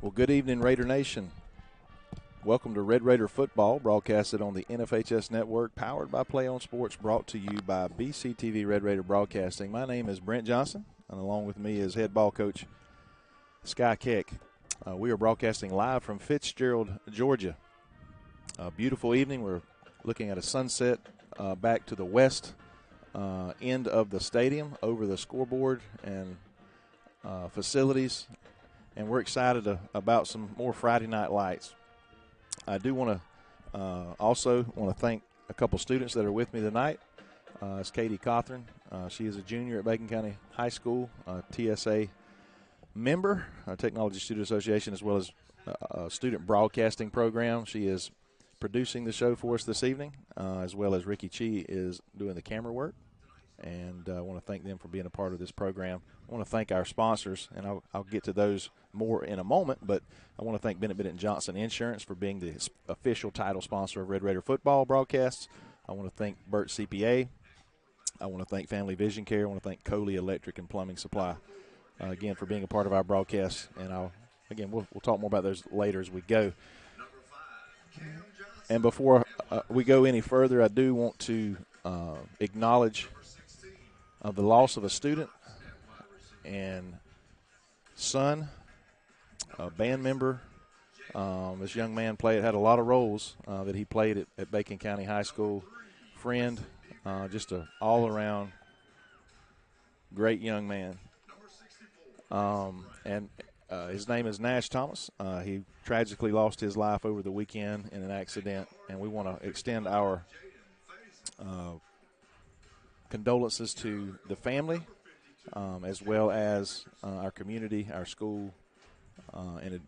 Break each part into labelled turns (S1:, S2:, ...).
S1: Well, good evening, Raider Nation. Welcome to Red Raider Football, broadcasted on the NFHS Network, powered by Play On Sports, brought to you by BCTV Red Raider Broadcasting. My name is Brent Johnson, and along with me is head ball coach Sky Keck. We are broadcasting live from Fitzgerald, Georgia. A beautiful evening. We're looking at a sunset back to the west end of the stadium, over the scoreboard and facilities. And we're excited about some more Friday night lights. I do want to also thank a couple students that are with me tonight. It's Katie Cothran. She is a junior at Bacon County High School, TSA member, Technology Student Association, as well as a student broadcasting program. She is producing the show for us this evening, as well as Ricky Chi is doing the camera work. And I want to thank them for being a part of this program. I want to thank our sponsors, and I'll get to those more in a moment, but I want to thank Bennett Johnson Insurance for being the official title sponsor of Red Raider football broadcasts. I want to thank Burt CPA. I want to thank Family Vision Care. I want to thank Coley Electric and Plumbing Supply, again, for being a part of our broadcast. And we'll talk more about those later as we go. And before we go any further, I do want to acknowledge the loss of a student and son, a band member. This young man had a lot of roles that he played at Bacon County High School. Friend, just an all-around great young man. His name is Nash Thomas. He tragically lost his life over the weekend in an accident, and we want to extend our condolences to the family, as well as our community, our school, and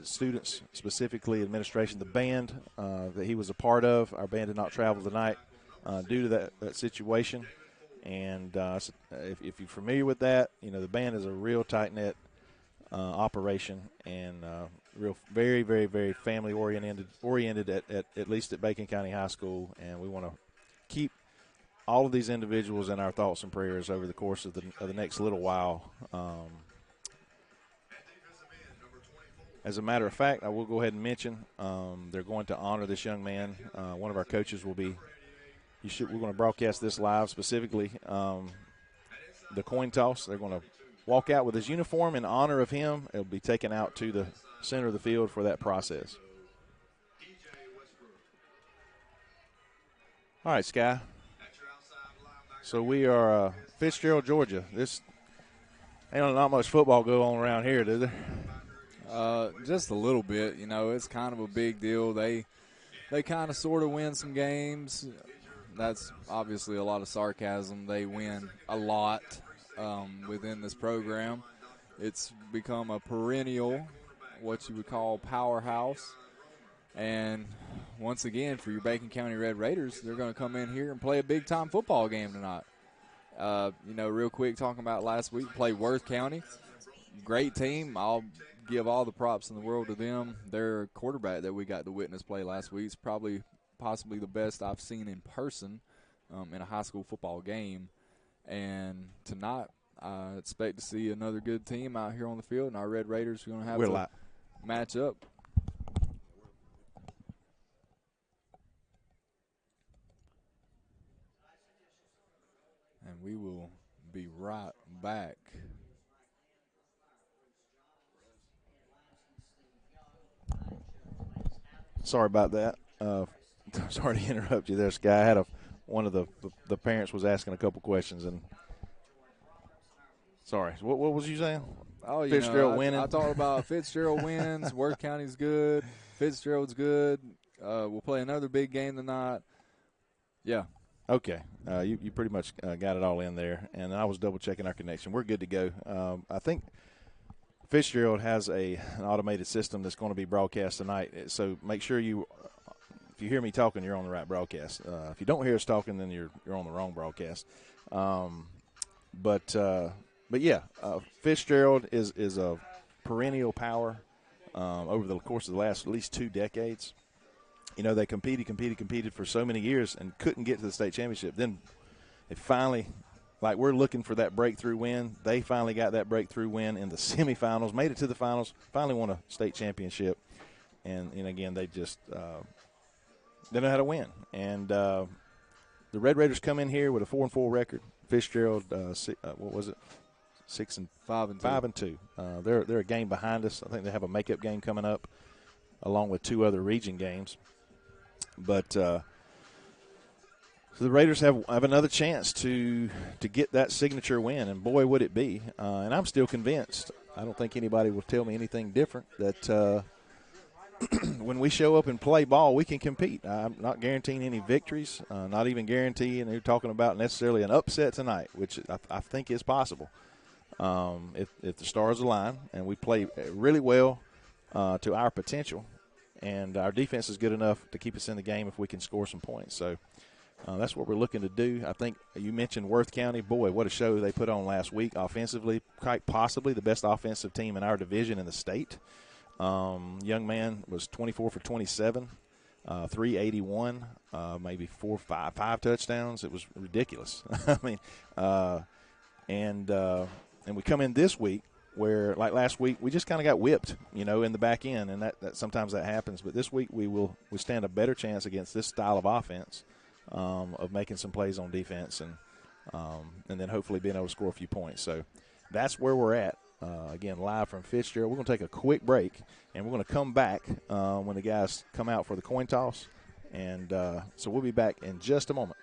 S1: students, specifically administration. The band that he was a part of, our band did not travel tonight due to that situation. And if you're familiar with that, the band is a real tight-knit operation, and real very, very, very family-oriented at least at Bacon County High School. And we want to keep all of these individuals in our thoughts and prayers over the course of the next little while. As a matter of fact, I will go ahead and mention they're going to honor this young man. One of our coaches will be – we're going to broadcast this live, specifically the coin toss. They're going to walk out with his uniform in honor of him. It'll be taken out to the center of the field for that process. All right, Sky. So we are Fitzgerald, Georgia. This ain't not much football go on around here, do there?
S2: Just a little bit. It's kind of a big deal. They kind of sort of win some games. That's obviously a lot of sarcasm. They win a lot within this program. It's become a perennial, what you would call, powerhouse. And once again, for your Bacon County Red Raiders, they're going to come in here and play a big-time football game tonight. Real quick, talking about last week, played Worth County. Great team. I'll give all the props in the world to them. Their quarterback that we got to witness play last week is possibly the best I've seen in person in a high school football game. And tonight, I expect to see another good team out here on the field, and our Red Raiders are going to have to match up. And we will be right back.
S1: Sorry about that. Sorry to interrupt you there, Sky. I had one of the parents was asking a couple questions, and sorry. What was you saying?
S2: Oh,
S1: Fitzgerald winning.
S2: I talked about Fitzgerald wins. Worth County's good. Fitzgerald's good. We'll play another big game tonight. Yeah.
S1: Okay. You pretty much got it all in there, and I was double-checking our connection. We're good to go. I think Fitzgerald has an automated system that's going to be broadcast tonight, so make sure if you hear me talking, you're on the right broadcast. If you don't hear us talking, then you're on the wrong broadcast. But yeah, Fitzgerald is a perennial power over the course of the last at least 2 decades. They competed for so many years and couldn't get to the state championship. Then they finally like we're looking for that breakthrough win. They finally got that breakthrough win in the semifinals, made it to the finals, finally won a state championship. And again, they just they know how to win. And the Red Raiders come in here with a 4-4 record. Fitzgerald, what was it? 5-2. They're a game behind us. I think they have a makeup game coming up, along with 2 other region games. But so the Raiders have another chance to get that signature win, and boy, would it be. And I'm still convinced. I don't think anybody will tell me anything different that when we show up and play ball, we can compete. I'm not guaranteeing any victories, not even guaranteeing they're talking about necessarily an upset tonight, which I think is possible if the stars align and we play really well to our potential, and our defense is good enough to keep us in the game if we can score some points. So that's what we're looking to do. I think you mentioned Worth County. Boy, what a show they put on last week offensively, quite possibly the best offensive team in our division in the state. Young man was 24 for 27, 381, maybe 5 touchdowns. It was ridiculous. I mean, and we come in this week where, like last week, we just kind of got whipped, in the back end, and that sometimes that happens. But this week we stand a better chance against this style of offense, of making some plays on defense and then hopefully being able to score a few points. So that's where we're at. Again, live from Fitzgerald. We're going to take a quick break, and we're going to come back when the guys come out for the coin toss. And so we'll be back in just a moment.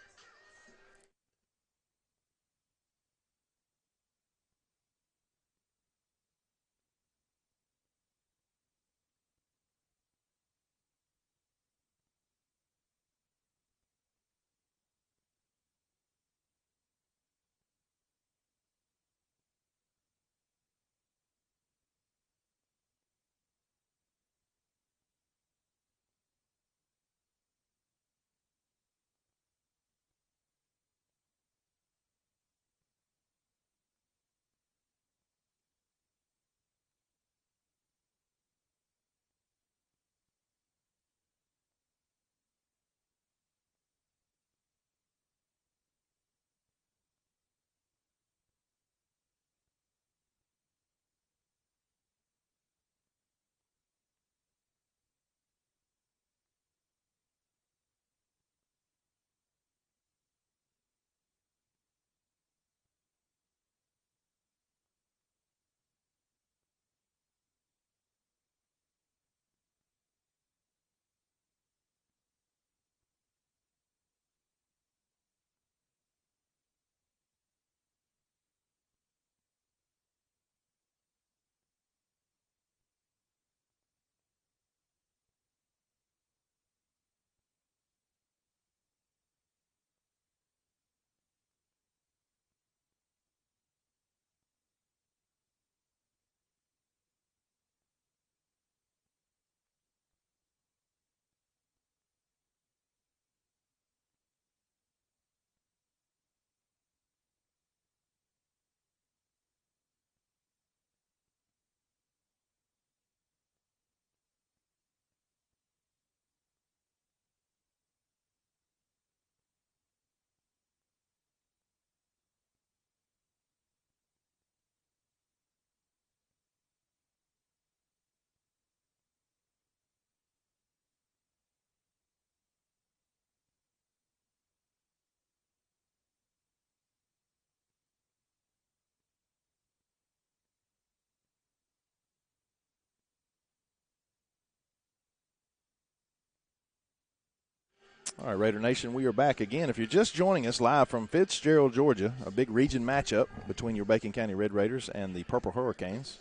S1: All right, Raider Nation, we are back again. If you're just joining us live from Fitzgerald, Georgia, a big region matchup between your Bacon County Red Raiders and the Purple Hurricanes.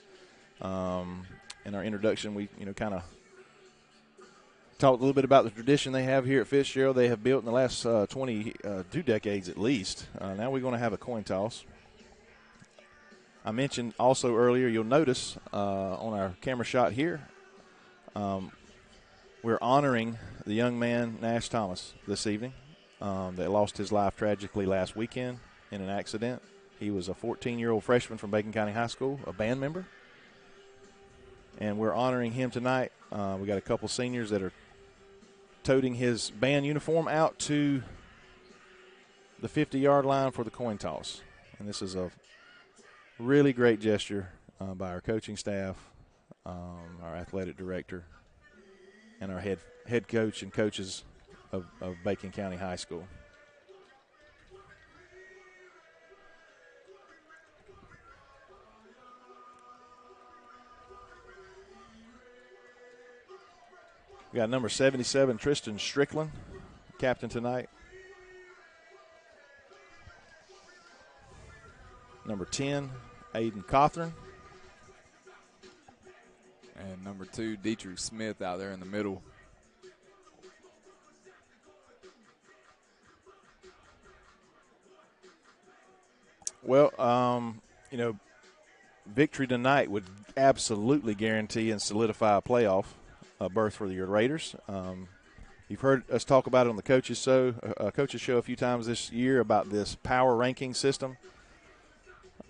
S1: In our introduction, we kind of talked a little bit about the tradition they have here at Fitzgerald. They have built in the last 2 decades at least. Now we're going to have a coin toss. I mentioned also earlier, you'll notice on our camera shot here, we're honoring the young man, Nash Thomas, this evening. That lost his life tragically last weekend in an accident. He was a 14-year-old freshman from Bacon County High School, a band member. And we're honoring him tonight. We got a couple seniors that are toting his band uniform out to the 50-yard line for the coin toss. And this is a really great gesture by our coaching staff, our athletic director, and our head coach and coaches of Bacon County High School. We got number 77, Tristan Strickland, captain tonight. Number 10, Aiden Cothran.
S2: And number 2, Dietrich Smith out there in the middle.
S1: Well, victory tonight would absolutely guarantee and solidify a playoff berth for the Raiders. You've heard us talk about it on the coaches show a few times this year about this power ranking system.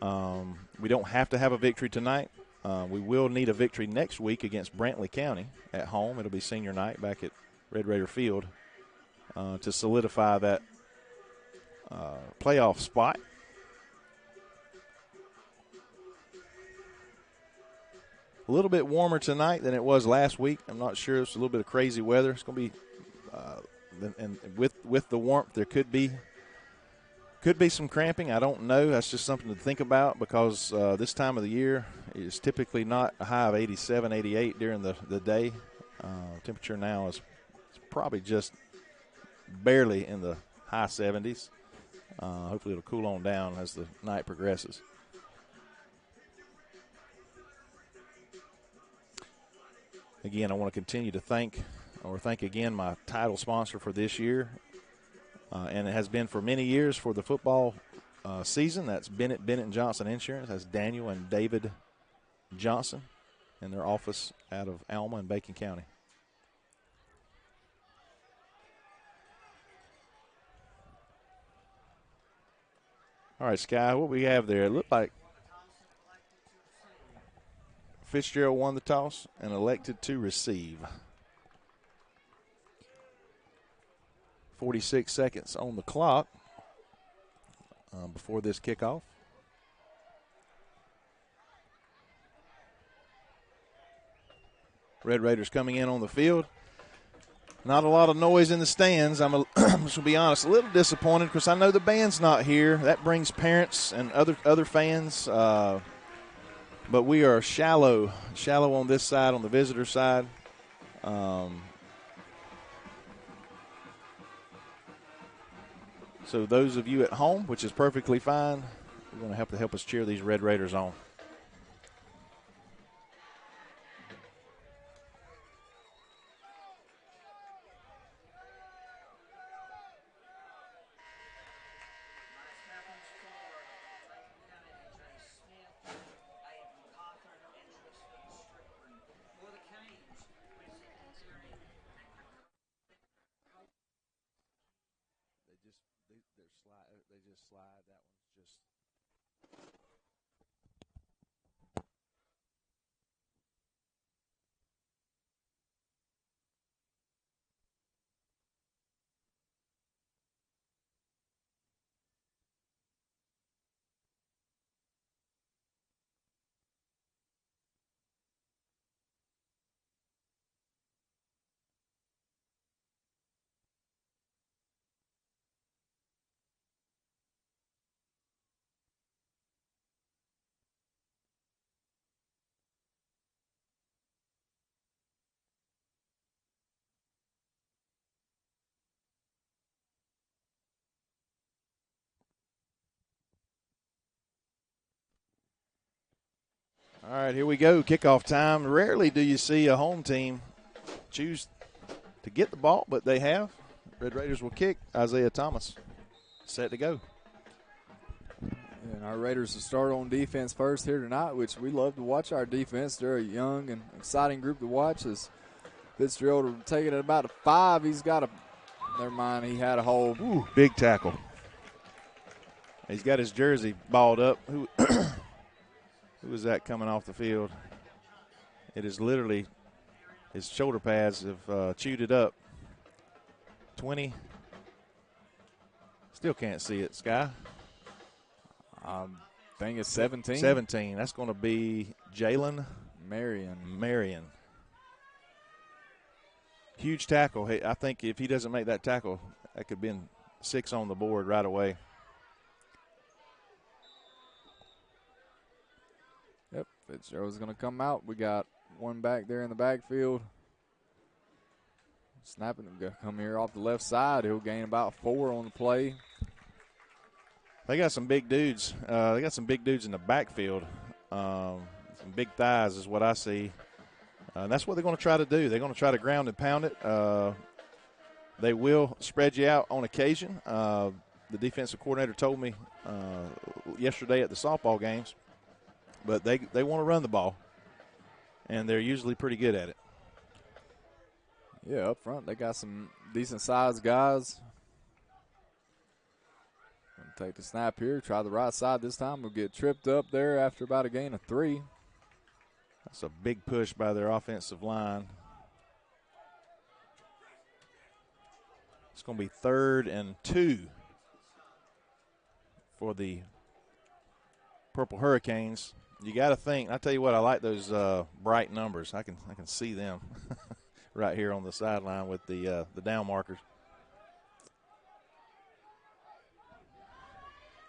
S1: We don't have to have a victory tonight. We will need a victory next week against Brantley County at home. It'll be senior night back at Red Raider Field to solidify that playoff spot. A little bit warmer tonight than it was last week. I'm not sure. It's a little bit of crazy weather. It's going to be, and with the warmth, there could be some cramping. I don't know. That's just something to think about because this time of the year is typically not a high of 87, 88 during the day. Temperature now is probably just barely in the high 70s. Hopefully it'll cool on down as the night progresses. Again, I want to continue to thank again my title sponsor for this year, and it has been for many years for the football season. That's Bennett & Johnson Insurance. That's Daniel and David Johnson in their office out of Alma and Bacon County. All right, Sky, what we have there, it looked like Fitzgerald won the toss and elected to receive. 46 seconds on the clock before this kickoff. Red Raiders coming in on the field. Not a lot of noise in the stands. I'm just to be honest, a little disappointed because I know the band's not here. That brings parents and other fans. But we are shallow on this side, on the visitor side. So those of you at home, which is perfectly fine, you're going to have to help us cheer these Red Raiders on. They just slide. That one's just. All right, here we go. Kickoff time. Rarely do you see a home team choose to get the ball, but they have. Red Raiders will kick. Isaiah Thomas set to go.
S2: And our Raiders will start on defense first here tonight, which we love to watch our defense. They're a young and exciting group to watch. As Fitzgerald will take it at about a 5. He's got a – never mind, he had a hold.
S1: Ooh, big tackle. He's got his jersey balled up. Who is that coming off the field? It is literally his shoulder pads have chewed it up. 20. Still can't see it, Sky.
S2: I think it's 17.
S1: 17. That's going to be Jalen
S2: Marion.
S1: Huge tackle. Hey, I think if he doesn't make that tackle, that could have been 6 on the board right away.
S2: Yep, Fitzgerald's going to come out. We got one back there in the backfield. Snapping him, come here off the left side. He'll gain about 4 on the play.
S1: They got some big dudes. They got some big dudes in the backfield. Some big thighs is what I see. And that's what they're going to try to do. They're going to try to ground and pound it. They will spread you out on occasion. The defensive coordinator told me yesterday at the softball games. But they want to run the ball, and they're usually pretty good at it.
S2: Yeah, up front they got some decent-sized guys. Gonna take the snap here, try the right side this time. We'll get tripped up there after about a gain of 3.
S1: That's a big push by their offensive line. It's going to be 3rd and 2 for the Purple Hurricanes. You got to think. I tell you what, I like those bright numbers. I can see them right here on the sideline with the down markers.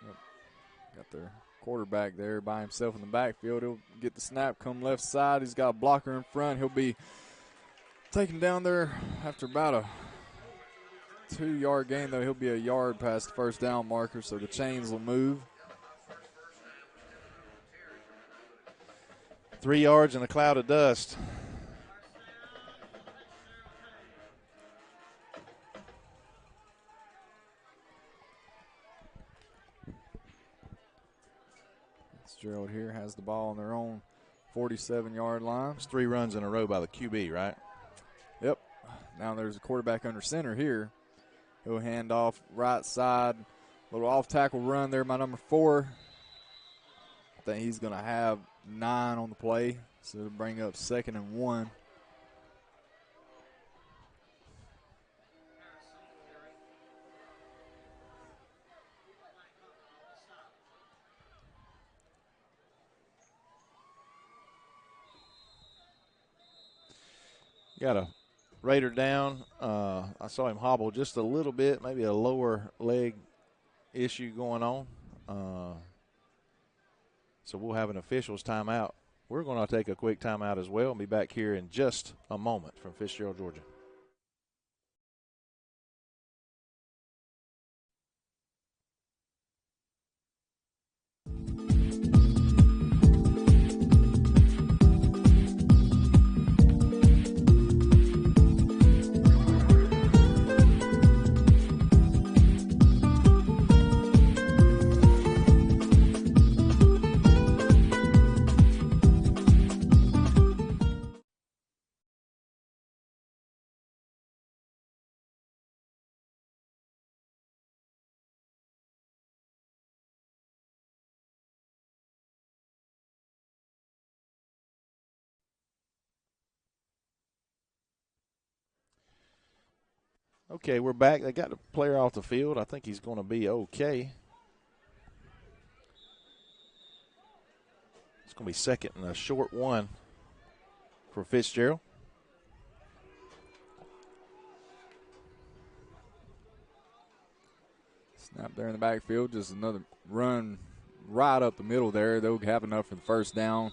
S2: Yep. Got their quarterback there by himself in the backfield. He'll get the snap, come left side. He's got a blocker in front. He'll be taken down there after about a 2-yard gain, though. He'll be a yard past the first down marker, so the chains will move.
S1: 3 yards in a cloud of dust.
S2: Fitzgerald here has the ball on their own 47-yard line.
S1: It's 3 runs in a row by the QB, right?
S2: Yep. Now there's a quarterback under center here. He'll hand off right side. Little off-tackle run there by number 4. I think he's going to have 9 on the play, so it'll bring up 2nd and 1.
S1: Got a Raider down. I saw him hobble just a little bit, maybe a lower leg issue going on. So we'll have an officials timeout. We're going to take a quick timeout as well and be back here in just a moment from Fitzgerald, Georgia. Okay, we're back. They got the player off the field. I think he's going to be okay. It's going to be 2nd and a short 1 for Fitzgerald.
S2: Snap there in the backfield. Just another run right up the middle there. They'll have enough for the first down.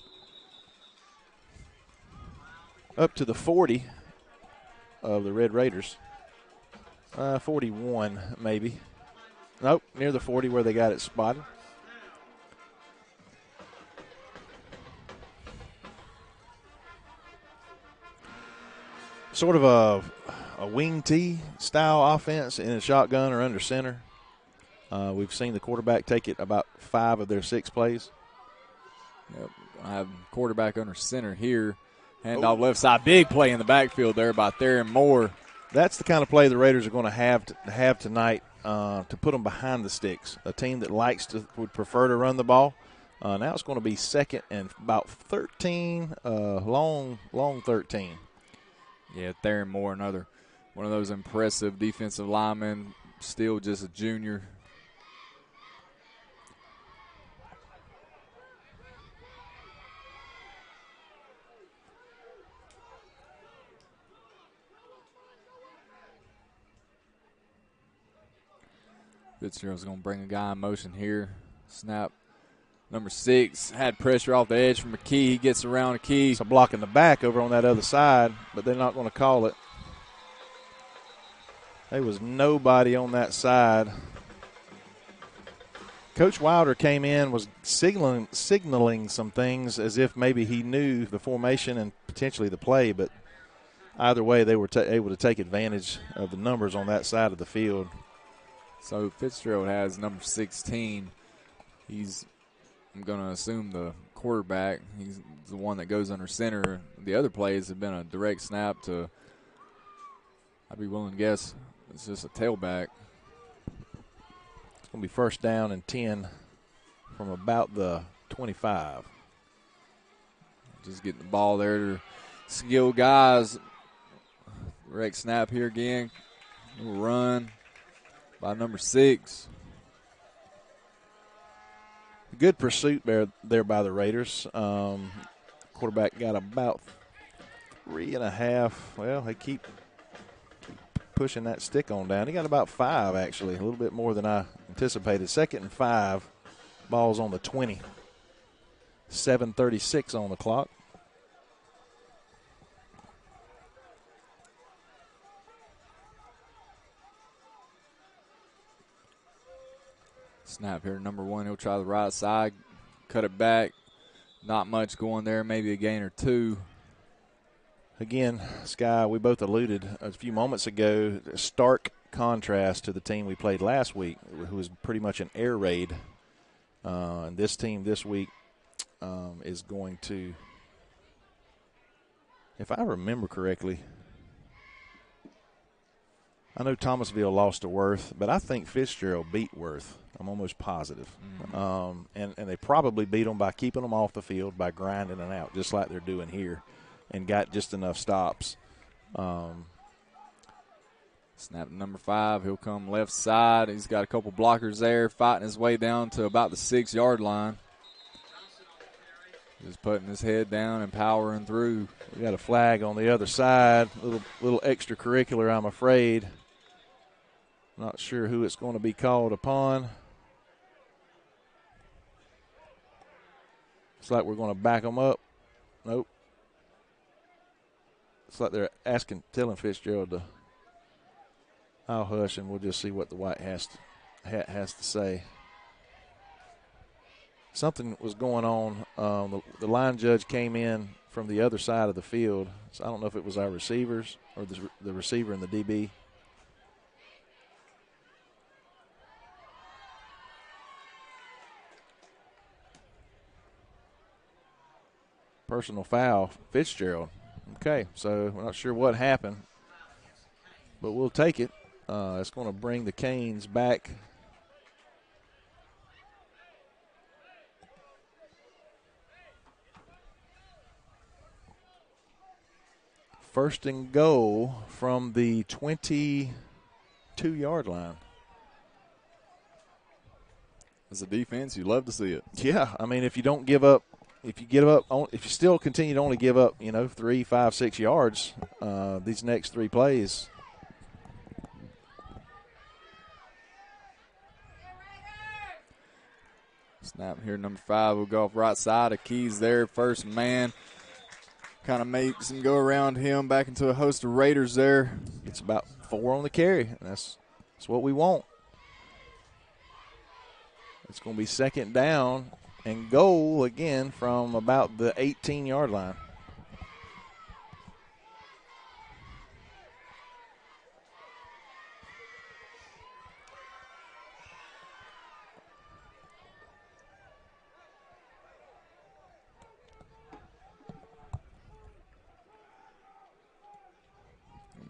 S1: Up to the 40 of the Red Raiders. 41 maybe. Nope, near the 40 where they got it spotted. Sort of a wing T style offense in a shotgun or under center. We've seen the quarterback take it about 5 of their 6 plays.
S2: Yep, I have quarterback under center here. Handoff left side. Big play in the backfield there by Theron Moore.
S1: That's the kind of play the Raiders are going to have tonight to put them behind the sticks. A team that would prefer to run the ball. Now it's going to be 2nd and about 13, long 13.
S2: Yeah, Theron Moore, another one of those impressive defensive linemen, still just a junior. Fitzgerald's going to bring a guy in motion here. Snap. Number 6 had pressure off the edge from McKee. He gets around McKee.
S1: It's a block in the back over on that other side, but they're not going to call it. There was nobody on that side. Coach Wilder came in, was signaling some things as if maybe he knew the formation and potentially the play, but either way they were able to take advantage of the numbers on that side of the field.
S2: So Fitzgerald has number 16. I'm going to assume the quarterback. He's the one that goes under center. The other plays have been a direct snap to, I'd be willing to guess, it's just a tailback.
S1: It's going to be first down and 10 from about the 25.
S2: Just getting the ball there to skilled guys. Direct snap here again. Little run by number 6.
S1: Good pursuit there by the Raiders. Quarterback got about 3.5. Well, they keep pushing that stick on down. He got about 5, actually, a little bit more than I anticipated. 2nd and 5. Ball's on the 20. 7:36 on the clock.
S2: Snap here, number 1. He'll try the right side, cut it back. Not much going there, maybe a gain or 2.
S1: Again, Sky, we both alluded a few moments ago, a stark contrast to the team we played last week, who was pretty much an air raid. And this team this week is going to, if I remember correctly, I know Thomasville lost to Worth, but I think Fitzgerald beat Worth. I'm almost positive. And they probably beat them by keeping them off the field, by grinding them out, just like they're doing here, and got just enough stops.
S2: Snap number 5. He'll come left side. He's got a couple blockers there, fighting his way down to about the 6-yard line. Just putting his head down and powering through.
S1: We got a flag on the other side, little extracurricular, I'm afraid. Not sure who it's going to be called upon. It's like we're going to back them up. Nope. It's like they're telling Fitzgerald to, I'll hush and we'll just see what the white hat has to say. Something was going on. The line judge came in from the other side of the field. So I don't know if it was our receivers or the receiver and the DB. Personal foul, Fitzgerald. Okay, so we're not sure what happened, but we'll take it. It's going to bring the Canes back. First and goal from the 22-yard line.
S2: As a defense, you love to see it.
S1: Yeah, I mean, if you don't give up, if you still continue to only give up, 3, 5, 6 yards, these next 3 plays.
S2: Snap here, number 5 will go off right side. A Keys there, first man. Kind of makes him go around him back into a host of Raiders there.
S1: It's about 4 on the carry. That's what we want. It's going to be second down and goal again from about the 18-yard line.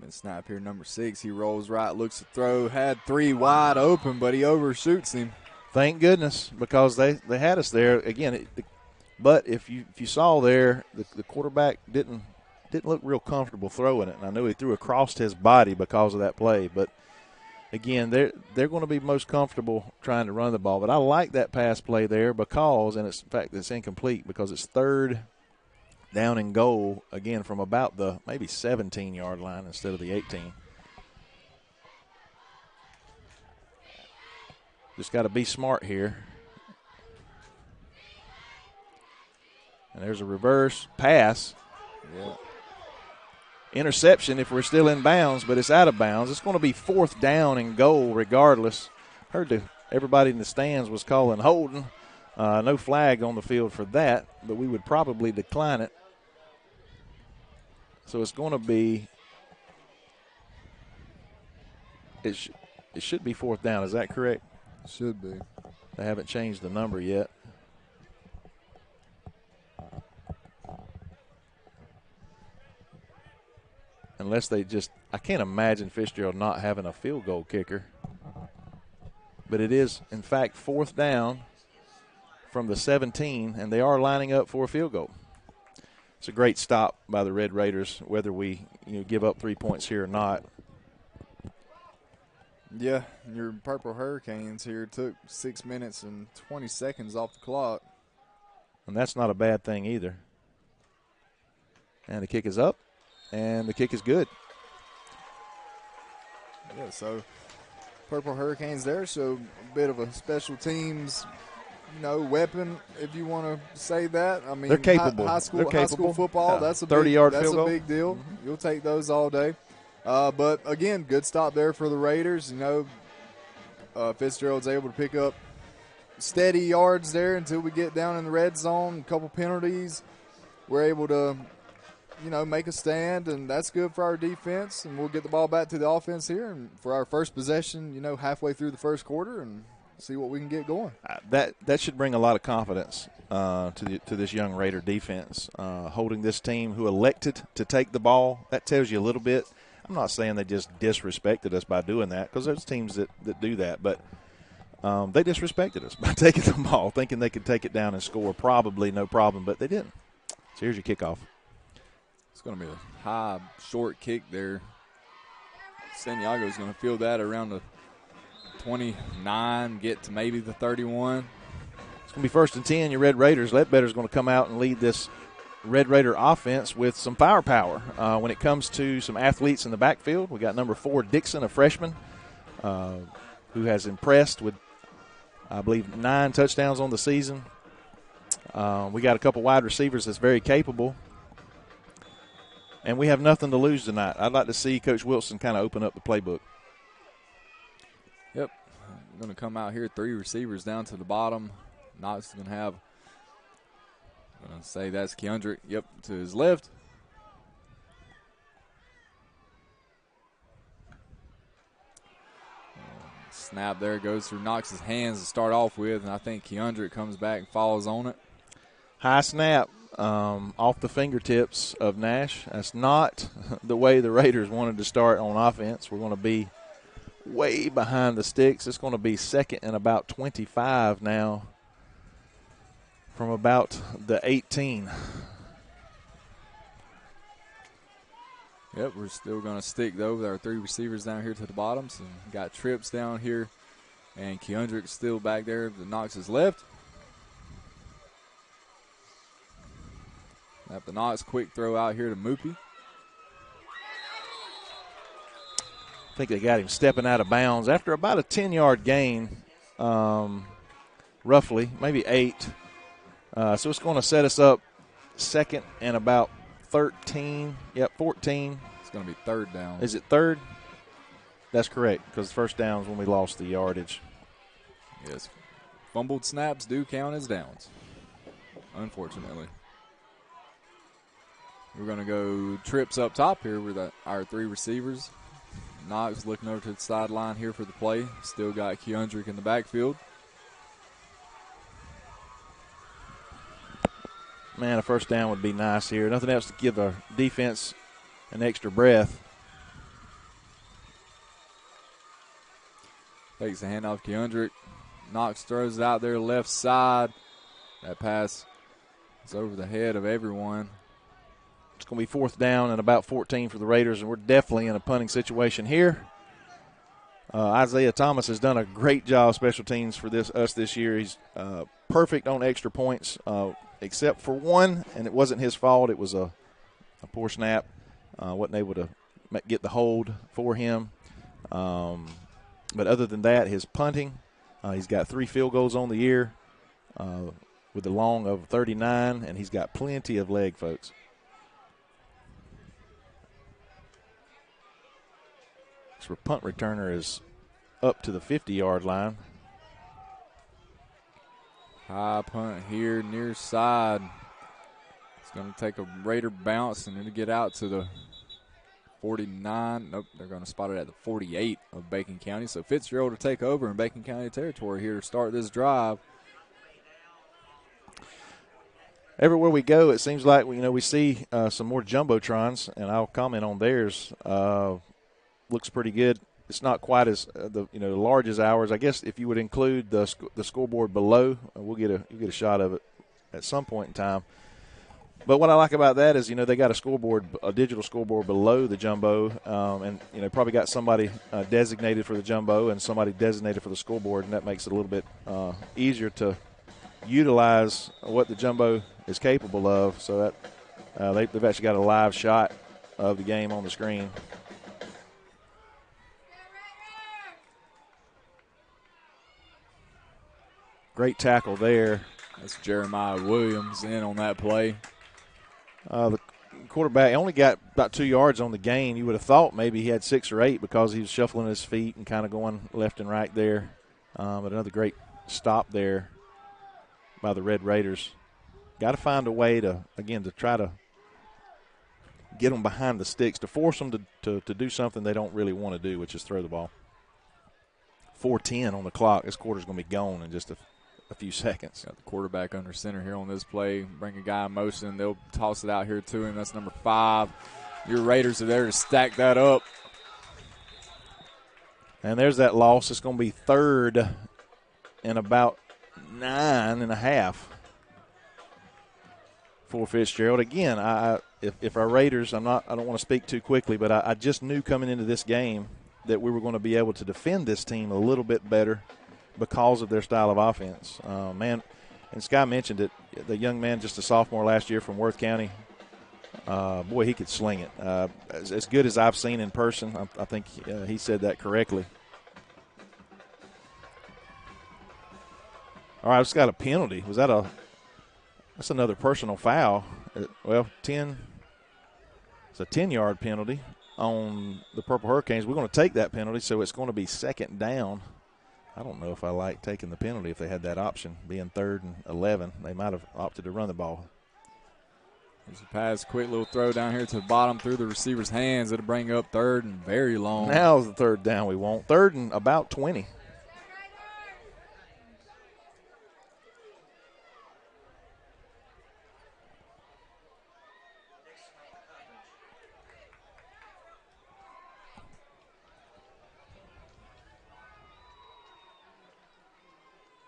S2: Snap here, number 6. He rolls right, looks to throw, had 3 wide open, but he overshoots him.
S1: Thank goodness, because they had us there again. But if you saw there, the quarterback didn't look real comfortable throwing it, and I know he threw across his body because of that play. But again, they're going to be most comfortable trying to run the ball. But I like that pass play there because, and it's in fact it's incomplete because it's third down and goal again from about the maybe 17-yard line instead of the 18. Just got to be smart here. And there's a reverse pass.
S2: Yeah.
S1: Interception if we're still in bounds, but it's out of bounds. It's going to be 4th down and goal regardless. Heard everybody in the stands was calling holding. No flag on the field for that, but we would probably decline it. So it's going to be it should be 4th down. Is that correct?
S2: Should be.
S1: They haven't changed the number yet. Unless they I can't imagine Fitzgerald not having a field goal kicker. But it is, in fact, 4th down from the 17, and they are lining up for a field goal. It's a great stop by the Red Raiders, whether we give up 3 points here or not.
S2: Yeah, your Purple Hurricanes here took 6 minutes and 20 seconds off the clock.
S1: And that's not a bad thing either. And the kick is up, and the kick is good.
S2: Yeah, so Purple Hurricanes there, so a bit of a special teams, weapon, if you want to say that. I mean,
S1: they're capable.
S2: High school football, that's a
S1: 30-yard field goal.
S2: That's a big deal. Mm-hmm. You'll take those all day. But, again, good stop there for the Raiders. Fitzgerald's able to pick up steady yards there until we get down in the red zone. A couple penalties. We're able to, make a stand, and that's good for our defense. And we'll get the ball back to the offense here and for our first possession, halfway through the first quarter and see what we can get going.
S1: That should bring a lot of confidence to this young Raider defense. Holding this team who elected to take the ball, that tells you a little bit. I'm not saying they just disrespected us by doing that, because there's teams that do that, but they disrespected us by taking the ball, thinking they could take it down and score probably no problem, but they didn't. So here's your kickoff.
S2: It's going to be a high, short kick there. Santiago's going to field that around the 29, get to maybe the 31.
S1: It's going to be 1st and 10. Your Red Raiders. Ledbetter's going to come out and lead this Red Raider offense with some firepower. When it comes to some athletes in the backfield, we got number 4, Dixon, a freshman, who has impressed with, I believe, 9 touchdowns on the season. We got a couple wide receivers that's very capable. And we have nothing to lose tonight. I'd like to see Coach Wilson kind of open up the playbook.
S2: Yep. Going to come out here, 3 receivers down to the bottom. Knox is going to have, I'm going to say that's Keandrick, to his left. Snap there goes through Knox's hands to start off with, and I think Keandrick comes back and follows on it.
S1: High snap off the fingertips of Nash. That's not the way the Raiders wanted to start on offense. We're going to be way behind the sticks. It's going to be 2nd and about 25 now from about the 18.
S2: Yep, we're still going to stick, though, with our 3 receivers down here to the bottom. So got Trips down here, and Keandrick's still back there to Knox's left. At the Knox, quick throw out here to Moopy.
S1: I think they got him stepping out of bounds after about a 10-yard gain, roughly, maybe 8. So it's going to set us up 2nd and about 13. 14.
S2: It's going to be 3rd down.
S1: Is it 3rd? That's correct, because first down is when we lost the yardage.
S2: Yes. Fumbled snaps do count as downs, unfortunately. We're going to go Trips up top here with our 3 receivers. Knox looking over to the sideline here for the play. Still got Keandrick in the backfield.
S1: Man, a first down would be nice here. Nothing else to give our defense an extra breath.
S2: Takes the handoff to Keandrick. Knox throws it out there left side. That pass is over the head of everyone.
S1: It's going to be 4th down and about 14 for the Raiders, and we're definitely in a punting situation here. Isaiah Thomas has done a great job special teams for us this year. He's perfect on extra points, except for one, and it wasn't his fault. It was a poor snap. Wasn't able to get the hold for him. But other than that, his punting He's got 3 field goals on the year with a long of 39, and he's got plenty of leg, folks. So punt returner is up to the 50-yard line.
S2: High punt here near side. It's going to take a Raider bounce and it'll get out to the 49. Nope, they're going to spot it at the 48 of Bacon County. So Fitzgerald to take over in Bacon County territory here to start this drive.
S1: Everywhere we go, it seems like we see some more jumbotrons, and I'll comment on theirs. Looks pretty good. It's not quite as large as ours. I guess if you would include the scoreboard below, you get a shot of it at some point in time. But what I like about that is they got a digital scoreboard below the jumbo, and probably got somebody designated for the jumbo and somebody designated for the scoreboard, and that makes it a little bit easier to utilize what the jumbo is capable of. So that they've actually got a live shot of the game on the screen. Great tackle there.
S2: That's Jeremiah Williams in on that play.
S1: The quarterback only got about 2 yards on the gain. You would have thought maybe he had 6 or 8 because he was shuffling his feet and kind of going left and right there. But another great stop there by the Red Raiders. Got to find a way to try to get them behind the sticks, to force them to do something they don't really want to do, which is throw the ball. 4:10 on the clock. This quarter's going to be gone in just a few seconds.
S2: Got the quarterback under center here on this play. Bring a guy in motion. They'll toss it out here to him. That's number 5. Your Raiders are there to stack that up.
S1: And there's that loss. It's going to be 3rd and about 9.5 for Fitzgerald. Again, if our Raiders, I don't want to speak too quickly, but I just knew coming into this game that we were going to be able to defend this team a little bit better because of their style of offense. And Sky mentioned it, the young man, just a sophomore last year from Worth County, boy, he could sling it. As good as I've seen in person, I think he said that correctly. All right, it's got a penalty. That's another personal foul. Well, it's a 10-yard penalty on the Purple Hurricanes. We're going to take that penalty, so it's going to be 2nd down. I don't know if I like taking the penalty if they had that option, being 3rd and 11. They might have opted to run the ball.
S2: There's a pass, quick little throw down here to the bottom through the receiver's hands. It'll bring up 3rd and very long.
S1: Now's the 3rd down we want. 3rd and about 20.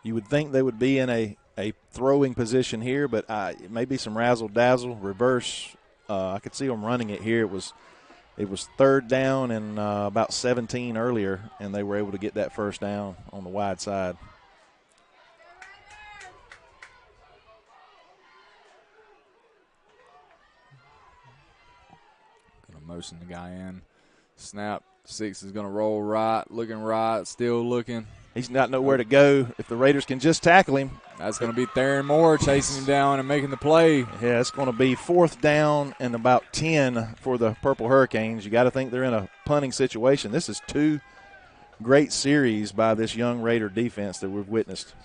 S1: You would think they would be in a throwing position here, but maybe some razzle-dazzle, reverse. I could see them running it here. It was 3rd down and about 17 earlier, and they were able to get that 1st down on the wide side.
S2: Going to motion the guy in. Snap. 6 is going to roll right, looking right, still looking.
S1: He's not nowhere to go. If the Raiders can just tackle him.
S2: That's going to be Theron Moore chasing him down and making the play.
S1: Yeah, it's going to be 4th down and about 10 for the Purple Hurricanes. You got to think they're in a punting situation. This is 2 great series by this young Raider defense that we've witnessed.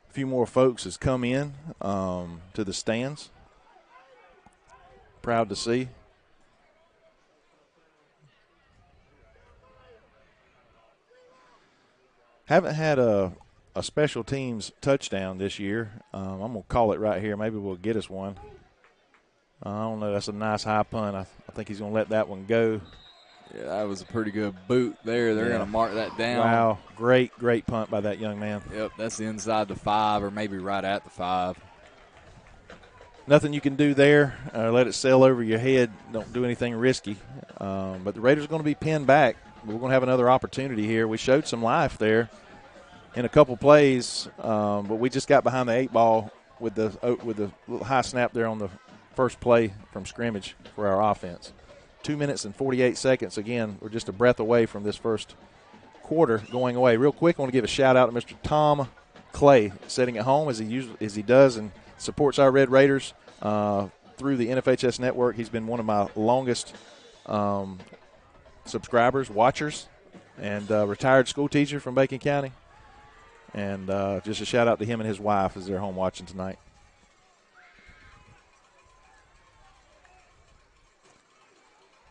S1: A few more folks has come in to the stands. Proud to see. Haven't had a special teams touchdown this year. I'm going to call it right here. Maybe we'll get us one. I don't know. That's a nice high punt. I think he's going to let that one go.
S2: Yeah, that was a pretty good boot there. They're going to mark that down.
S1: Wow, great punt by that young man.
S2: Yep, that's inside the 5 or maybe right at the 5.
S1: Nothing you can do there. Let it sail over your head. Don't do anything risky. But the Raiders are going to be pinned back. We're going to have another opportunity here. We showed some life there in a couple plays, but we just got behind the 8 ball with the little high snap there on the first play from scrimmage for our offense. 2 minutes and 48 seconds. Again, we're just a breath away from this first quarter going away. Real quick, I want to give a shout-out to Mr. Tom Clay, sitting at home as he does and supports our Red Raiders through the NFHS network. He's been one of my longest subscribers, watchers, and retired school teacher from Bacon County. And just a shout-out to him and his wife as they're home watching tonight.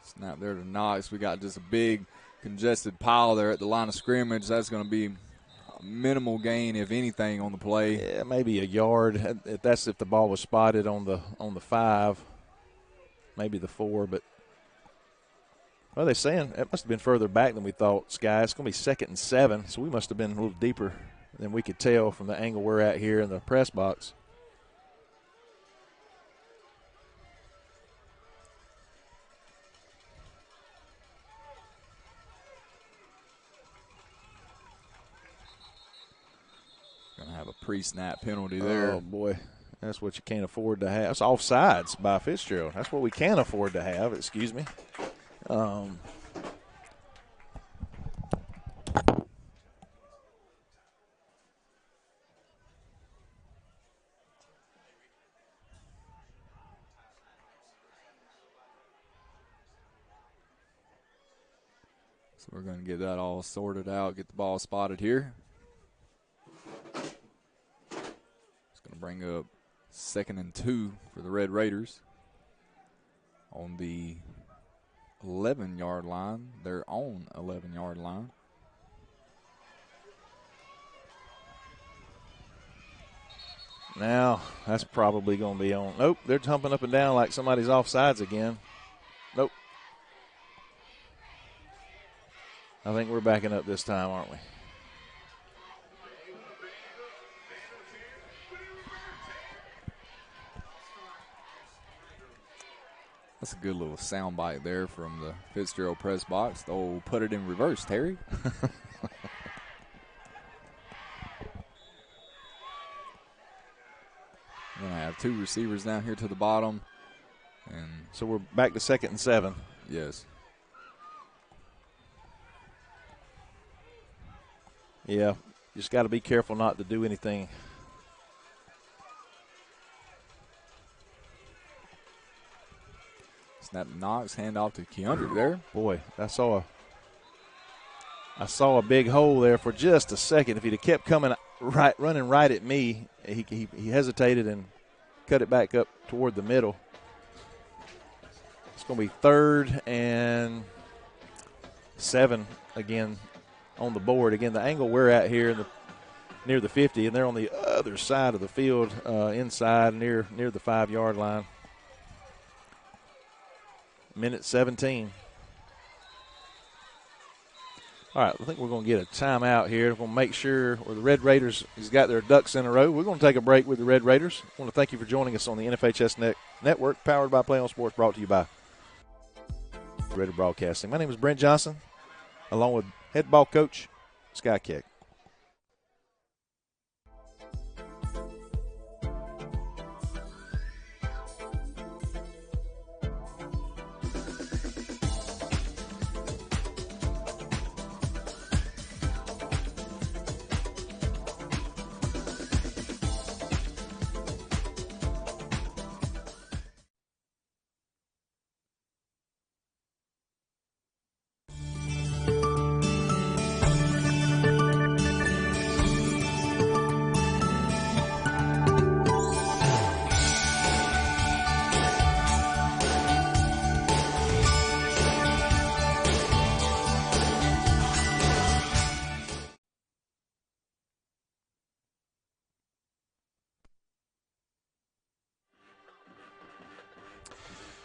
S2: Snap there to Knox. We got just a big congested pile there at the line of scrimmage. That's going to be a minimal gain, if anything, on the play.
S1: Yeah, maybe a yard. That's if the ball was spotted on the 5, maybe the 4. But well, they're saying it must have been further back than we thought. Sky, it's going to be 2nd and 7, so we must have been a little deeper than we could tell from the angle we're at here in the press box.
S2: Gonna have a pre-snap penalty there.
S1: Oh, boy. That's what you can't afford to have. That's offsides by Fitzgerald. That's what we can't afford to have. Excuse me.
S2: So we're going to get that all sorted out, get the ball spotted here. It's going to bring up 2nd and 2 for the Red Raiders on the 11-yard line. Their own 11-yard line.
S1: Now, that's probably going to be on. Nope, they're jumping up and down like somebody's offsides again. Nope. I think we're backing up this time, aren't we?
S2: That's a good little sound bite there from the Fitzgerald press box. The old put it in reverse, Terry. Then I have 2 receivers down here to the bottom. And
S1: so we're back to 2nd and 7.
S2: Yes.
S1: Yeah, just got to be careful not to do anything.
S2: Snap Knox, handoff to Keandre there.
S1: Boy, I saw a big hole there for just a second. If he'd have kept running right at me, he hesitated and cut it back up toward the middle. It's going to be 3rd and 7 again on the board. Again, the angle we're at here near the 50, and they're on the other side of the field, inside near the 5-yard line. Minute 17. All right, I think we're going to get a timeout here. We're going to make sure the Red Raiders has got their ducks in a row. We're going to take a break with the Red Raiders. I want to thank you for joining us on the NFHS Network, powered by Play on Sports, brought to you by Raider Broadcasting. My name is Brent Johnson, along with head ball coach Sky Keck.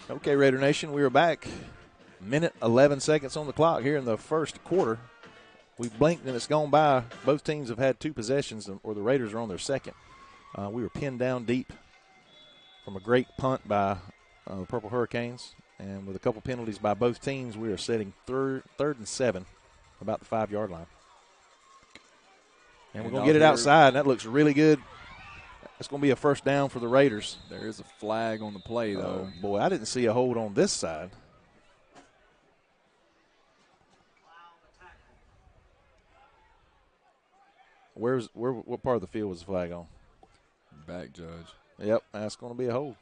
S1: Okay, Raider Nation, we are back. Minute 11 seconds on the clock here in the first quarter. We've blinked and it's gone by. Both teams have had 2 possessions, or the Raiders are on their second. We were pinned down deep from a great punt by the Purple Hurricanes. And with a couple penalties by both teams, we are setting 3rd and 7, about the 5-yard line. And we're going to get it outside, and that looks really good It's going to be a first down for the Raiders.
S2: There is a flag on the play, though.
S1: Boy, I didn't see a hold on this side. What part of the field was the flag on?
S2: Back judge.
S1: Yep, that's going to be a hold.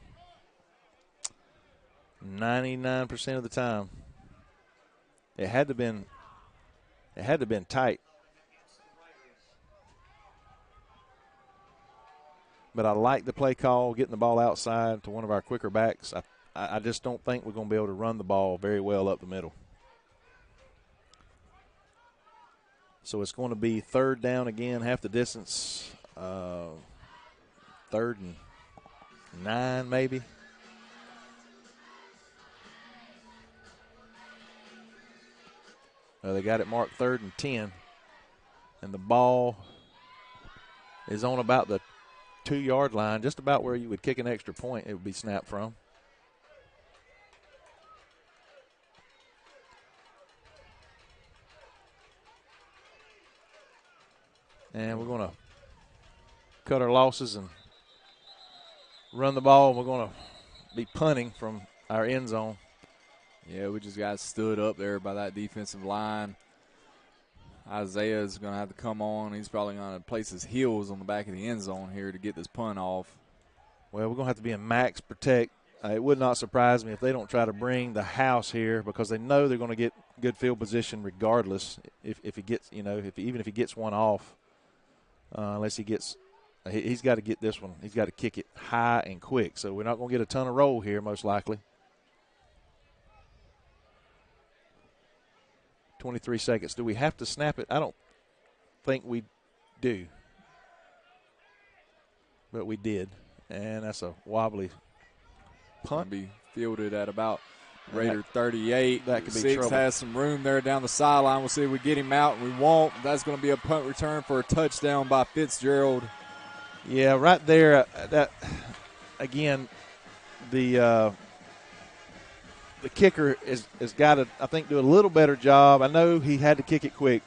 S1: 99% of the time. It had to been tight. But I like the play call, getting the ball outside to one of our quicker backs. I just don't think we're going to be able to run the ball very well up the middle. So it's going to be third down again, half the distance, 3rd and 9 maybe. They got it marked 3rd and 10, and the ball is on about the 2-yard line, just about where you would kick an extra point it would be snapped from. And we're going to cut our losses and run the ball. We're going to be punting from our end zone.
S2: Yeah, we just got stood up there by that defensive line. Isaiah's going to have to come on. He's probably going to place his heels on the back of the end zone here to get this punt off.
S1: Well, we're going to have to be in max protect. It would not surprise me if they don't try to bring the house here because they know they're going to get good field position regardless if he gets, even if he gets one off. Unless he gets he's got to get this one. He's got to kick it high and quick. So we're not going to get a ton of roll here most likely. 23 seconds. Do we have to snap it? I don't think we do. But we did. And that's a wobbly punt.
S2: Be fielded at about Raider 38.
S1: That could be
S2: Six
S1: trouble.
S2: has some room there down the sideline. We'll see if we get him out. We won't. That's going to be a punt return for a touchdown by Fitzgerald.
S1: Yeah, right there. That again, the kicker has got to, I think, do a little better job. I know he had to kick it quick,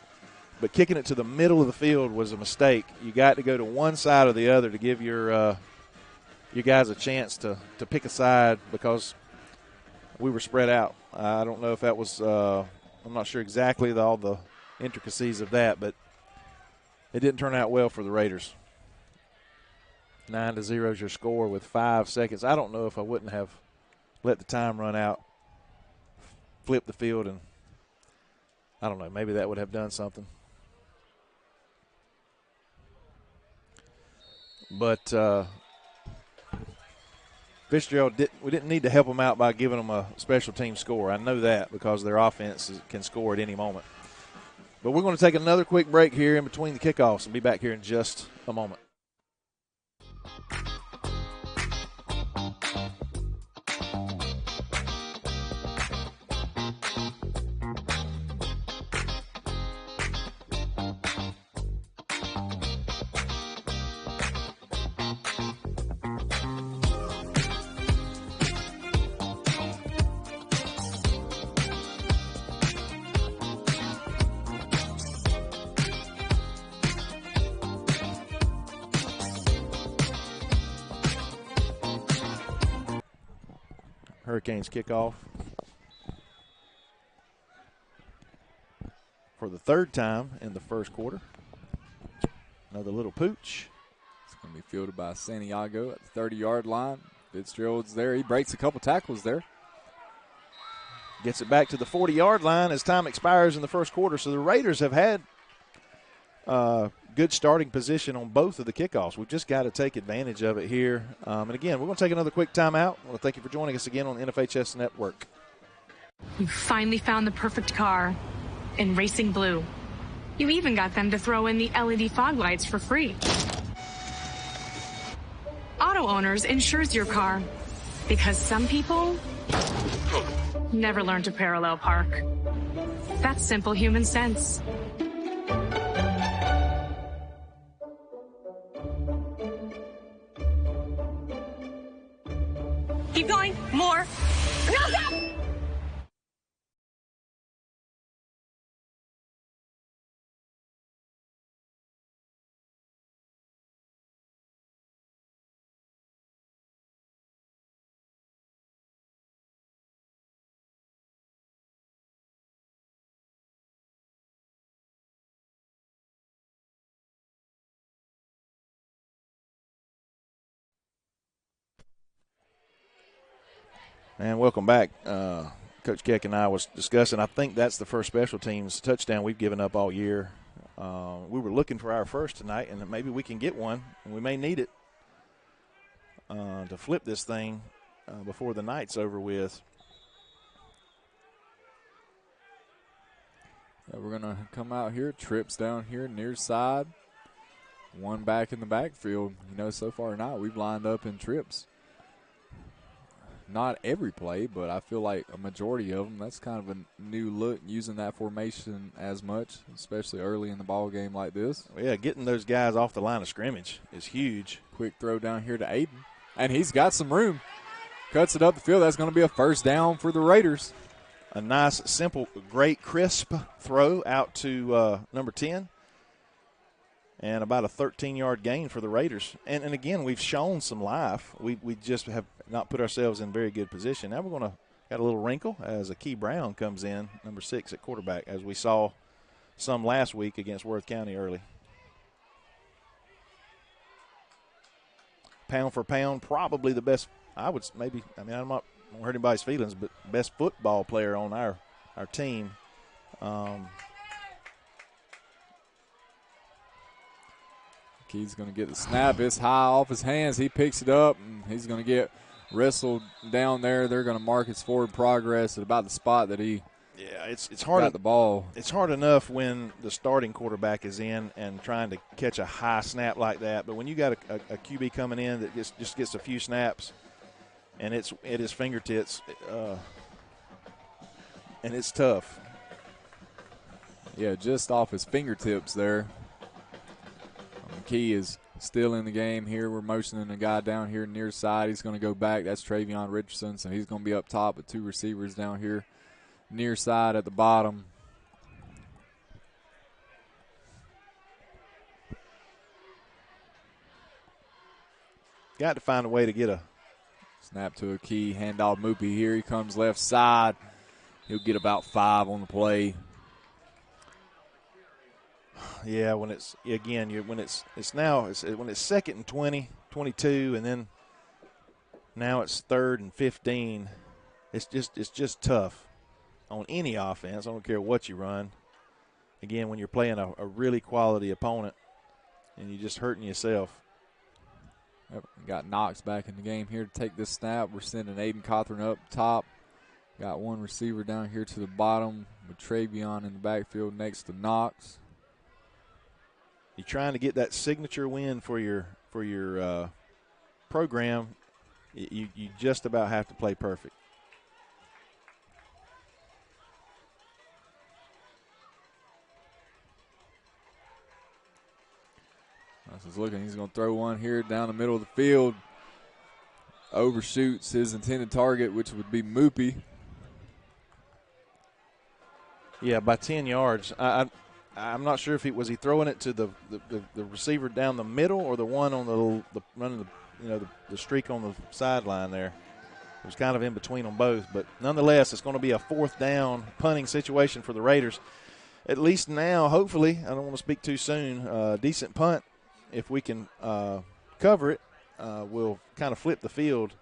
S1: but kicking it to the middle of the field was a mistake. You got to go to one side or the other to give your guys a chance to pick a side because we were spread out. I don't know if that was I'm not sure exactly all the intricacies of that, but it didn't turn out well for the Raiders. 9-0 is your score with 5 seconds. I don't know if I wouldn't have let the time run out, flip the field, and I don't know, maybe that would have done something. But Fitzgerald, we didn't need to help them out by giving them a special team score. I know that because their offense can score at any moment. But we're going to take another quick break here in between the kickoffs and be back here in just a moment. Hurricanes kickoff for the third time in the first quarter. Another little pooch.
S2: It's going to be fielded by Santiago at the 30-yard line. Fitzgerald's there. He breaks a couple tackles there.
S1: Gets it back to the 40-yard line as time expires in the first quarter. So the Raiders have had good starting position on both of the kickoffs. We've just got to take advantage of it here. And again, we're going to take another quick timeout. I want to thank you for joining us again on the NFHS Network.
S3: You finally found the perfect car in racing blue. You even got them to throw in the LED fog lights for free. Auto Owners insures your car because some people never learn to parallel park. That's simple human sense. Keep going. More. No, go!
S1: And welcome back. Coach Keck and I was discussing, I think that's the first special teams touchdown we've given up all year. We were looking for our first tonight, and maybe we can get one, and we may need it to flip this thing before the night's over with.
S2: We're going to come out here, trips down here near side. One back in the backfield. So far tonight we've lined up in trips. Not every play, but I feel like a majority of them. That's kind of a new look, using that formation as much, especially early in the ball game like this.
S1: Yeah, getting those guys off the line of scrimmage is huge.
S2: Quick throw down here to Aiden, and he's got some room. Cuts it up the field. That's going to be a first down for the Raiders.
S1: A nice, simple, great, crisp throw out to number 10. And about a 13-yard gain for the Raiders. And again, we've shown some life. We just have not put ourselves in very good position. Now we're going to got a little wrinkle as Akey Brown comes in, number 6 at quarterback, as we saw some last week against Worth County early. Pound for pound, probably the best, I'm not hurt anybody's feelings, but best football player on our team.
S2: He's going to get the snap. It's high off his hands. He picks it up, and he's going to get wrestled down there. They're going to mark his forward progress at about the spot that he
S1: it's hard
S2: got the ball.
S1: It's hard enough when the starting quarterback is in and trying to catch a high snap like that. But when you got a QB coming in that just gets a few snaps, and it's at his fingertips, and it's tough.
S2: Yeah, just off his fingertips there. Key is still in the game here. We're motioning a guy down here near side. He's going to go back. That's Travion Richardson, so he's going to be up top with 2 receivers down here near side at the bottom.
S1: Got to find a way to get a
S2: snap to a Key. Handoff Moopy here. He comes left side. He'll get about 5 on the play.
S1: Yeah, when it's when it's 2nd and 20, 22, and then now it's 3rd and 15. It's just tough on any offense. I don't care what you run. Again, when you're playing a really quality opponent and you're just hurting yourself.
S2: Got Knox back in the game here to take this snap. We're sending Aiden Cawthorn up top. Got one receiver down here to the bottom with Travion in the backfield next to Knox.
S1: You're trying to get that signature win for your program. You just about have to play perfect.
S2: He's looking. He's going to throw one here down the middle of the field. Overshoots his intended target, which would be Moopy.
S1: Yeah, by 10 yards. I'm not sure if he was throwing it to the receiver down the middle or the one on the running the streak on the sideline there. It was kind of in between them both, but nonetheless, it's going to be a 4th down punting situation for the Raiders. At least now, hopefully, I don't want to speak too soon. Decent punt, if we can cover it, we'll kind of flip the field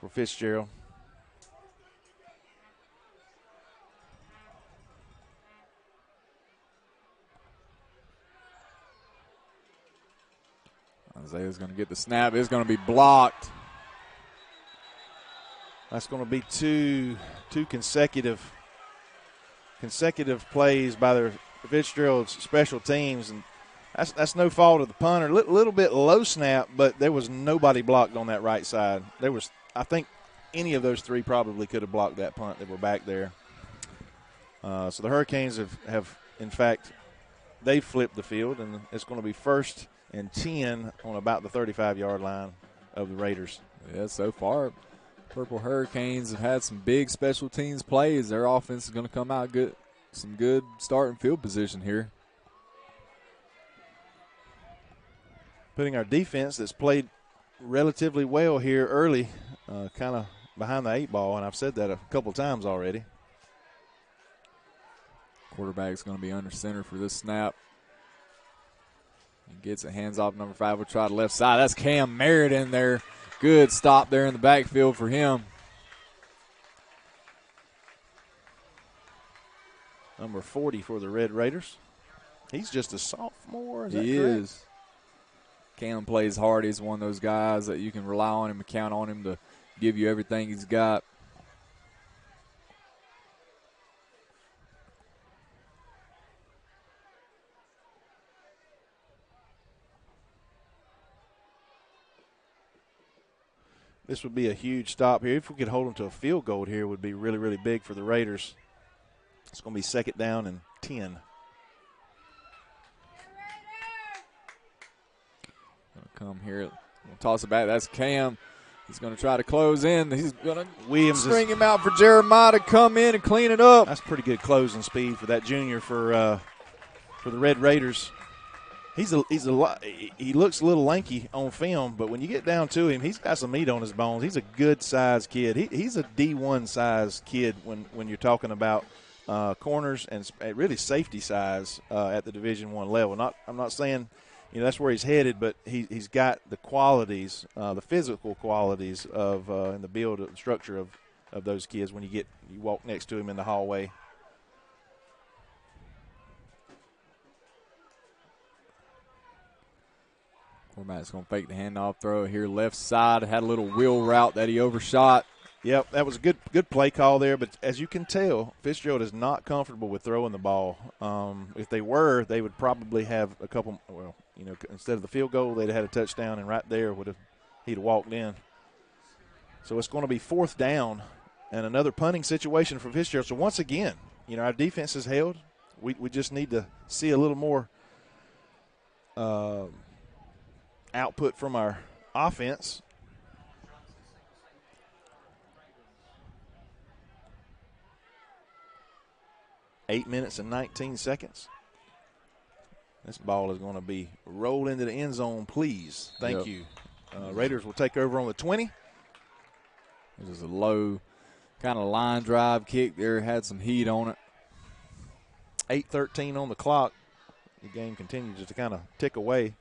S1: for Fitzgerald.
S2: Isaiah's going to get the snap. It's going to be blocked.
S1: That's going to be two consecutive plays by the Fitzgerald's special teams, and that's no fault of the punter. A little bit low snap, but there was nobody blocked on that right side. I think any of those 3 probably could have blocked that punt that were back there. So the Hurricanes have in fact, they've flipped the field, and it's going to be 1st and 10 on about the 35-yard line of the Raiders.
S2: Yeah, so far, Purple Hurricanes have had some big special teams plays. Their offense is going to come out good, some good starting field position here.
S1: Putting our defense that's played relatively well here early, kind of behind the 8 ball, and I've said that a couple times already.
S2: Quarterback's going to be under center for this snap. He gets it, hands off number 5. We'll try the left side. That's Cam Merritt in there. Good stop there in the backfield for him.
S1: Number 40 for the Red Raiders. He's just a sophomore, is that correct?
S2: He is. Cam plays hard. He's one of those guys that you can rely on him and count on him to give you everything he's got.
S1: This would be a huge stop here. If we could hold them to a field goal here, it would be really, really big for the Raiders. It's going to be 2nd down and 10.
S2: Come here. We'll toss it back. That's Cam. He's going to try to close in. He's going to string him out for Jeremiah to come in and clean it up.
S1: That's pretty good closing speed for that junior for the Red Raiders. He looks a little lanky on film, but when you get down to him, he's got some meat on his bones. He's a good-sized kid. He's a D1 size kid when you're talking about corners and really safety size at the Division I level. I'm not saying that's where he's headed, but he's got the qualities, the physical qualities of and the build structure of those kids when you walk next to him in the hallway.
S2: Quarterback's going to fake the handoff throw here left side. Had a little wheel route that he overshot.
S1: Yep, that was a good play call there. But as you can tell, Fitzgerald is not comfortable with throwing the ball. If they were, they would probably have a couple. Well, instead of the field goal, they'd have had a touchdown, and right there he'd have walked in. So it's going to be 4th down and another punting situation for Fitzgerald. So once again, our defense is held. We just need to see a little more output from our offense. Eight minutes and 19 seconds. This ball is going to be rolled into the end zone, please. Thank you. Raiders will take over on the 20.
S2: This is a low kind of line drive kick there. Had some heat on it.
S1: 8:13 on the clock. The game continues to kind of tick away.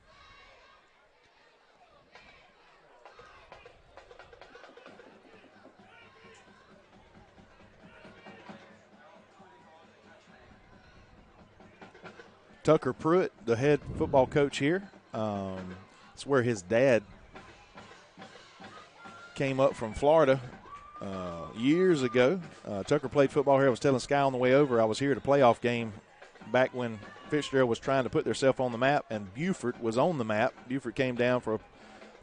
S1: Tucker Pruitt, the head football coach here. It's where his dad came up from Florida years ago. Tucker played football here. I was telling Sky on the way over, I was here at a playoff game back when Fitzgerald was trying to put themselves on the map, and Buford was on the map. Buford came down for, I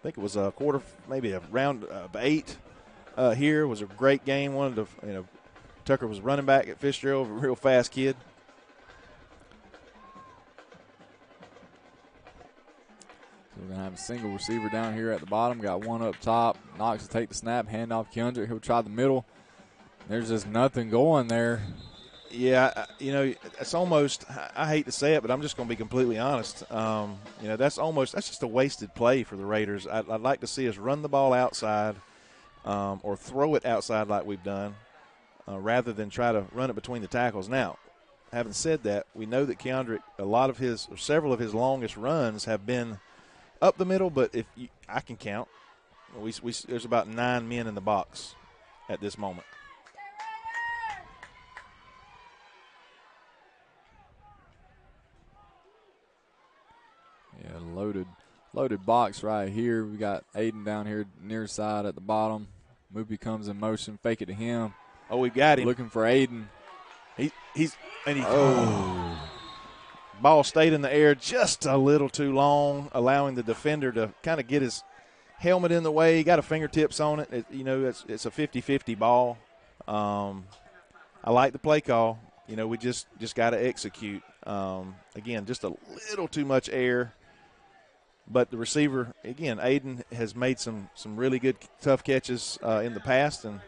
S1: think it was a quarter, maybe a round of 8 here. It was a great game. Tucker was running back at Fitzgerald, a real fast kid.
S2: So we're going to have a single receiver down here at the bottom. Got one up top. Knox will take the snap, hand off Keandre. He'll try the middle. There's just nothing going there.
S1: Yeah, it's almost, I hate to say it, but I'm just going to be completely honest. That's just a wasted play for the Raiders. I'd like to see us run the ball outside or throw it outside like we've done rather than try to run it between the tackles. Now, having said that, we know that Keandre, several of his longest runs have been up the middle, but I can count, there's about 9 men in the box at this moment.
S2: Yeah, loaded box right here. We got Aiden down here near side at the bottom. Moopy comes in motion, fake it to him.
S1: Oh, we got him.
S2: Looking for Aiden.
S1: Ball stayed in the air just a little too long, allowing the defender to kind of get his helmet in the way. He got a fingertips on it. It's a 50-50 ball. I like the play call. We just got to execute. Again, just a little too much air. But the receiver, again, Aiden has made some really good tough catches in the past. And,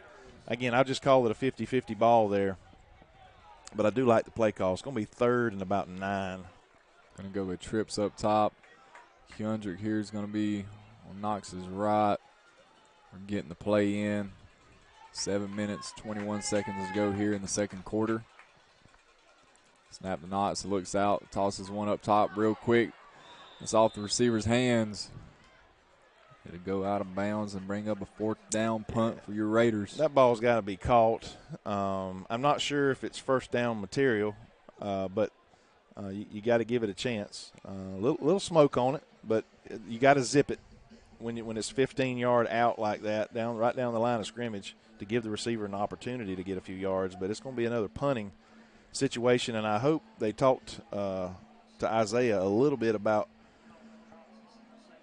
S1: again, I'll just call it a 50-50 ball there. But I do like the play call. It's going to be 3rd and about 9.
S2: Going to go with trips up top. Keandre here is going to be on Knox's right. We're getting the play in. 7 minutes, 21 seconds to go here in the second quarter. Snap to Knox, looks out, tosses one up top real quick. It's off the receiver's hands. It'll go out of bounds and bring up a 4th down punt for your Raiders.
S1: That ball's got to be caught. I'm not sure if it's first down material, but you got to give it a chance. Little smoke on it, but you got to zip it when it's 15-yard out like that, right down the line of scrimmage, to give the receiver an opportunity to get a few yards. But it's going to be another punting situation, and I hope they talked to Isaiah a little bit about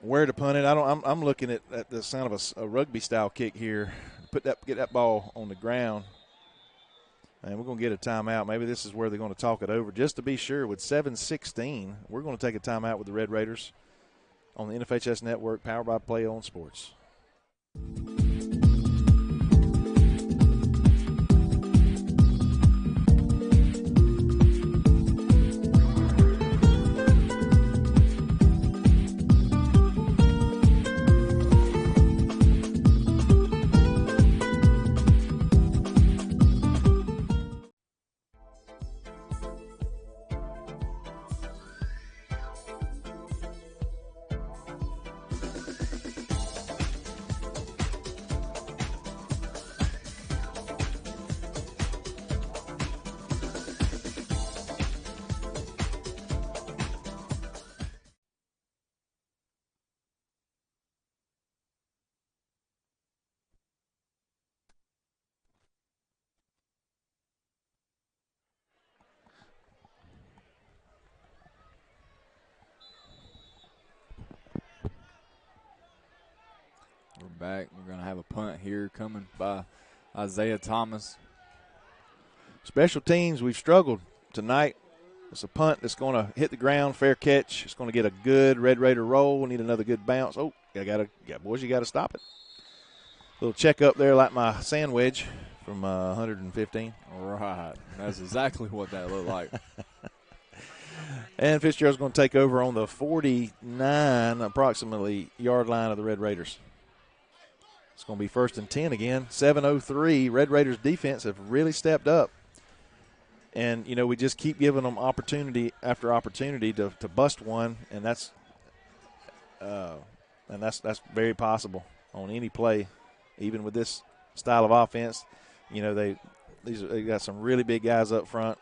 S1: where to punt it. I'm looking at the sound of a rugby style kick here. Get that ball on the ground, and we're going to get a timeout. Maybe this is where they're going to talk it over just to be sure. With 7:16, we're going to take a timeout with the Red Raiders on the NFHS Network, powered by Play On Sports.
S2: We're back. We're going to have a punt here coming by Isaiah Thomas.
S1: Special teams, we've struggled tonight. It's a punt that's going to hit the ground, fair catch. It's going to get a good Red Raider roll. We need another good bounce. Oh, boys, you got to stop it. Little check up there like my sand wedge from 115.
S2: All right. That's exactly what that looked like.
S1: And Fitzgerald's going to take over on the 49, approximately, yard line of the Red Raiders. It's going to be 1st and 10 again. 7:03. Red Raiders defense have really stepped up. And, we just keep giving them opportunity after opportunity to bust one, and that's very possible on any play, even with this style of offense. They got some really big guys up front.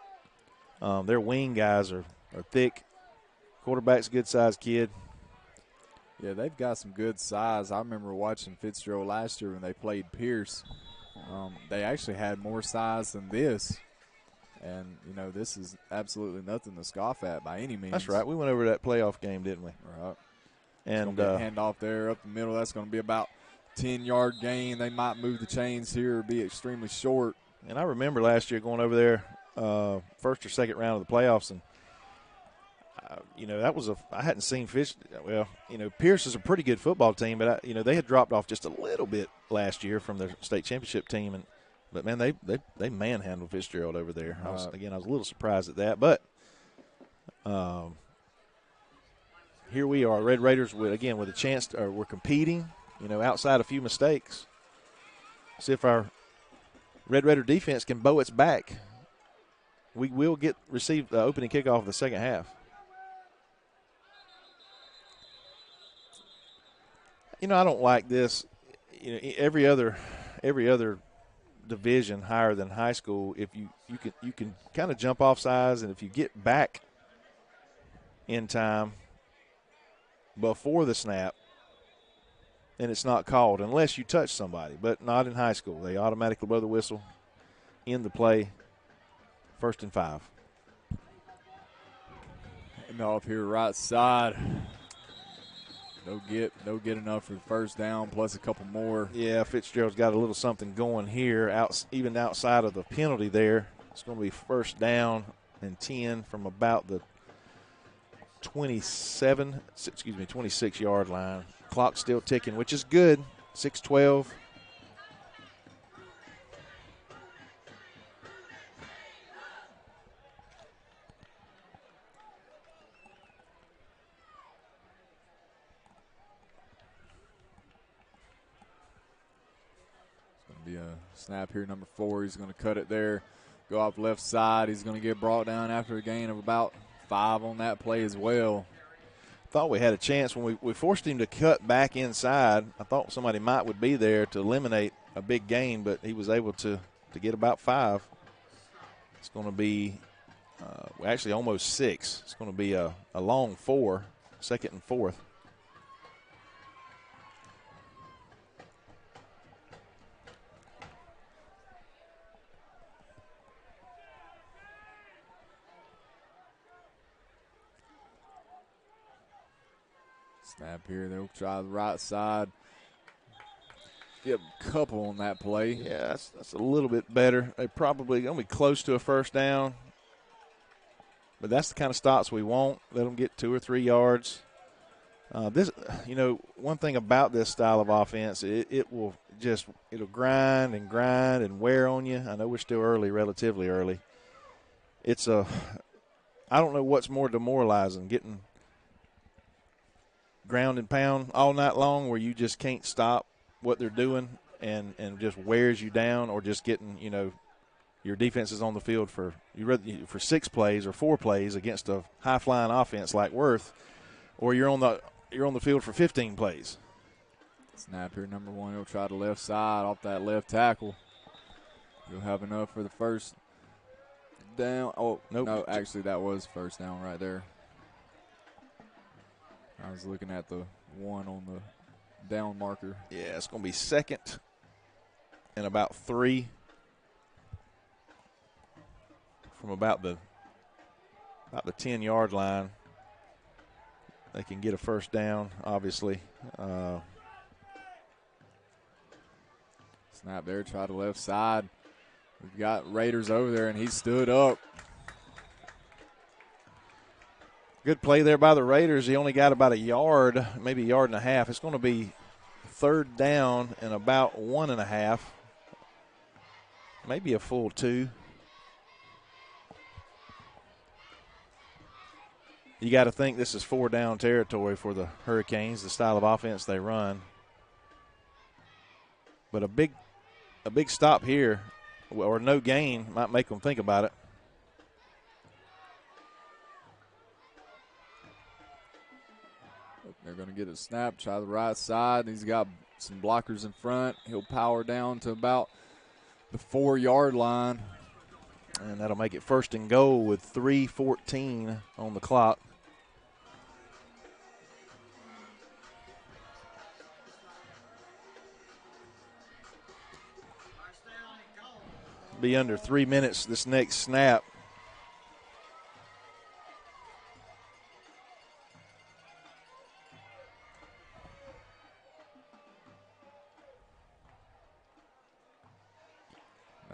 S1: Their wing guys are thick. Quarterback's a good-sized kid.
S2: Yeah, they've got some good size. I remember watching Fitzgerald last year when they played Pierce. They actually had more size than this. And, this is absolutely nothing to scoff at by any means.
S1: That's right. We went over that playoff game, didn't we?
S2: Right.
S1: And
S2: handoff there up the middle. That's going to be about 10-yard gain. They might move the chains here or be extremely short.
S1: And I remember last year going over there, first or second round of the playoffs, and I hadn't seen Fish. Well, Pierce is a pretty good football team, but they had dropped off just a little bit last year from their state championship team, but man, they manhandled Fitzgerald over there. I was a little surprised at that, but here we are, Red Raiders with a chance. We're competing, outside a few mistakes. See if our Red Raider defense can bow its back. We will receive the opening kickoff of the second half. I don't like this. Every other division higher than high school, if you can kind of jump off sides, and if you get back in time before the snap, then it's not called unless you touch somebody. But not in high school. They automatically blow the whistle, end the play, 1st and 5.
S2: And off here right side. No get enough for the first down, plus a couple more.
S1: Yeah, Fitzgerald's got a little something going here, even outside of the penalty there. It's going to be 1st down and 10 from about the 26-yard line. Clock's still ticking, which is good. 6:12.
S2: Be a snap here, number 4. He's going to cut it there, go off left side. He's going to get brought down after a gain of about 5 on that play as well.
S1: thought we had a chance when we forced him to cut back inside. I thought somebody would be there to eliminate a big gain, but he was able to get about 5. It's going to be actually almost 6. It's going to be a long 4, 2nd and 4th.
S2: Snap here. They'll try the right side. Get a couple on that play.
S1: Yeah, that's a little bit better. They probably going to be close to a first down. But that's the kind of stops we want. Let them get 2 or 3 yards. One thing about this style of offense, it'll grind and wear on you. I know we're still early, relatively early. I don't know what's more demoralizing, getting ground and pound all night long where you just can't stop what they're doing and just wears you down, or just getting, your defense is on the field for 6 plays or 4 plays against a high-flying offense like Worth, or you're on the field for 15 plays.
S2: Snap here, number 1. He'll try the left side off that left tackle. He'll have enough for the first down. Oh, nope. No, actually that was first down right there. I was looking at the 1 on the down marker.
S1: Yeah, it's going to be 2nd and about 3 from about the 10-yard line. They can get a first down, obviously.
S2: Snap there, try the left side. We've got Raiders over there, and he stood up.
S1: Good play there by the Raiders. He only got about a yard, maybe a yard and a half. It's going to be 3rd down and about 1.5, maybe a full 2. You got to think this is 4-down territory for the Hurricanes, the style of offense they run. But a big stop here, or no gain, might make them think about it.
S2: They're going to get a snap, try the right side. He's got some blockers in front. He'll power down to about the 4-yard line.
S1: And that'll make it 1st and goal with 3:14 on the clock. Be under 3 minutes this next snap.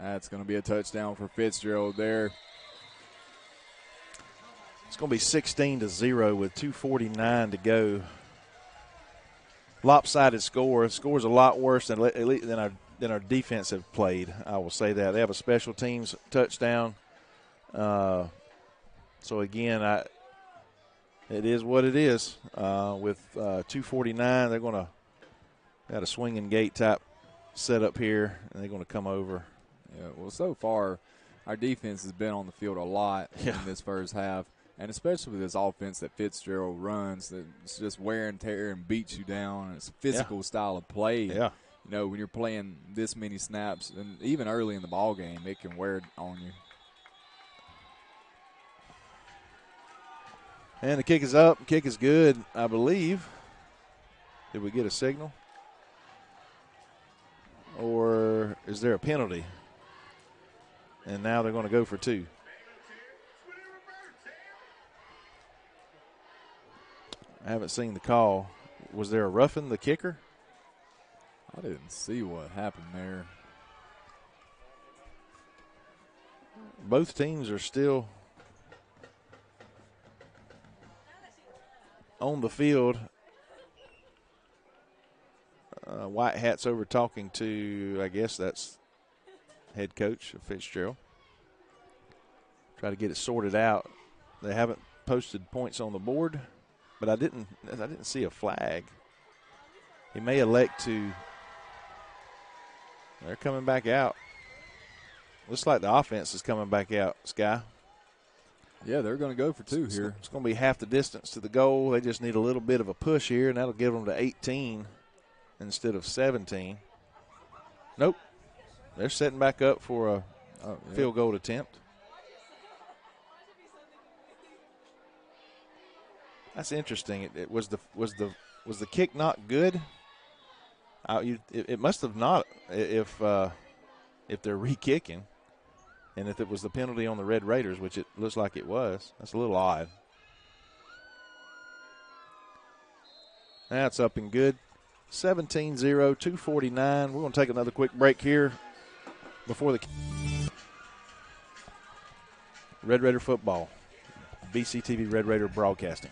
S2: That's going to be a touchdown for Fitzgerald there.
S1: It's going to be 16-0 with 2:49 to go. Lopsided score. Score's a lot worse than our defense have played. I will say that. They have a special teams touchdown. So again, it is what it is. With 2:49, they're going to got a swinging gate type set up here, and they're going to come over.
S2: Yeah, well, so far, our defense has been on the field a lot in this first half, and especially with this offense that Fitzgerald runs, that it's just wear and tear and beats you down. It's a physical style of play.
S1: Yeah.
S2: When you're playing this many snaps, and even early in the ball game, it can wear on you.
S1: And the kick is up. Kick is good, I believe. Did we get a signal? Or is there a penalty? And now they're going to go for 2. I haven't seen the call. Was there a roughing the kicker?
S2: I didn't see what happened there.
S1: Both teams are still on the field. White hat's over talking to, I guess that's head coach of Fitzgerald. Try to get it sorted out. They haven't posted points on the board, but I didn't see a flag. He may elect to. They're coming back out. Looks like the offense is coming back out, Sky.
S2: Yeah, they're going to go for 2 here.
S1: It's going to be half the distance to the goal. They just need a little bit of a push here, and that'll give them to 18 instead of 17. Nope. They're setting back up for a field goal attempt. That's interesting. It was the kick not good? It must have not if they're re-kicking, and if it was the penalty on the Red Raiders, which it looks like it was. That's a little odd. That's up and good. 17-0, 2:49. We're going to take another quick break here before the Red Raider football. BCTV Red Raider Broadcasting.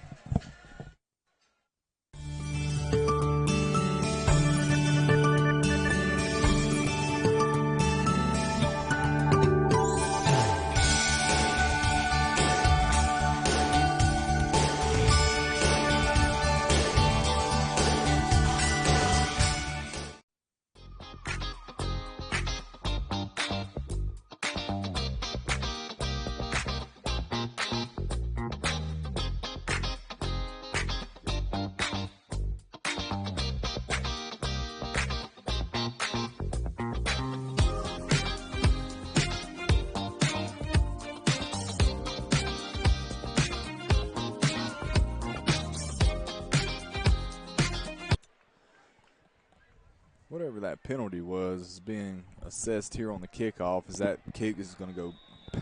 S2: Whatever that penalty was is being assessed here on the kickoff, as that kick is going to go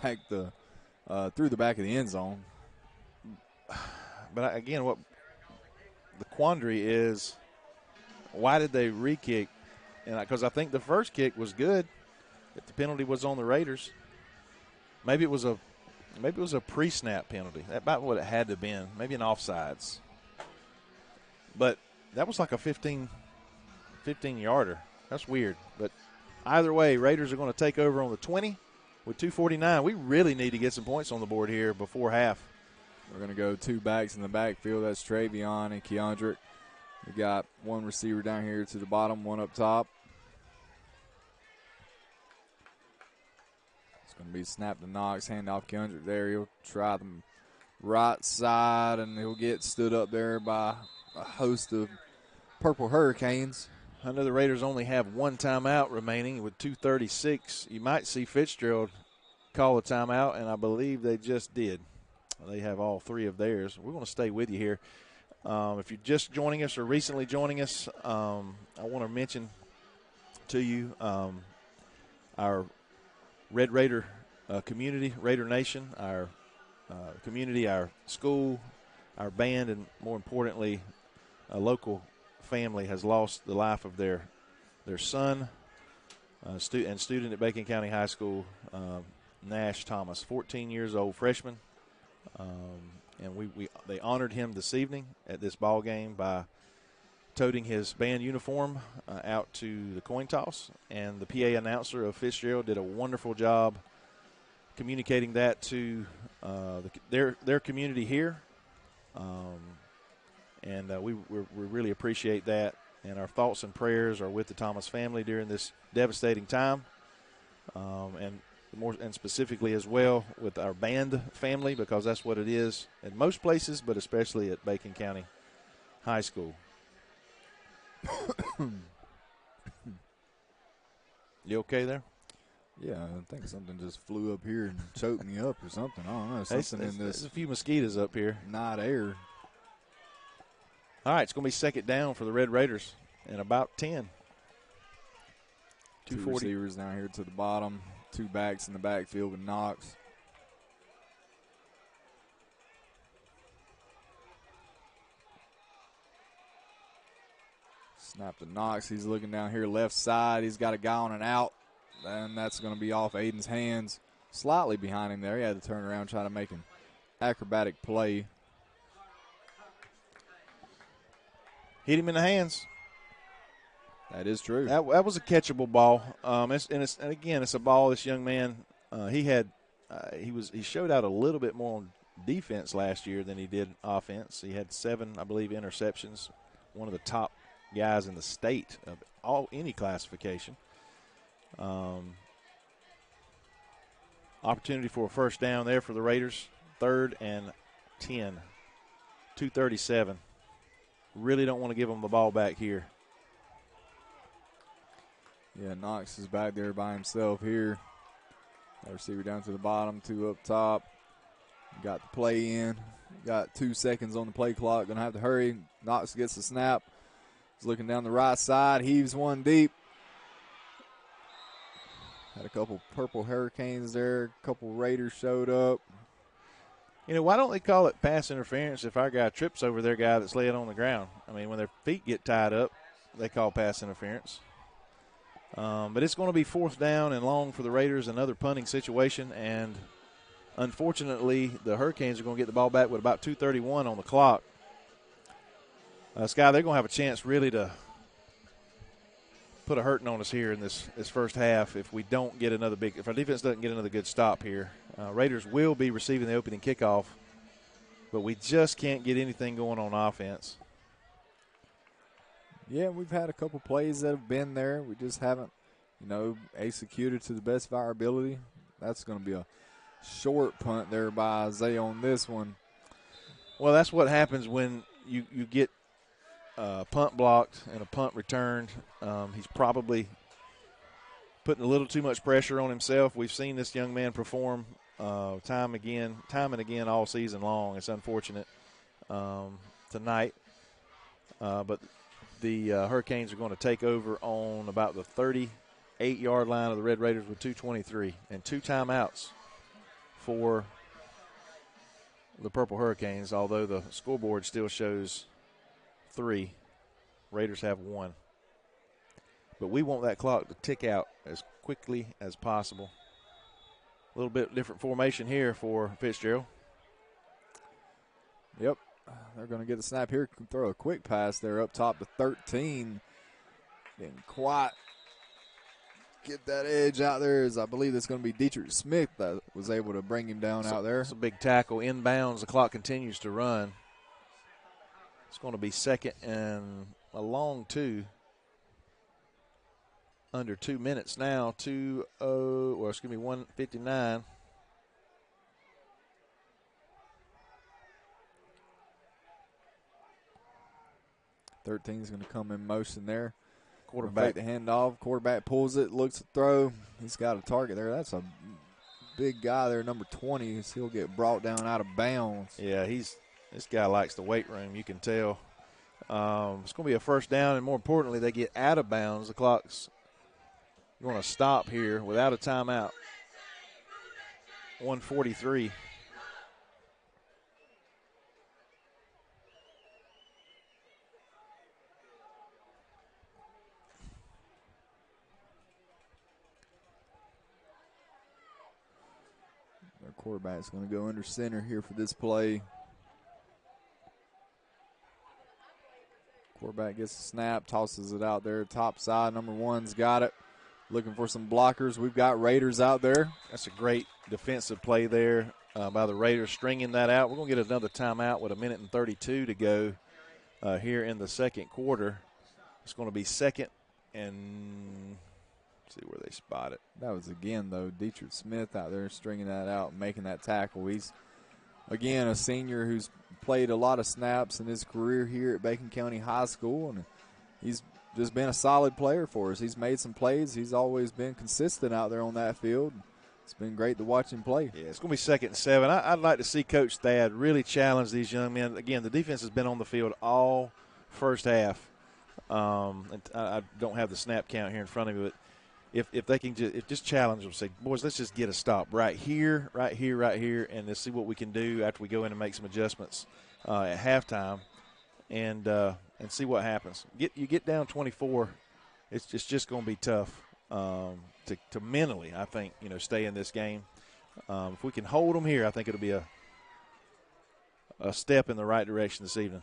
S2: back through the back of the end zone.
S1: But again, what the quandary is, why did they re-kick? And because I think the first kick was good, if the penalty was on the Raiders. Maybe it was a pre-snap penalty. That's about what it had to have been. Maybe an offsides. But that was like a 15-yarder. That's weird. But either way, Raiders are going to take over on the 20 with 2:49. We really need to get some points on the board here before half.
S2: We're going to go 2 backs in the backfield. That's Travion and Keandrick. We got one receiver down here to the bottom, one up top. It's going to be snap to Knox, hand off Keandrick there. He'll try the right side, and he'll get stood up there by a host of Purple Hurricanes.
S1: I know the Raiders only have one timeout remaining with 2:36. You might see Fitzgerald call a timeout, and I believe they just did. They have all 3 of theirs. We're going to stay with you here. If you're just joining us or recently joining us, I want to mention to you our Red Raider community, Raider Nation, our community, our school, our band, and more importantly, a local family has lost the life of their son, student at Bacon County High School, Nash Thomas, 14 years old, freshman. And they honored him this evening at this ball game by toting his band uniform out to the coin toss. And the PA announcer of Fitzgerald did a wonderful job communicating that to their community here. And we really appreciate that. And our thoughts and prayers are with the Thomas family during this devastating time. And specifically as well with our band family, because that's what it is in most places, but especially at Bacon County High School. You okay there?
S2: Yeah, I think something just flew up here and choked me up or something. I don't know. Something in this.
S1: There's a few mosquitoes up here.
S2: Night air.
S1: All right, it's going to be second down for the Red Raiders and about 10.
S2: 2 receivers down here to the bottom. 2 backs in the backfield with Knox. Snap to Knox. He's looking down here left side. He's got a guy on an out. And that's going to be off Aiden's hands. Slightly behind him there. He had to turn around and try to make an acrobatic play.
S1: Hit him in the hands.
S2: That is true.
S1: That was a catchable ball. And again, it's a ball this young man he showed out a little bit more on defense last year than he did offense. He had 7, I believe, interceptions. One of the top guys in the state of any classification. Opportunity for a first down there for the Raiders. 3rd and 10. 2:37. Really don't want to give them the ball back here.
S2: Yeah, Knox is back there by himself here. That receiver down to the bottom, 2 up top. Got the play in. Got 2 seconds on the play clock. Going to have to hurry. Knox gets the snap. He's looking down the right side. Heaves one deep. Had a couple Purple Hurricanes there. A couple Raiders showed up.
S1: You know, why don't they call it pass interference if our guy trips over their guy that's laying on the ground? I mean, when their feet get tied up, they call pass interference. But it's going to be 4th down and long for the Raiders, another punting situation. And unfortunately, the Hurricanes are going to get the ball back with about 2:31 on the clock. Sky, they're going to have a chance really to put a hurting on us here in this first half if we don't get if our defense doesn't get another good stop here. Raiders will be receiving the opening kickoff, but we just can't get anything going on offense.
S2: Yeah, we've had a couple plays that have been there. We just haven't, executed to the best of our ability. That's going to be a short punt there by Isaiah on this one.
S1: Well, that's what happens when you get punt blocked and a punt returned. He's probably putting a little too much pressure on himself. We've seen this young man perform time and again all season long. It's unfortunate tonight. But the Hurricanes are going to take over on about the 38-yard line of the Red Raiders with 2:23 and 2 timeouts for the Purple Hurricanes, although the scoreboard still shows 3. Raiders have 1. But we want that clock to tick out as quickly as possible. A little bit different formation here for Fitzgerald.
S2: Yep. They're going to get the snap here. Throw a quick pass there up top to 13. Didn't quite get that edge out there, as I believe it's going to be Dietrich Smith that was able to bring him down out there.
S1: It's a big tackle. Inbounds, the clock continues to run. It's going to be 2nd and a long 2. Under 2 minutes now. 1:59.
S2: Thirteen is going to come in motion there.
S1: Quarterback
S2: the handoff. Quarterback pulls it, looks to throw. He's got a target there. That's a big guy there, number 20. He'll get brought down out of bounds.
S1: Yeah, this guy likes the weight room. You can tell. It's going to be a 1st down, and more importantly, they get out of bounds. The clock's going to stop here without a timeout. 1:43.
S2: Their quarterback's going to go under center here for this play. Quarterback gets the snap, tosses it out there, top side. Number 1's got it. Looking for some blockers. We've got Raiders out there.
S1: That's a great defensive play there by the Raiders, stringing that out. We're going to get another timeout with 1:32 to go here in the second quarter. It's going to be 2nd and see where they spot it.
S2: That was, again, though, Dietrich Smith out there stringing that out and making that tackle. He's, again, a senior who's played a lot of snaps in his career here at Bacon County High School, and he's just been a solid player for us. He's made some plays. He's always been consistent out there on that field. It's been great to watch him play.
S1: Yeah, it's going to be 2nd and 7. I'd like to see Coach Thad really challenge these young men. Again, the defense has been on the field all first half. And I don't have the snap count here in front of me, but if they can just challenge them, say, boys, let's just get a stop right here, and let's see what we can do after we go in and make some adjustments at halftime, and see what happens. You get down 24, it's just going to be tough to mentally, I think, stay in this game. If we can hold them here, I think it'll be a step in the right direction this evening.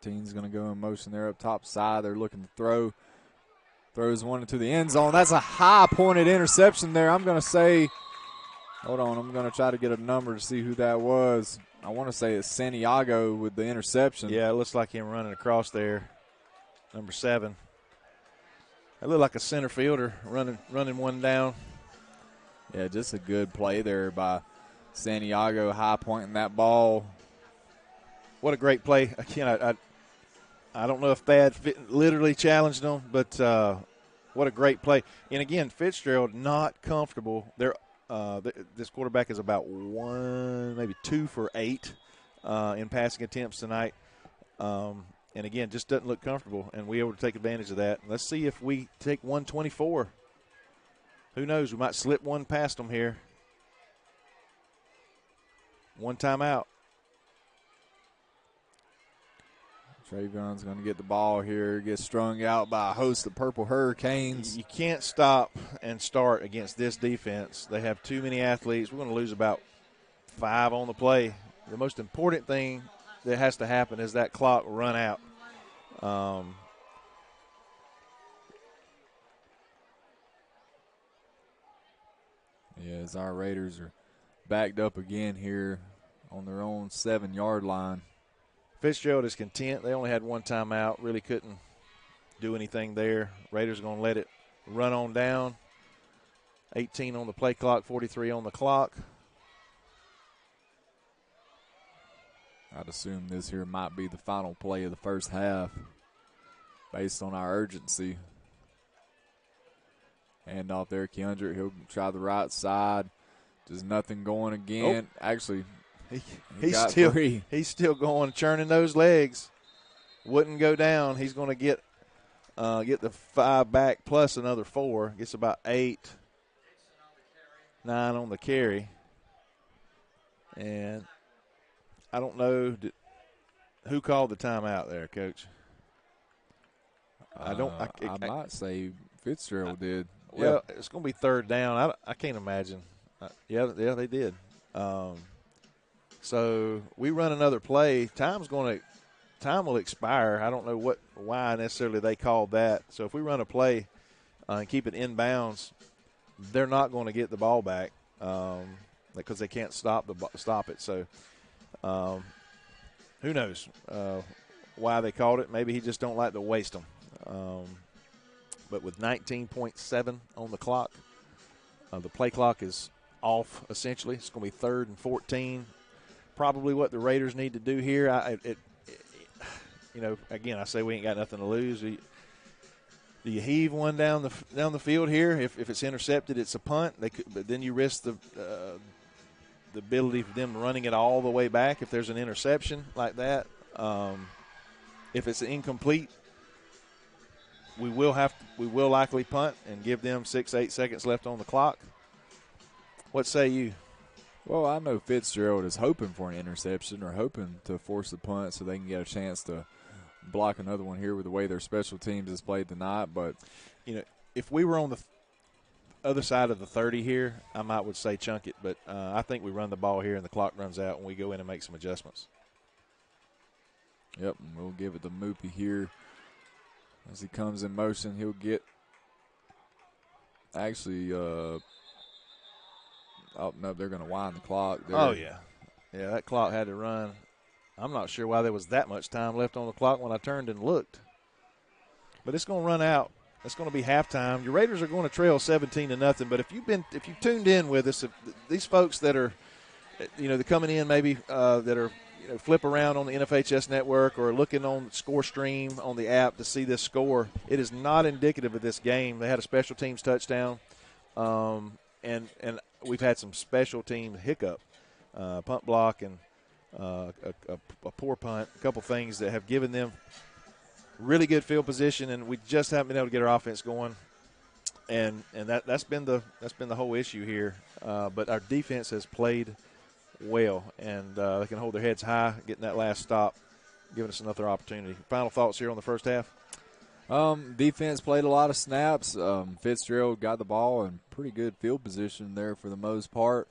S2: Is going to go in motion there up top side. They're looking to throw. Throws one into the end zone. That's a high-pointed interception there. I'm going to say, hold on, I'm going to try to get a number to see who that was. I want to say it's Santiago with the interception.
S1: Yeah, it looks like him running across there, number 7. It looked like a center fielder running one down.
S2: Yeah, just a good play there by Santiago, high pointing that ball.
S1: What a great play. Again, I don't know if Thad literally challenged him, but what a great play. And, again, Fitzgerald not comfortable. This quarterback is about 1, maybe 2 for 8 in passing attempts tonight. And, again, just doesn't look comfortable, and we able to take advantage of that. Let's see if we take 124. Who knows? We might slip one past them here. One timeout.
S2: Trayvon's going to get the ball here, get strung out by a host of Purple Hurricanes.
S1: You can't stop and start against this defense. They have too many athletes. We're going to lose about 5 on the play. The most important thing that has to happen is that clock run out.
S2: Yeah, as our Raiders are backed up again here on their own 7-yard line.
S1: Fitzgerald is content. They only had one timeout, really couldn't do anything there. Raiders are going to let it run on down. 18 on the play clock, 43 on the clock.
S2: I'd assume this here might be the final play of the first half based on our urgency. Hand off there, Keandre. He'll try the right side. Just nothing going again.
S1: Oh.
S2: Actually,
S1: He's still going, churning those legs. Wouldn't go down. He's going to get the 5 back plus another 4. Gets about 8, 9 on the carry. And I don't know who called the timeout there, Coach. I
S2: might say Fitzgerald did.
S1: Well, it's going to be 3rd down. I can't imagine. Yeah, they did. So we run another play. Time will expire. I don't know why necessarily they called that. So if we run a play and keep it inbounds, they're not going to get the ball back because they can't stop it. So who knows why they called it? Maybe he just don't like to waste them. But with 19.7 on the clock, the play clock is off essentially. It's going to be 3rd and 14. Probably what the Raiders need to do here. Again, I say we ain't got nothing to lose. Do you heave one down the field here? If it's intercepted, it's a punt. But then you risk the ability for them running it all the way back if there's an interception like that. If it's incomplete, we will likely punt and give them 6-8 seconds left on the clock. What say you?
S2: Well, I know Fitzgerald is hoping for an interception or hoping to force the punt so they can get a chance to block another one here with the way their special teams has played tonight. But,
S1: if we were on the other side of the 30 here, I would say chunk it. But I think we run the ball here and the clock runs out and we go in and make some adjustments.
S2: Yep, and we'll give it to Moopy here. As he comes in motion, he'll get oh, no, they're going to wind the clock there.
S1: Oh, yeah. Yeah, that clock had to run. I'm not sure why there was that much time left on the clock when I turned and looked. But it's going to run out. It's going to be halftime. Your Raiders are going to trail 17-0. But if you've tuned in with us, these folks that are, they're coming in maybe that are flip around on the NFHS network or looking on Score Stream on the app to see this score, it is not indicative of this game. They had a special teams touchdown, and we've had some special team hiccup, punt block and a poor punt, a couple things that have given them really good field position, and we just haven't been able to get our offense going. And that's been the whole issue here. But our defense has played well, and they can hold their heads high, getting that last stop, giving us another opportunity. Final thoughts here on the first half?
S2: Defense played a lot of snaps. Fitzgerald got the ball in pretty good field position there for the most part.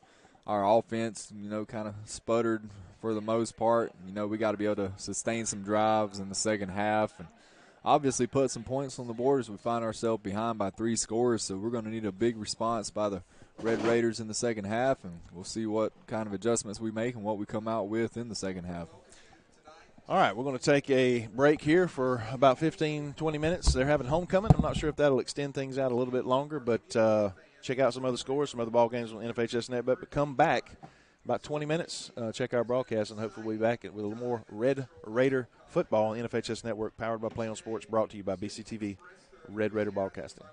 S2: Our offense, kind of sputtered for the most part. We got to be able to sustain some drives in the second half and obviously put some points on the board as we find ourselves behind by 3 scores. So we're going to need a big response by the Red Raiders in the second half, and we'll see what kind of adjustments we make and what we come out with in the second half.
S1: All right, we're going to take a break here for about 15, 20 minutes. They're having homecoming. I'm not sure if that'll extend things out a little bit longer, but check out some other scores, some other ball games on NFHS Net. But come back about 20 minutes, check our broadcast, and hopefully we'll be back with a little more Red Raider football on NFHS Network, powered by Play on Sports, brought to you by BCTV Red Raider Broadcasting.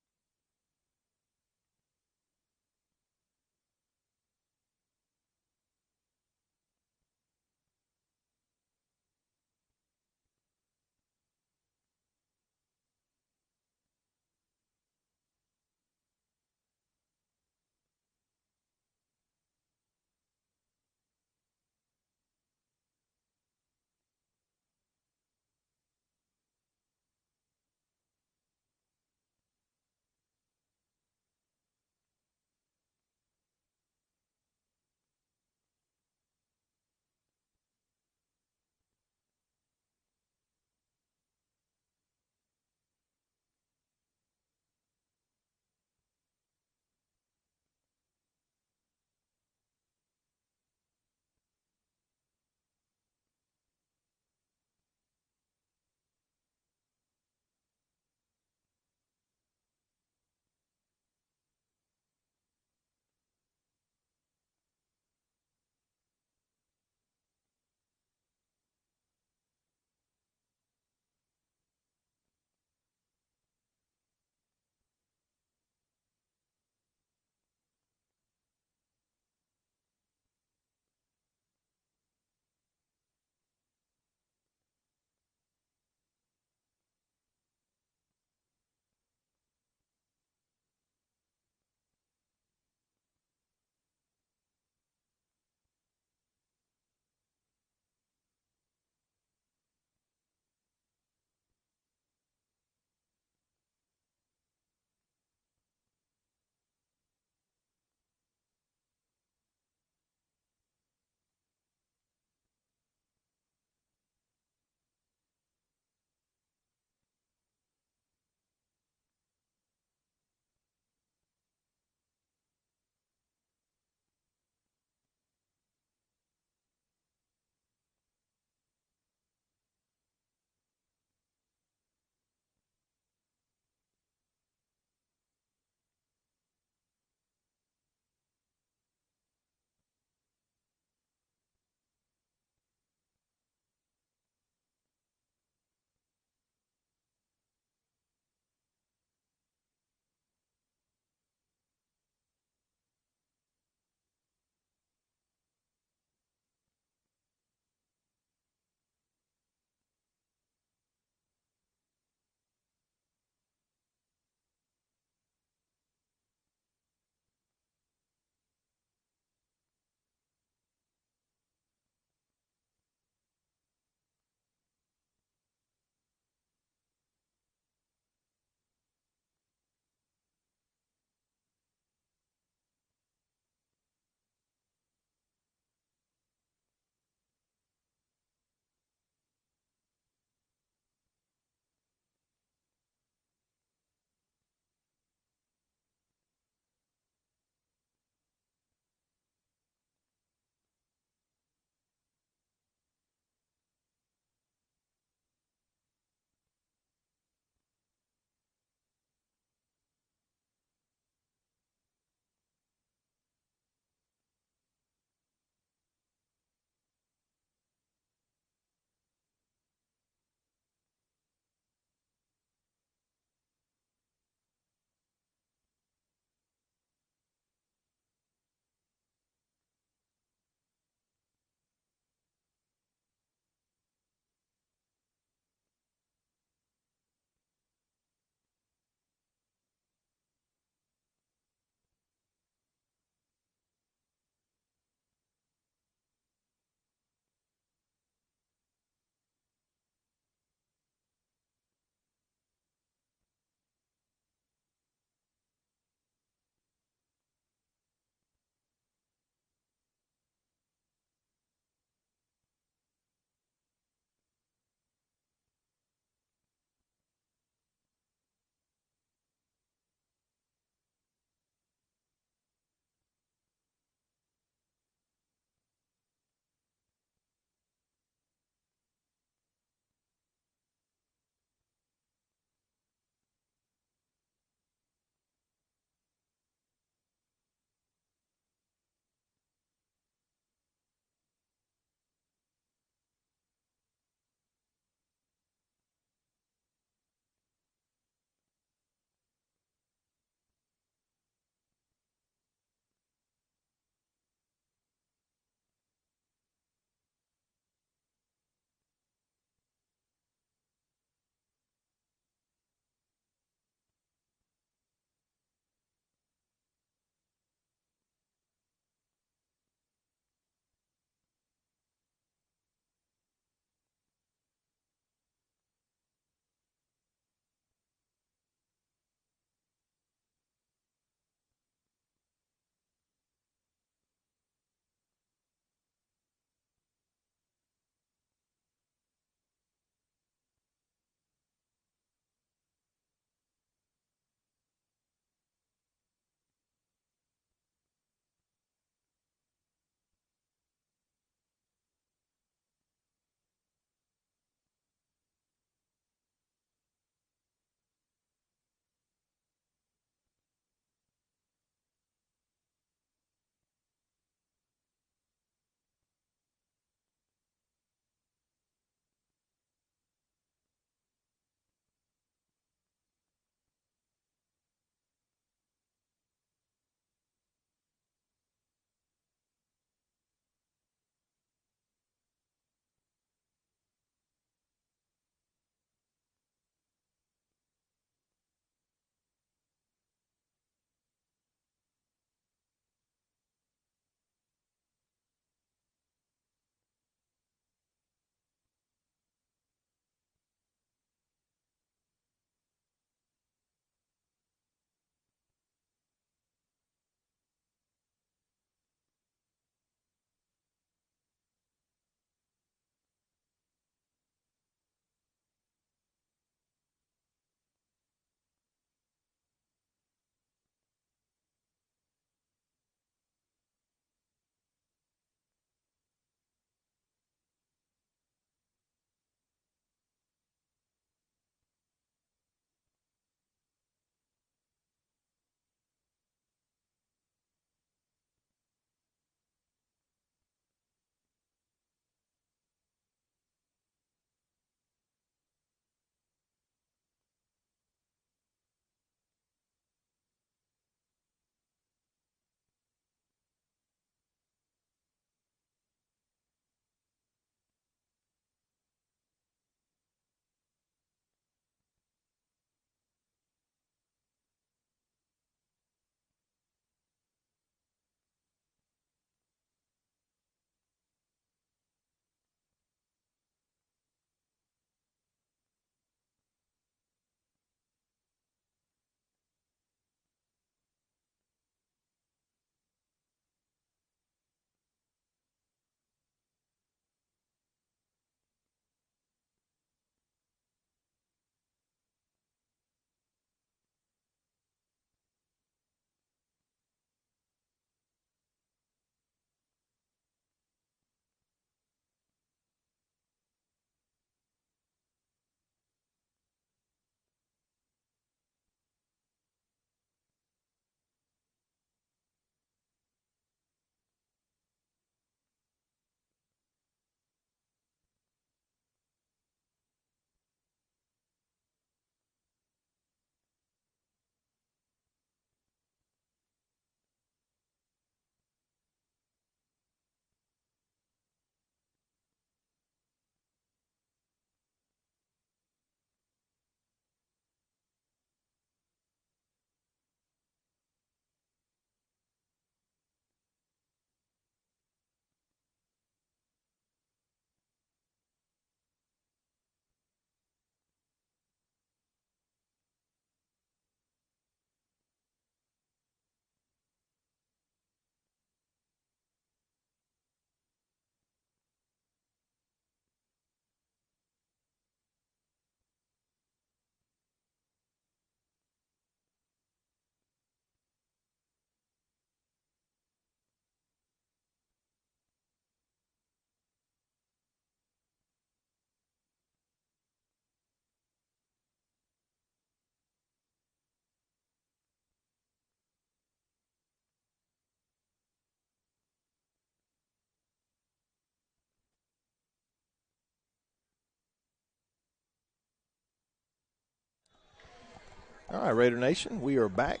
S1: All right, Raider Nation, we are back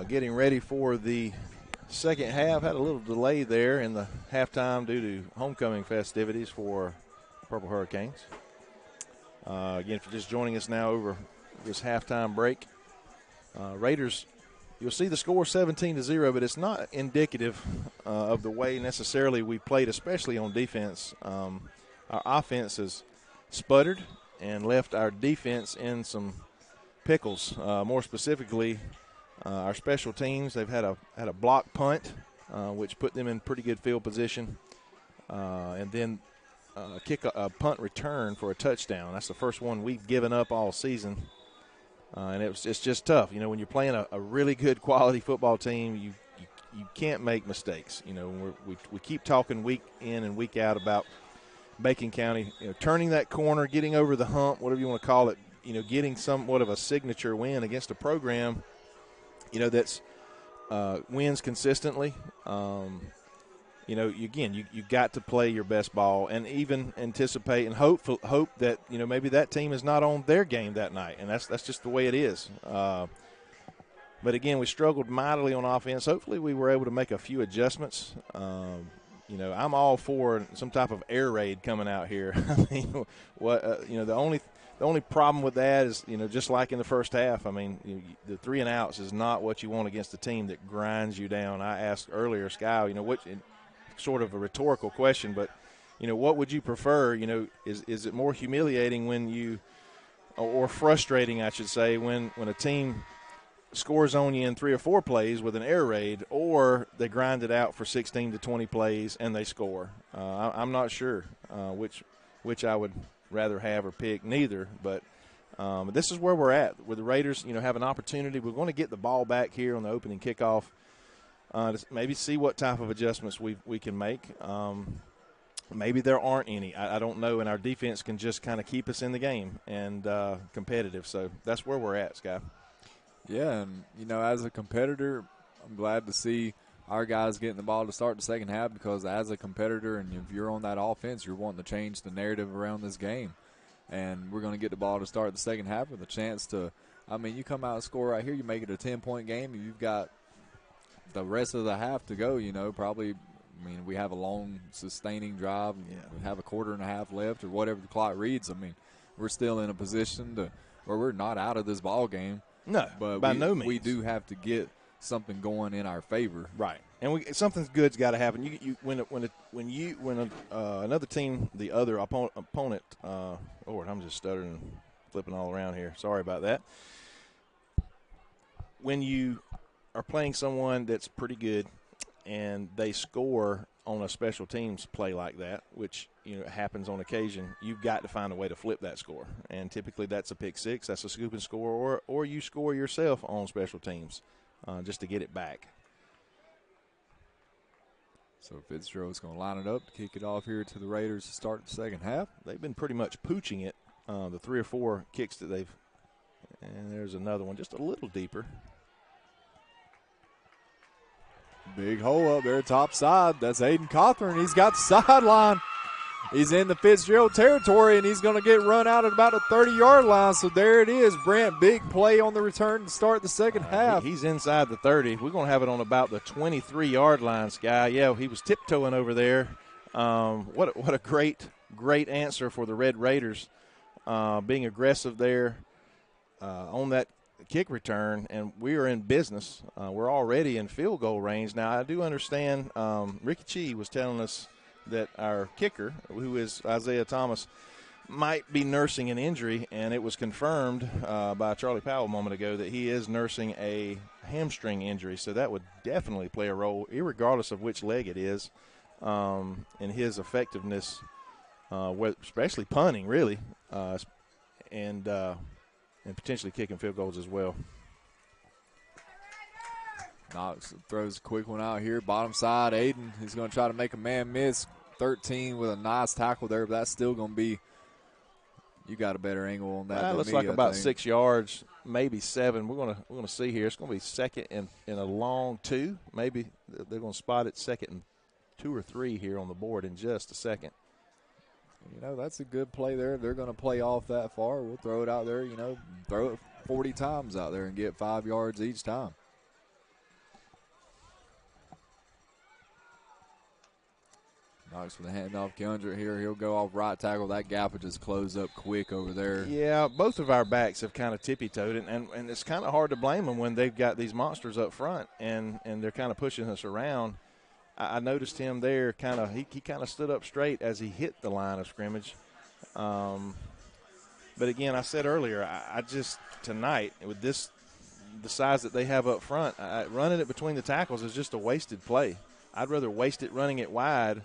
S1: getting ready for the second half. Had a little delay there in the halftime due to homecoming festivities for Purple Hurricanes. Again, if you're just joining us now over this halftime break, Raiders, you'll see the score 17-0, but it's not indicative of the way necessarily we played, especially on defense. Our offense has sputtered and left our defense in some pickles. More specifically, our special teams, they've had a block punt, which put them in pretty good field position, and then a punt return for a touchdown. That's the first one we've given up all season, and it's just tough. You know, when you're playing a really good quality football team, you can't make mistakes. You know, we keep talking week in and week out about Bacon County, you know, turning that corner, getting over the hump, whatever you want to call it. You know, getting somewhat of a signature win against a program, you know, that's wins consistently. You know, you got to play your best ball and even anticipate and hope that, you know, maybe that team is not on their game that night, and that's just the way it is. But again, we struggled mightily on offense. Hopefully, we were able to make a few adjustments. You know, I'm all for some type of air raid coming out here. I mean, you know, the only problem with that is, you know, just like in the first half, I mean, the 3 and outs is not what you want against a team that grinds you down. I asked earlier, Sky, you know, what sort of a rhetorical question, but, you know, what would you prefer? You know, is it more humiliating when you, or frustrating, I should say, when a team scores on you in 3 or 4 plays with an air raid, or they grind it out for 16 to 20 plays and they score? I'm not sure which I would rather have or pick. Neither, but this is where we're at, where the Raiders, you know, have an opportunity. We're going to get the ball back here on the opening kickoff, to maybe see what type of adjustments we can make. Maybe there aren't any. I don't know, and our defense can just kind of keep us in the game and competitive. So that's where we're at, Sky.
S2: Yeah, and, you know, as a competitor, I'm glad to see our guys getting the ball to start the second half, because as a competitor and if you're on that offense, you're wanting to change the narrative around this game. And we're going to get the ball to start the second half with a chance to, I mean, you come out and score right here, you make it a 10-point game, and you've got the rest of the half to go, you know, probably. I mean, we have a long, sustaining drive. Yeah. We have a quarter and a half left or whatever the clock reads. I mean, we're still in a position where we're not out of this ball game.
S1: No,
S2: but
S1: by no means.
S2: We do have to get something going in our favor,
S1: right? And something good's got to happen. When another team, the other opponent. Lord, I'm just stuttering and flipping all around here. Sorry about that. When you are playing someone that's pretty good, and they score on a special teams play like that, which, you know, happens on occasion, you've got to find a way to flip that score. And typically that's a pick six, that's a scoop and score, or you score yourself on special teams just to get it back.
S2: So Fitzgerald's going to line it up to kick it off here to the Raiders to start the second half.
S1: They've been pretty much pooching it, the 3 or 4 kicks that they've – and there's another one just a little deeper.
S2: Big hole up there, top side. That's Aiden Cawthorn. He's got the sideline. He's in the Fitzgerald territory, and he's going to get run out at about a 30-yard line. So there it is, Brent. Big play on the return to start the second half.
S1: He's inside the 30. We're going to have it on about the 23-yard line, Sky. Yeah, he was tiptoeing over there. What a great answer for the Red Raiders, being aggressive there on that kick return, and we are in business. We're already in field goal range. Now, I do understand Ricky Chee was telling us that our kicker, who is Isaiah Thomas, might be nursing an injury, and it was confirmed by Charlie Powell a moment ago that he is nursing a hamstring injury. So that would definitely play a role, irregardless of which leg it is, in his effectiveness, especially punting, really, and potentially kicking field goals as well.
S2: Knox throws a quick one out here. Bottom side, Aiden. He's going to try to make a man miss. 13 with a nice tackle there, but that's still going to be – you got a better angle on that than
S1: looks
S2: me,
S1: like about
S2: 6
S1: yards, maybe 7. We're gonna see here. It's going to be second in a long 2. Maybe they're going to spot it second and 2 or 3 here on the board in just a second.
S2: You know, that's a good play there. They're going to play off that far. We'll throw it out there, you know, throw it 40 times out there and get 5 yards each time. Knox with a handoff. Keandre here. He'll go off right tackle. That gap will just close up quick over there.
S1: Yeah, both of our backs have kind of tippy-toed, and it's kind of hard to blame them when they've got these monsters up front and they're kind of pushing us around. I noticed him there he kind of stood up straight as he hit the line of scrimmage. But again, I said earlier, I just tonight with the size that they have up front, running it between the tackles is just a wasted play. I'd rather waste it running it wide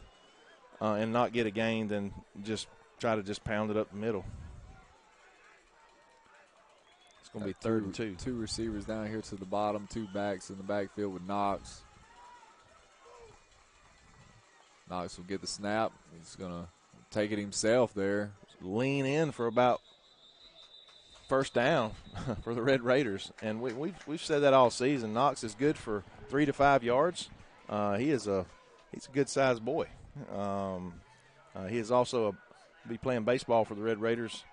S1: and not get a gain than just try to just pound it up the middle. It's going to be 3rd and 2.
S2: 2 receivers down here to the bottom, 2 backs in the backfield with Knox. Knox will get the snap. He's going to take it himself there.
S1: Lean in for about first down for the Red Raiders. And we've said that all season. Knox is good for 3 to 5 yards. He's a good-sized boy. He is also be playing baseball for the Red Raiders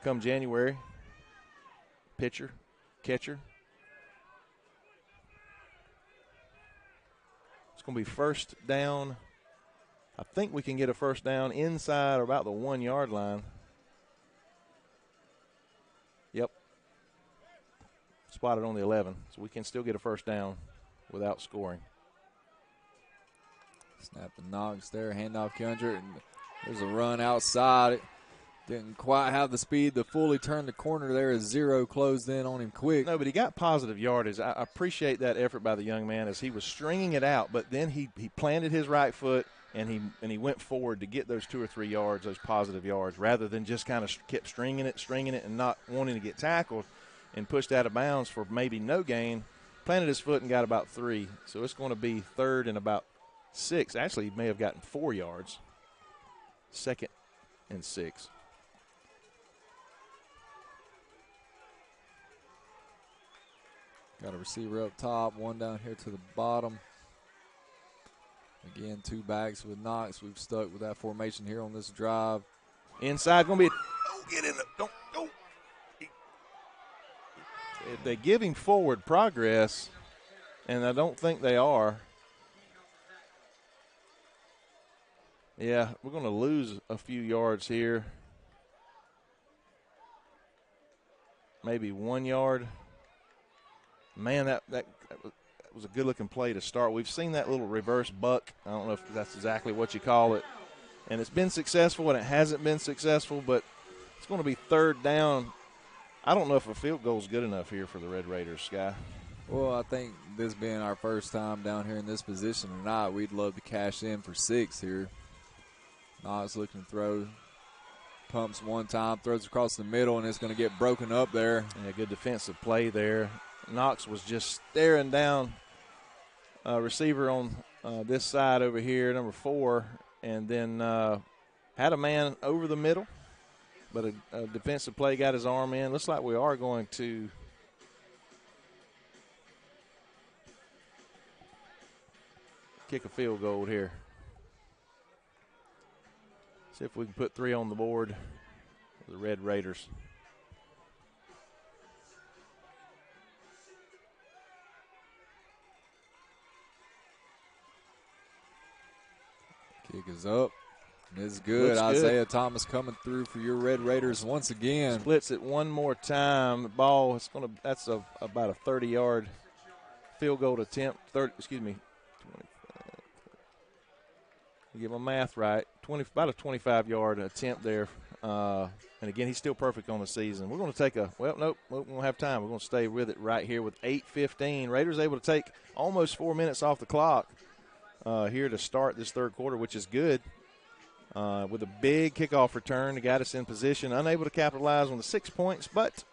S1: come January. Pitcher, catcher. It's going to be first down. I think we can get a first down inside or about the 1 yard line. Yep. Spotted on the 11. So we can still get a first down without scoring.
S2: Snap the Knox there, handoff Keandre. There's a run outside. It didn't quite have the speed to fully turn the corner there as Zero closed in on him quick.
S1: No, but he got positive yardage. I appreciate that effort by the young man as he was stringing it out, but then he planted his right foot and he went forward to get those 2 or 3 yards, those positive yards, rather than just kind of kept stringing it, and not wanting to get tackled and pushed out of bounds for maybe no gain. Planted his foot and got about 3. So it's going to be 3rd and about 6. Actually, he may have gotten 4 yards. 2nd and 6.
S2: Got a receiver up top, 1 down here to the bottom. Again, 2 backs with Knox. We've stuck with that formation here on this drive.
S1: Inside, going to be don't get in the don't go. If they give him forward progress, and I don't think they are. Yeah, we're going to lose a few yards here. Maybe 1 yard. Man, that was a good-looking play to start. We've seen that little reverse buck. I don't know if that's exactly what you call it. And it's been successful and it hasn't been successful, but it's going to be 3rd down. I don't know if a field goal is good enough here for the Red Raiders, Sky.
S2: Well, I think this being our first time down here in this position tonight, we'd love to cash in for 6 here. Knox looking to throw. Pumps one time, throws across the middle, and it's going to get broken up there.
S1: Yeah, good defensive play there. Knox was just staring down a receiver on this side over here, number 4, and then had a man over the middle, but a defensive play got his arm in. Looks like we are going to kick a field goal here. See if we can put 3 on the board for the Red Raiders.
S2: Kick is up. It's good.
S1: Looks
S2: Isaiah
S1: good.
S2: Thomas coming through for your Red Raiders once again.
S1: Splits it one more time. The ball is going to. That's about a 30-yard field goal attempt. 20. Get my math right. About a 25-yard attempt there. And again, he's still perfect on the season. We're going to take we won't have time. We're going to stay with it right here with 8:15. Raiders able to take almost 4 minutes off the clock here to start this third quarter, which is good. With a big kickoff return to get us in position. Unable to capitalize on the 6 points, but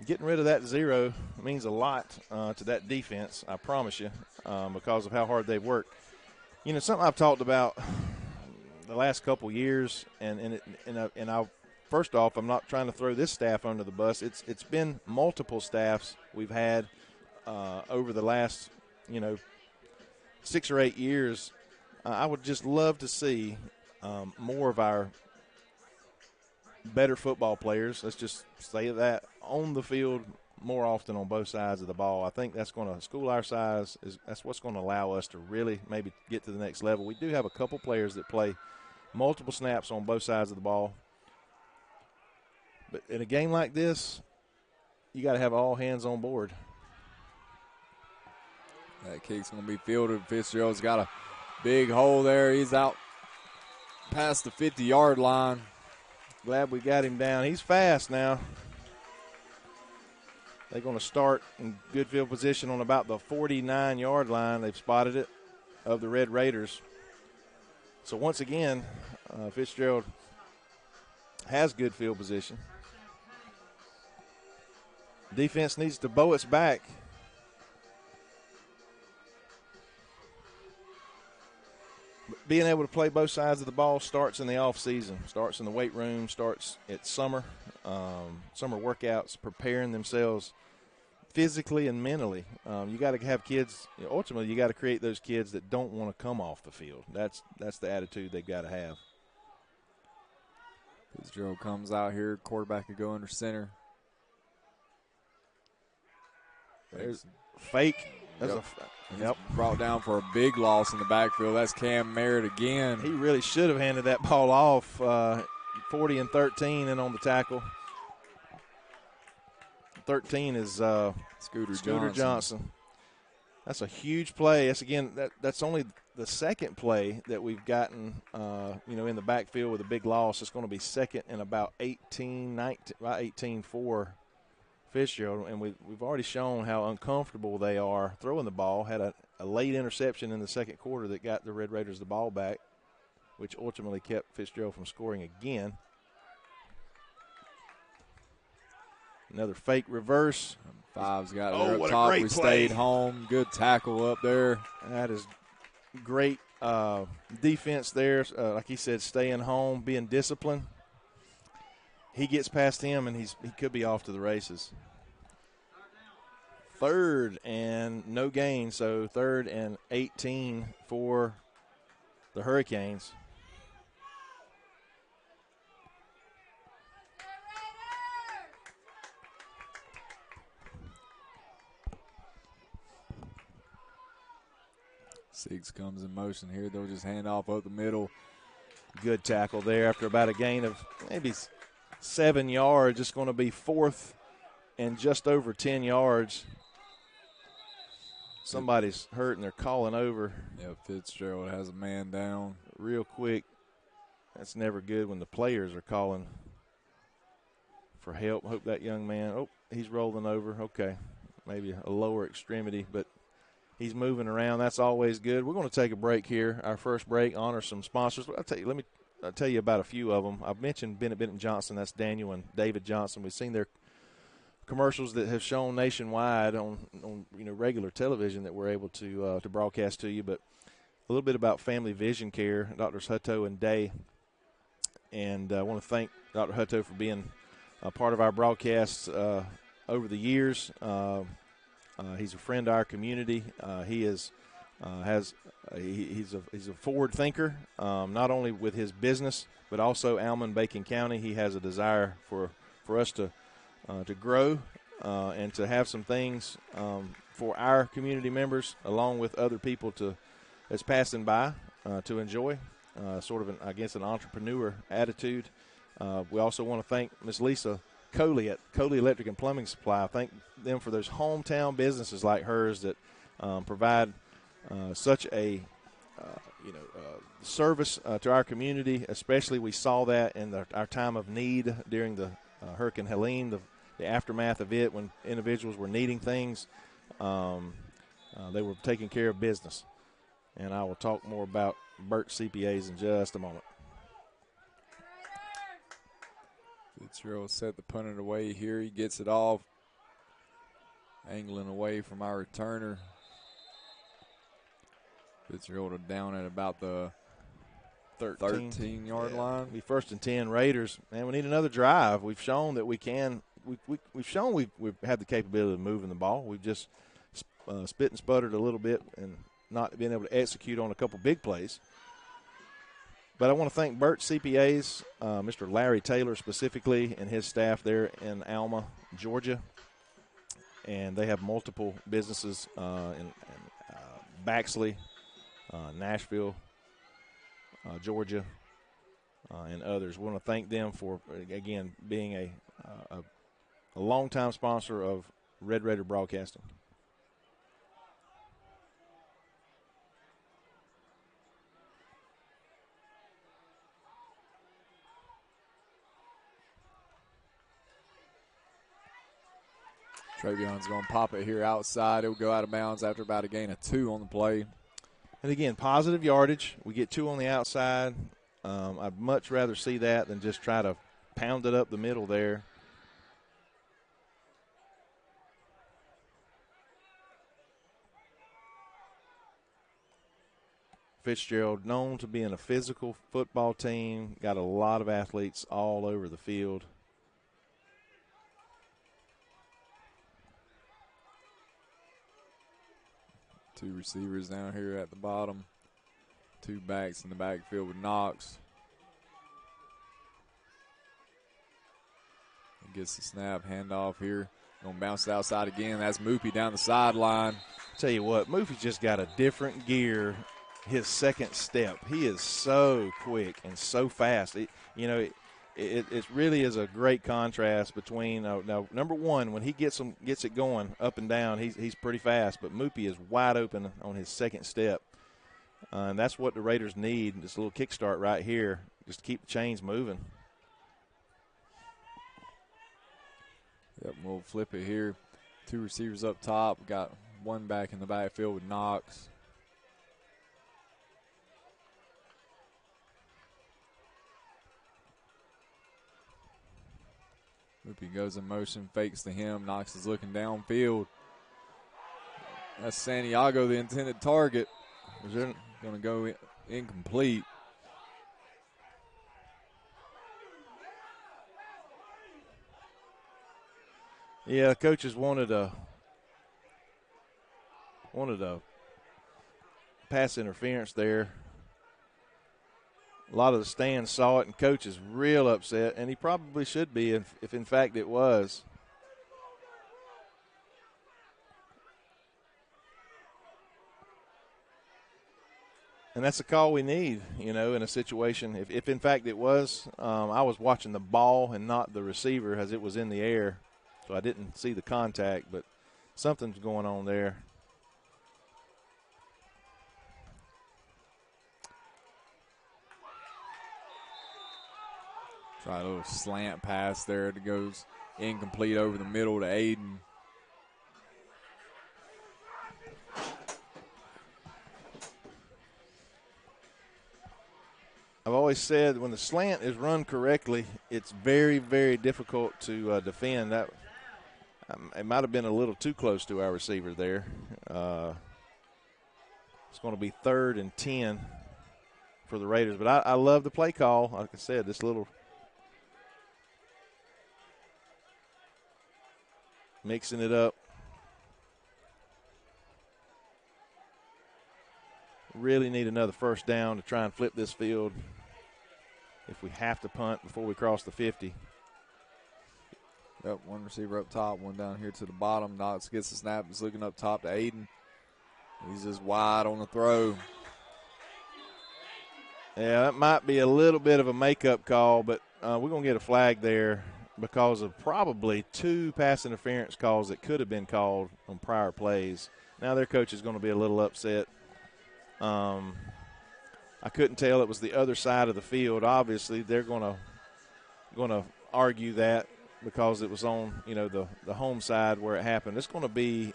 S1: getting rid of that 0 means a lot to that defense, I promise you, because of how hard they've worked. You know, something I've talked about the last couple years, and first off, I'm not trying to throw this staff under the bus. It's been multiple staffs we've had over the last, 6 or 8 years. I would just love to see more of our better football players, let's just say that, on the field more often on both sides of the ball. I think that's going to, school our size, that's what's going to allow us to really maybe get to the next level. We do have a couple players that play multiple snaps on both sides of the ball. But in a game like this, you got to have all hands on board.
S2: That kick's going to be fielded. Fitzgerald's got a big hole there. He's out past the 50-yard line.
S1: Glad we got him down. He's fast now. They're going to start in good field position on about the 49-yard line. They've spotted it of the Red Raiders. So once again, Fitzgerald has good field position. Defense needs to bow its back. Being able to play both sides of the ball starts in the off season, starts in the weight room, starts at summer workouts, preparing themselves physically and mentally. You got to have kids. Ultimately, you got to create those kids that don't want to come off the field. That's the attitude they've got to have.
S2: Fitzgerald comes out here. Quarterback could go under center.
S1: There's fake. Yep.
S2: Brought down for a big loss in the backfield. That's Cam Merritt again.
S1: He really should have handed that ball off. 40 and 13 and on the tackle. 13 is Scooter Johnson. That's a huge play. That's only the second play that we've gotten, in the backfield with a big loss. It's going to be second and about 18 for Fitzgerald, and we've already shown how uncomfortable they are throwing the ball. Had a late interception in the second quarter that got the Red Raiders the ball back, which ultimately kept Fitzgerald from scoring again. Another fake reverse.
S2: Five's got it there up top. We stayed home. Good tackle up there.
S1: That is great defense there. Like he said, staying home, being disciplined. He gets past him, and he could be off to the races. Third and no gain, so 3rd and 18 for the Hurricanes.
S2: Six comes in motion here. They'll just hand off up the middle.
S1: Good tackle there after about a gain of maybe 7 yards. It's going to be 4th and just over 10 yards. Somebody's hurt and they're calling over.
S2: Yeah, Fitzgerald has a man down.
S1: Real quick. That's never good when the players are calling for help. Hope that young man, he's rolling over. Okay, maybe a lower extremity, but he's moving around. That's always good. We're going to take a break here. Our first break, honor some sponsors. Let me tell you about a few of them. I've mentioned Bennett Johnson. That's Daniel and David Johnson. We've seen their commercials that have shown nationwide on regular television that we're able to broadcast to you. But a little bit about Family Vision Care, Drs. Hutto and Day. And I want to thank Dr. Hutto for being a part of our broadcasts over the years. He's a friend of our community. He's a forward thinker, not only with his business, but also Almond-Bacon County. He has a desire for us to grow and to have some things for our community members, along with other people that's passing by to enjoy. Sort of an entrepreneur attitude. We also want to thank Ms. Lisa Coley at Coley Electric and Plumbing Supply. Thank them for those hometown businesses like hers that provide such a service to our community. Especially we saw that in our time of need during the Hurricane Helene, the aftermath of it, when individuals were needing things. They were taking care of business. And I will talk more about Burt CPAs in just a moment.
S2: Fitzgerald set the punter away here. He gets it off. Angling away from our returner. Fitzgerald down at about the 13-yard line.
S1: Be 1st and 10 Raiders. Man, we need another drive. We've shown that we can. We've shown we've had the capability of moving the ball. We've just spit and sputtered a little bit and not being able to execute on a couple big plays. But I want to thank Burt CPAs, Mr. Larry Taylor specifically, and his staff there in Alma, Georgia. And they have multiple businesses in Baxley, Nashville, Georgia, and others. We want to thank them for, again, being a longtime sponsor of Red Raider Broadcasting.
S2: Travion's going to pop it here outside. It'll go out of bounds after about a gain of 2 on the play.
S1: And again, positive yardage. We get 2 on the outside. I'd much rather see that than just try to pound it up the middle there. Fitzgerald, known to being a physical football team, got a lot of athletes all over the field.
S2: Two receivers down here at the bottom. 2 backs in the backfield with Knox. He gets the snap, handoff here. Going to bounce it outside again. That's Moopy down the sideline.
S1: Tell you what, Moopy's just got a different gear. His second step, he is so quick and so fast. It really is a great contrast between now. Number one, when he gets it going up and down, he's pretty fast. But Moopy is wide open on his second step, and that's what the Raiders need. This little kickstart right here, just to keep the chains moving.
S2: Yep, we'll flip it here. 2 receivers up top. Got 1 back in the backfield with Knox. Moopy goes in motion, fakes to him. Knox is looking downfield. That's Santiago, the intended target. Is going to go incomplete.
S1: Yeah, coaches wanted a pass interference there. A lot of the stands saw it, and coach is real upset, and he probably should be if in fact it was. And that's the call we need, in a situation. If in fact it was, I was watching the ball and not the receiver as it was in the air, so I didn't see the contact, but something's going on there.
S2: Try a little slant pass there. It goes incomplete over the middle to Aiden.
S1: I've always said when the slant is run correctly, it's very, very difficult to defend. That it might have been a little too close to our receiver there. It's going to be 3rd and 10 for the Raiders. But I love the play call. Like I said, this little mixing it up. Really need another first down to try and flip this field if we have to punt before we cross the 50.
S2: Yep, 1 receiver up top, 1 down here to the bottom. Knox gets the snap. He's looking up top to Aiden. He's just wide on the throw.
S1: Yeah, that might be a little bit of a makeup call, but we're going to get a flag there because of probably 2 pass interference calls that could have been called on prior plays. Now their coach is going to be a little upset. I couldn't tell it was the other side of the field. Obviously, they're going to argue that because it was on the home side where it happened. It's going to be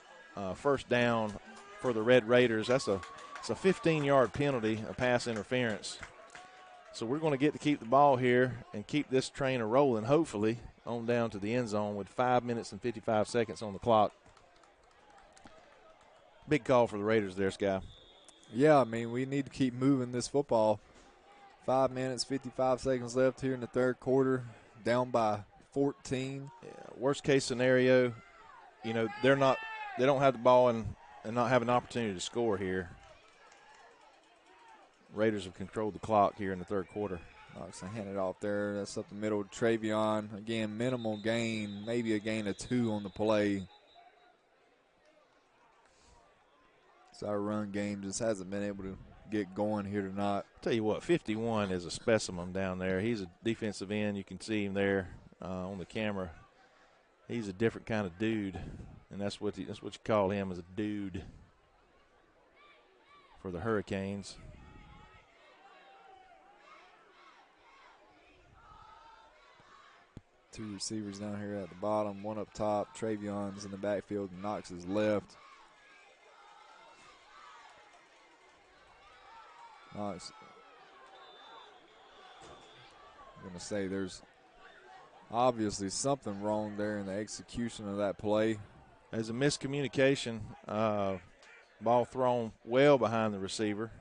S1: first down for the Red Raiders. It's a 15-yard penalty, a pass interference. So we're going to get to keep the ball here and keep this train rolling, hopefully, on down to the end zone with 5 minutes and 55 seconds on the clock. Big call for the Raiders there, Sky.
S2: Yeah, I mean, we need to keep moving this football. 5 minutes, 55 seconds left here in the 3rd quarter, down by 14.
S1: Yeah, worst case scenario, they don't have the ball and not have an opportunity to score here. Raiders have controlled the clock here in the third quarter.
S2: Knox will hand it off there. That's up the middle to Travion. Again, minimal gain, maybe a gain of 2 on the play. So our run game just hasn't been able to get going here tonight.
S1: Tell you what, 51 is a specimen down there. He's a defensive end. You can see him there on the camera. He's a different kind of dude, and that's what you call him, as a dude for the Hurricanes.
S2: Two receivers down here at the bottom, one up top. Travion's in the backfield, and Knox is left. Knox, I'm going to say there's obviously something wrong there in the execution of that play.
S1: There's a miscommunication. Ball thrown well behind the receiver.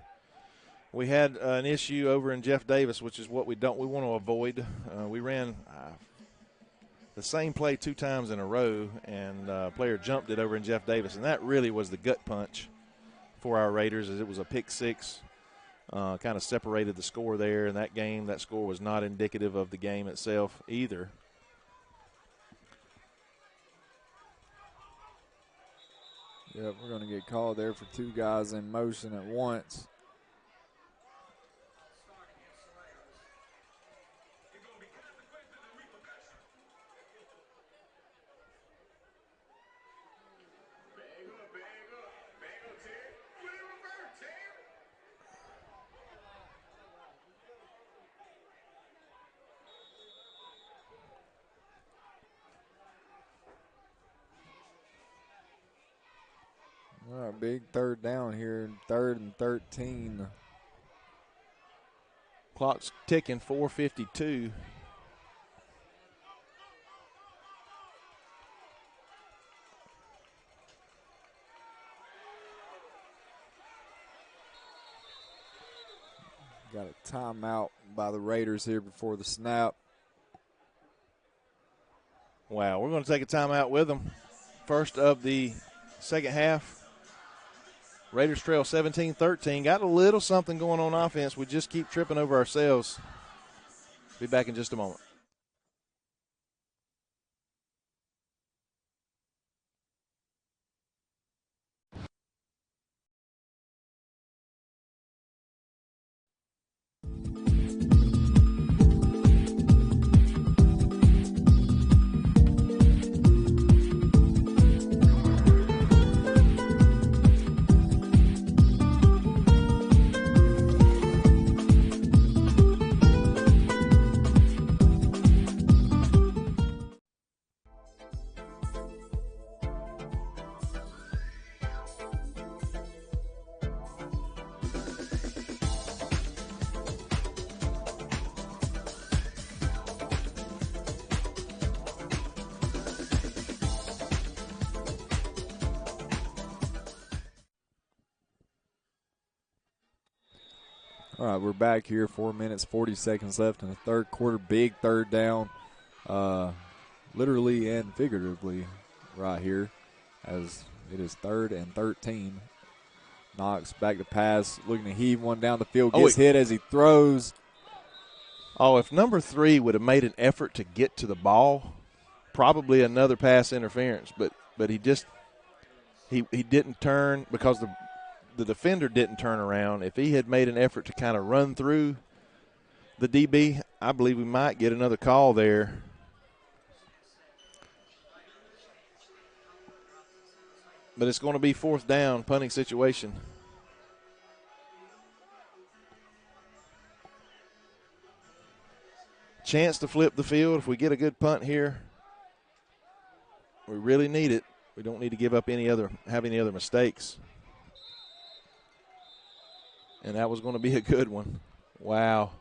S1: We had an issue over in Jeff Davis, which is what we want to avoid. We ran the same play 2 times in a row, and player jumped it over in Jeff Davis, and that really was the gut punch for our Raiders, as it was a pick 6. Kind of separated the score there in that game. That score was not indicative of the game itself either.
S2: Yep, we're going to get called there for 2 guys in motion at once. All right, big third down here, 3rd and 13.
S1: Clock's ticking, 4:52.
S2: Got a timeout by the Raiders here before the snap.
S1: Wow, we're going to take a timeout with them. First of the second half. Raiders trail 17-13. Got a little something going on offense. We just keep tripping over ourselves. Be back in just a moment.
S2: All right, we're back here. 4 minutes, 40 seconds left in the third quarter. Big third down, literally and figuratively right here, as it is 3rd and 13. Knox back to pass, looking to heave one down the field. Gets hit as he throws.
S1: Oh, if number 3 would have made an effort to get to the ball, probably another pass interference. But he just he didn't turn because the defender didn't turn around. If he had made an effort to kind of run through the DB, I believe we might get another call there. But it's going to be 4th down, punting situation. Chance to flip the field if we get a good punt here. We really need it. We don't need to have any other mistakes. And that was going to be a good one. Wow.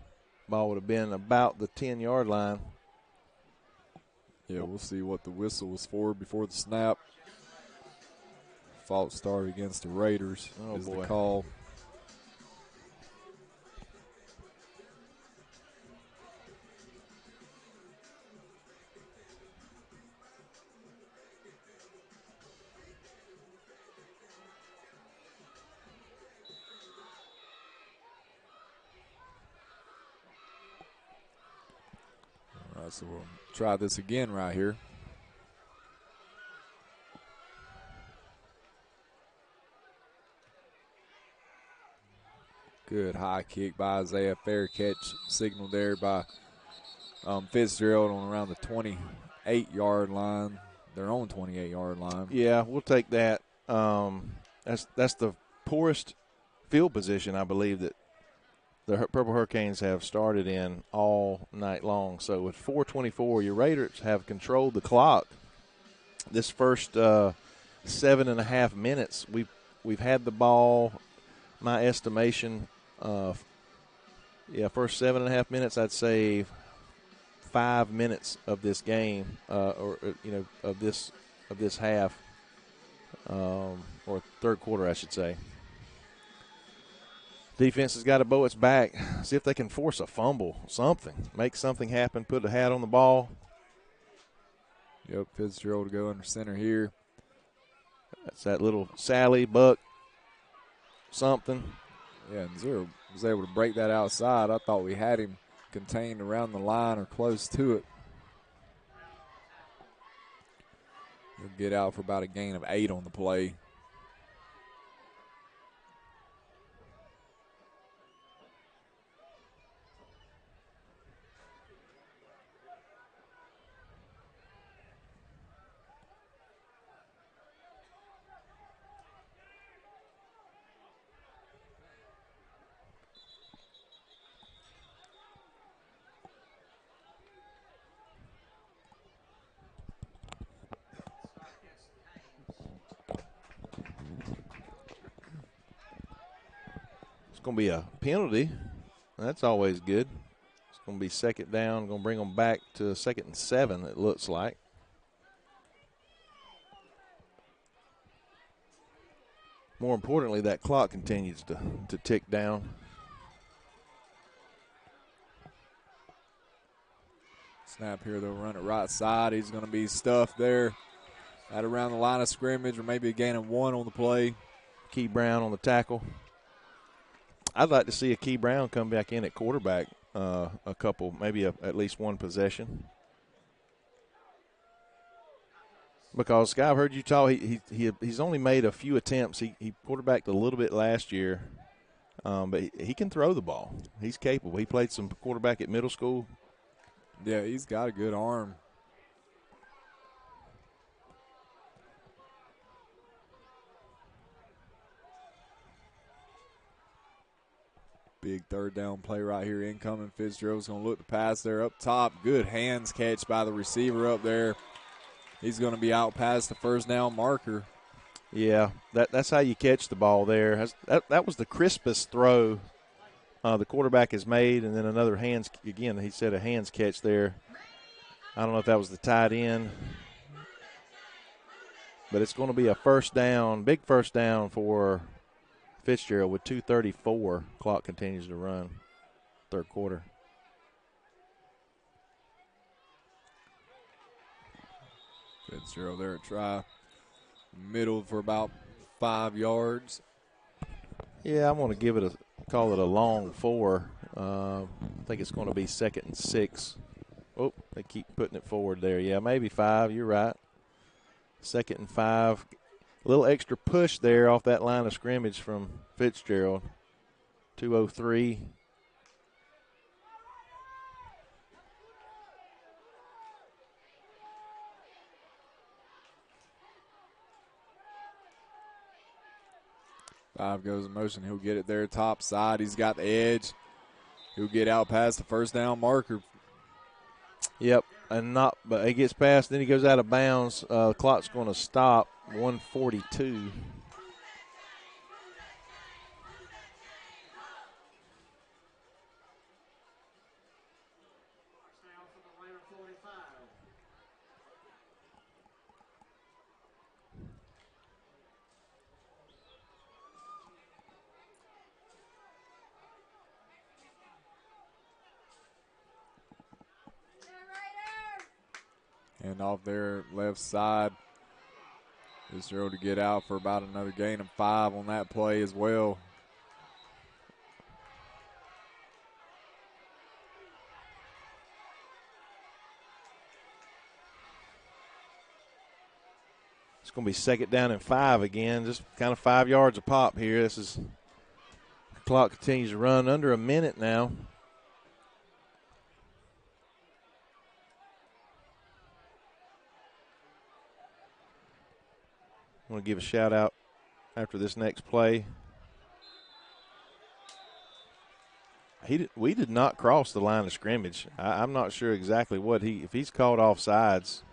S1: Ball would have been about the 10-yard line.
S2: Yeah, we'll see what the whistle was for before the snap. False start against the Raiders is the call. So we'll try this again right here. Good high kick by Isaiah. Fair catch signaled there by Fitzgerald on around the 28-yard line. Their own 28-yard line.
S1: Yeah, we'll take that. That's the poorest field position, I believe, that the Purple Hurricanes have started in all night long. So with 4:24, your Raiders have controlled the clock. This first 7.5 minutes, we've had the ball. My estimation, first 7.5 minutes, I'd say 5 minutes of this game, of this half, or third quarter, I should say. Defense has got to bow its back, see if they can force a fumble, something, make something happen, put a hat on the ball.
S2: Yep, Fitzgerald to go under center here.
S1: That's that little Sally, Buck, something.
S2: Yeah, and Zero was able to break that outside. I thought we had him contained around the line or close to it. He'll get out for about a gain of 8 on the play.
S1: Going to be a penalty. That's always good. It's going to be second down. Going to bring them back to 2nd and 7, it looks like. More importantly, that clock continues to tick down.
S2: Snap here, they'll run it right side. He's going to be stuffed there at around the line of scrimmage, or maybe a gain of 1 on the play.
S1: Key Brown on the tackle. I'd like to see a Key Brown come back in at quarterback a couple, maybe at least one possession. Because, Scott, I've heard you talk, he's only made a few attempts. He quarterbacked a little bit last year, but he can throw the ball. He's capable. He played some quarterback at middle school.
S2: Yeah, he's got a good arm. Big third down play right here incoming. Fitzgerald's going to look to pass there up top. Good hands catch by the receiver up there. He's going to be out past the first down marker.
S1: Yeah, that's how you catch the ball there. That was the crispest throw the quarterback has made, and then another hands, again, he said a hands catch there. I don't know if that was the tight end. But it's going to be a first down, big first down for Fitzgerald with 2:34. Clock continues to run, third quarter.
S2: Fitzgerald there at try. Middle for about 5 yards.
S1: Yeah, I'm going to call it a long 4. I think it's going to be 2nd and 6. Oh, they keep putting it forward there. Yeah, maybe 5. You're right. 2nd and 5. A little extra push there off that line of scrimmage from Fitzgerald. 2:03.
S2: Five goes in motion. He'll get it there top side. He's got the edge. He'll get out past the first down marker.
S1: Yep, but he gets past, then he goes out of bounds. The clock's going to stop, 1:42.
S2: And off their left side. Fitzgerald to get out for about another gain of 5 on that play as well.
S1: It's going to be 2nd down and 5 again, just kind of 5 yards a pop here. The clock continues to run under a minute now. I want to give a shout out after this next play. We did not cross the line of scrimmage. I'm not sure exactly if he's called offsides.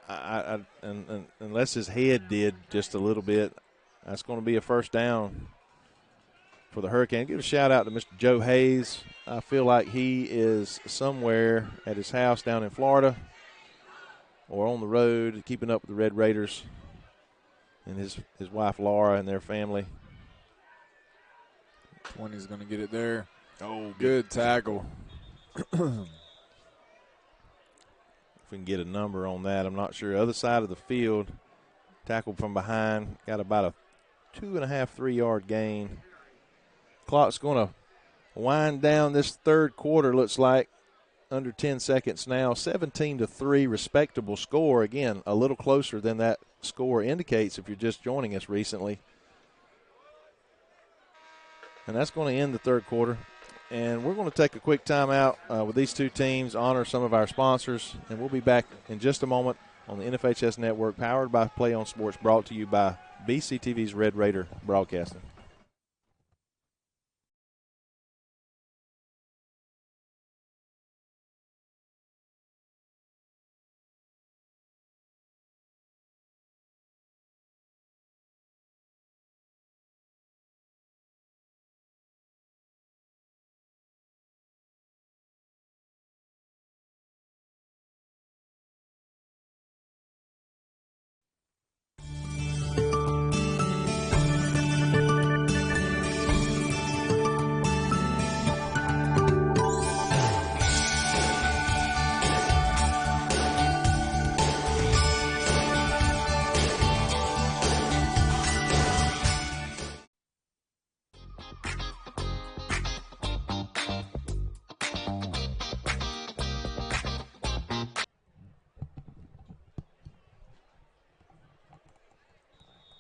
S1: And unless his head did just a little bit, that's going to be a 1st down for the Hurricanes. Give a shout out to Mr. Joe Hayes. I feel like he is somewhere at his house down in Florida or on the road keeping up with the Red Raiders and his wife Laura and their family.
S2: 20's going to get it there.
S1: Oh,
S2: good tackle.
S1: If we can get a number on that, I'm not sure. Other side of the field, tackled from behind, got about a 2.5, 3 yard gain. Clock's going to wind down this 3rd quarter, looks like. Under 10 seconds now, 17-3, respectable score. Again, a little closer than that score indicates if you're just joining us recently. And that's going to end the 3rd quarter. And we're going to take a quick timeout with these two teams, honor some of our sponsors, and we'll be back in just a moment on the NFHS Network, powered by Play on Sports, brought to you by BCTV's Red Raider Broadcasting.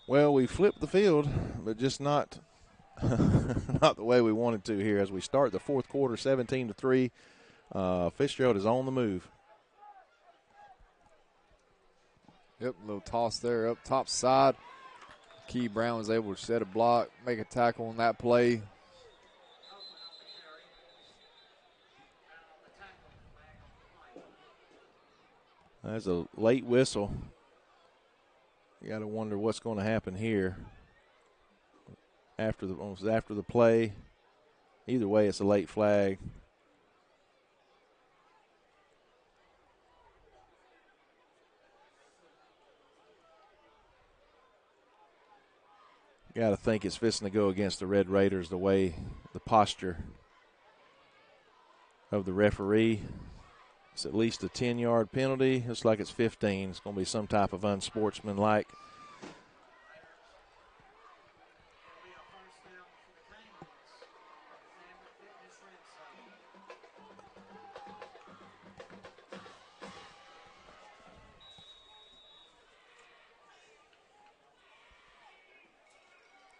S1: Well, we flipped the field, but just not not the way we wanted to here as we start the 4th quarter, 17-3. Fitzgerald is on the move.
S2: Yep, a little toss there up top side. Key Brown was able to set a block, make a tackle on that play.
S1: There's a late whistle. You got to wonder what's going to happen here after the play. Either way, it's a late flag. Got to think it's fixing to go against the Red Raiders, the way, the posture of the referee. It's at least a 10-yard penalty. Looks like it's 15. It's going to be some type of unsportsmanlike.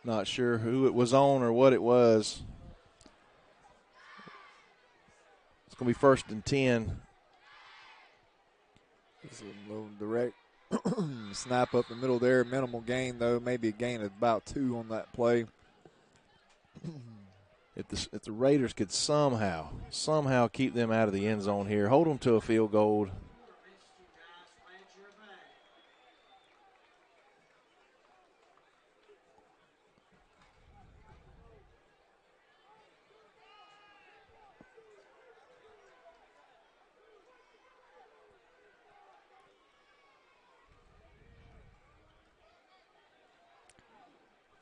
S1: Not sure who it was on or what it was. It's going to be 1st and 10.
S2: It's a little direct snap up the middle there. Minimal gain, though. Maybe a gain of about 2 on that play.
S1: If the Raiders could somehow keep them out of the end zone here, hold them to a field goal.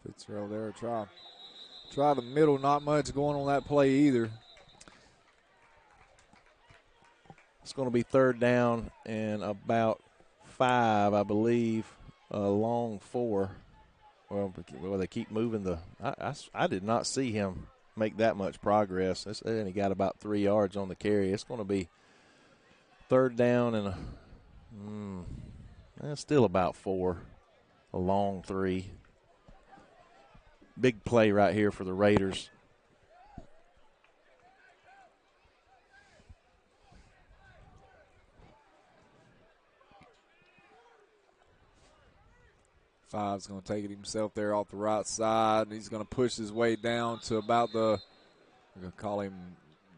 S2: Fitzgerald there, try the middle. Not much going on that play either.
S1: It's going to be 3rd down and about 5, I believe, long 4. Well, they keep moving I did not see him make that much progress. And he got about 3 yards on the carry. It's going to be Third down and still about 4. A long 3. Big play right here for the Raiders.
S2: Five's going to take it himself there off the right side. He's going to push his way down to about the, we're going to call him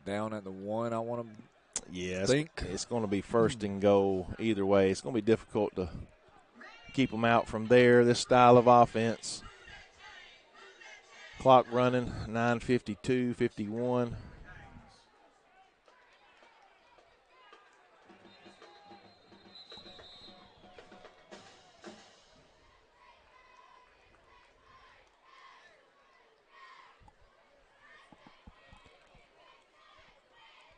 S2: down at the 1, I want to think.
S1: It's going to be first and goal either way. It's going to be difficult to keep them out from there, this style of offense. Clock running, 9:52, 51.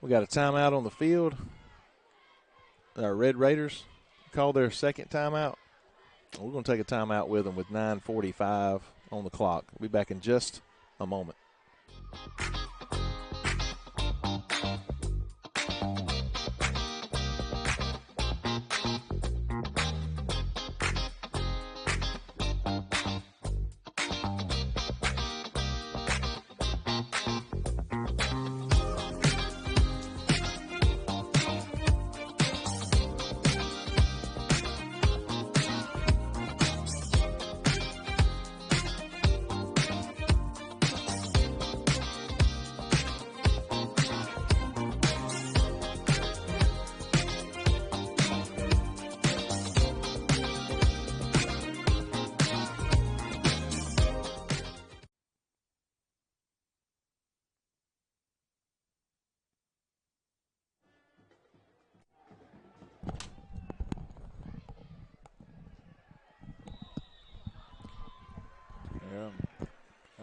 S1: We got a timeout on the field. Our Red Raiders call their second timeout. We're going to take a timeout with them with 9:45 on the clock. We'll be back in just a moment.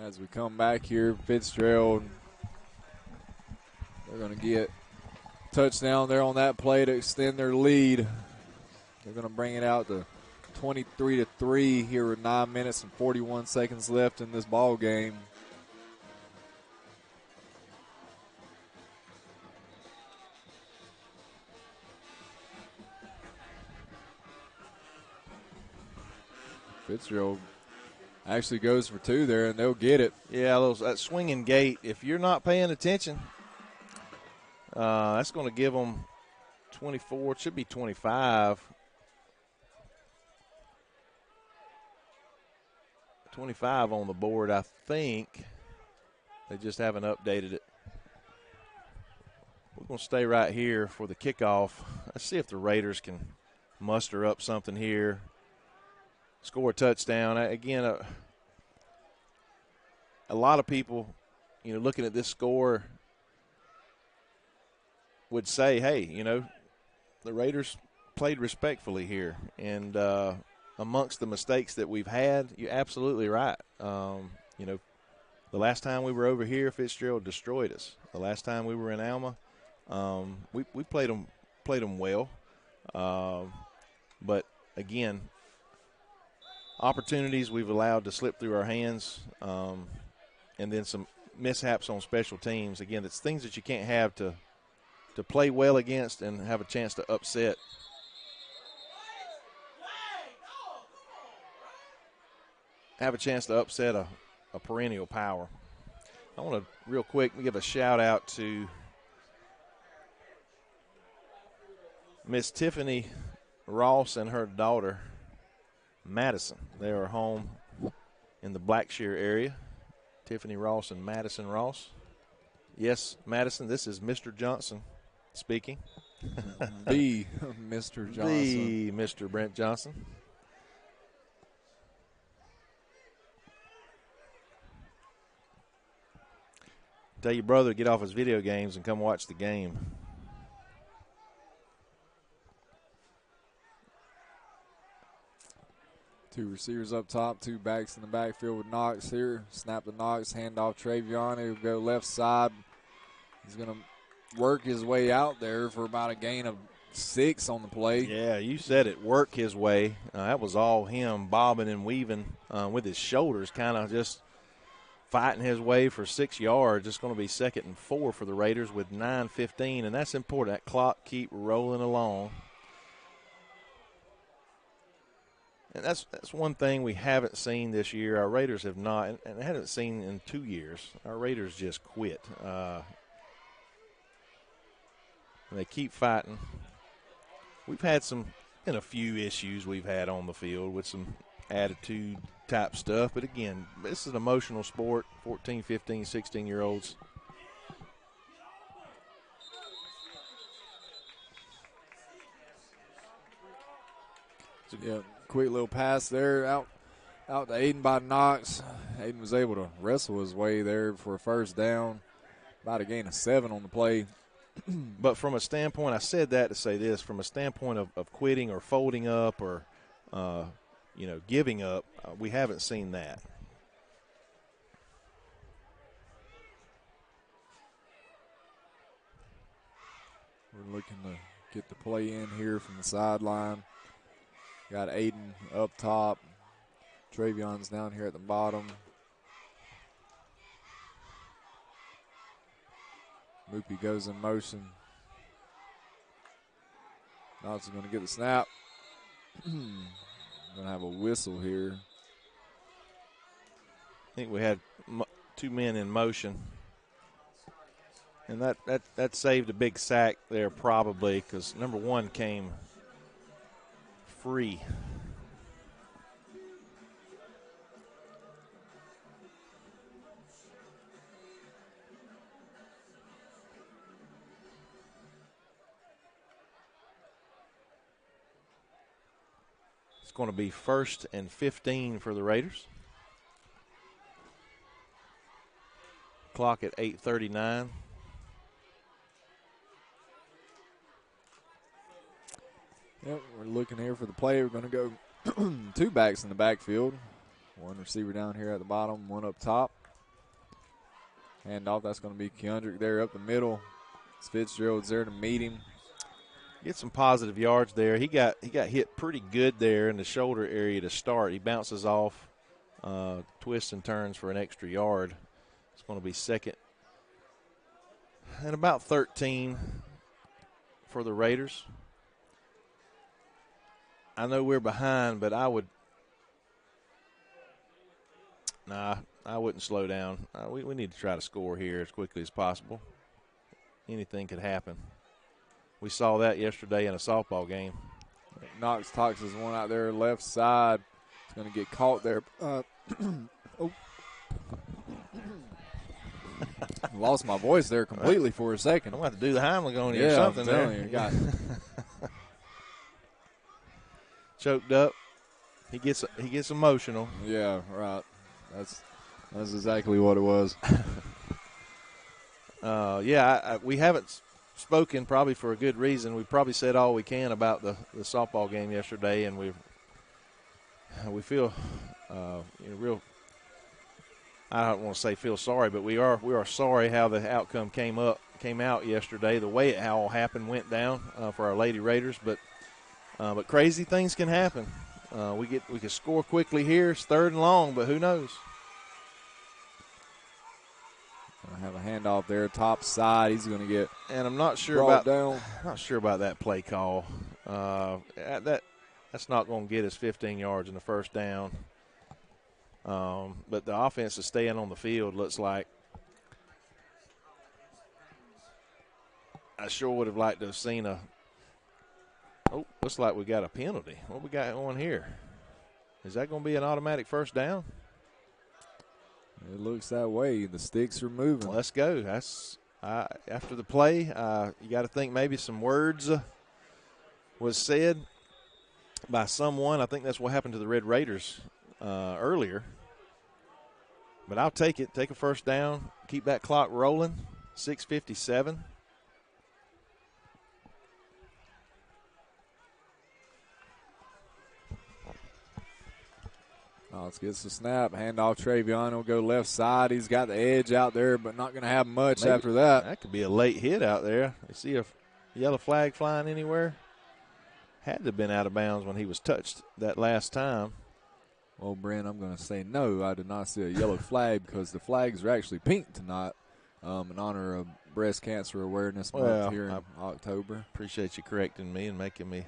S2: As we come back here, Fitzgerald, they're going to get touchdown there on that play to extend their lead. They're going to bring it out to 23-3 here with 9 minutes and 41 seconds left in this ball game. Fitzgerald actually goes for 2 there, and they'll get it.
S1: Yeah, that swinging gate, if you're not paying attention, that's going to give them 24. It should be 25. 25 on the board, I think. They just haven't updated it. We're going to stay right here for the kickoff. Let's see if the Raiders can muster up something here. Score a touchdown. Again, a lot of people, looking at this score would say, hey, the Raiders played respectfully here. And amongst the mistakes that we've had, you're absolutely right. The last time we were over here, Fitzgerald destroyed us. The last time we were in Alma, we played them well. But, again, opportunities we've allowed to slip through our hands, and then some mishaps on special teams. Again, it's things that you can't have to play well against and have a chance to upset. Have a chance to upset a perennial power. I want to real quick give a shout out to Miss Tiffany Ross and her daughter Madison. They are home in the Blackshear area. Tiffany Ross and Madison Ross. Yes, Madison, this is Mr. Johnson speaking.
S2: The Mr. Johnson.
S1: The Mr. Brent Johnson. Tell your brother to get off his video games and come watch the game.
S2: Two receivers up top, 2 backs in the backfield with Knox here. Snap to Knox, hand off Travion. He'll go left side. He's going to work his way out there for about a gain of 6 on the play.
S1: Yeah, you said it, work his way. That was all him bobbing and weaving with his shoulders, kind of just fighting his way for 6 yards. It's going to be 2nd and 4 for the Raiders with 9:15, and that's important. That clock keep rolling along. And that's one thing we haven't seen this year. Our Raiders have not, and haven't seen in 2 years. Our Raiders just quit. And they keep fighting. We've had been a few issues we've had on the field with some attitude type stuff. But again, this is an emotional sport, 14, 15, 16-year-olds.
S2: Yeah, quick little pass there out to Aiden by Knox. Aiden was able to wrestle his way there for a first down. About a gain of 7 on the play.
S1: But from a standpoint, I said that to say this, from a standpoint of quitting or folding up or, giving up, we haven't seen that.
S2: We're looking to get the play in here from the sideline. Got Aiden up top. Travion's down here at the bottom. Moopy goes in motion. Knox is going to get the snap. Going to have a whistle here.
S1: I think we had 2 men in motion. And that saved a big sack there probably because number 1 came free. It's going to be 1st and 15 for the Raiders. Clock at 8:39.
S2: Yep, we're looking here for the play. We're going to go 2 backs in the backfield. 1 receiver down here at the bottom, 1 up top. Handoff, that's going to be Keondrick there up the middle. Fitzgerald's there to meet him.
S1: Get some positive yards there. He got hit pretty good there in the shoulder area to start. He bounces off, twists and turns for an extra yard. It's going to be 2nd and about 13 for the Raiders. I know we're behind, but I wouldn't slow down. We need to try to score here as quickly as possible. Anything could happen. We saw that yesterday in a softball game.
S2: Knox toxes one out there left side. It's going to get caught there. Lost my voice there completely for a second.
S1: I'm going to have to do the Heimlich on you or something there.
S2: You.
S1: Choked up. He gets emotional.
S2: Yeah, right. That's exactly what it was.
S1: We haven't spoken probably for a good reason. We probably said all we can about the softball game yesterday, and we feel real. I don't want to say feel sorry, but we are sorry how the outcome came out yesterday. The way it all happened went down for our Lady Raiders, but crazy things can happen. We can score quickly here. It's 3rd and long, but who knows?
S2: I have a handoff there, top side. He's going to get
S1: and I'm not sure
S2: about down.
S1: Not sure about that play call. That's not going to get us 15 yards in the first down. But the offense is staying on the field. Looks like I sure would have liked to have seen looks like we got a penalty. What we got on here? Is that going to be an automatic first down?
S2: It looks that way. The sticks are moving.
S1: Well, let's go. That's after the play. You got to think maybe some words was said by someone. I think that's what happened to the Red Raiders earlier. But I'll take it. Take a first down. Keep that clock rolling. 6:57.
S2: Let's get the snap. Handoff Travion will go left side. He's got the edge out there, but not going to have much after that.
S1: That could be a late hit out there. You see a yellow flag flying anywhere? Had to have been out of bounds when he was touched that last time.
S2: Well, Brent, I'm going to say no. I did not see a yellow flag because the flags are actually pink tonight in honor of Breast Cancer Awareness Month here in October.
S1: Appreciate you correcting me and making me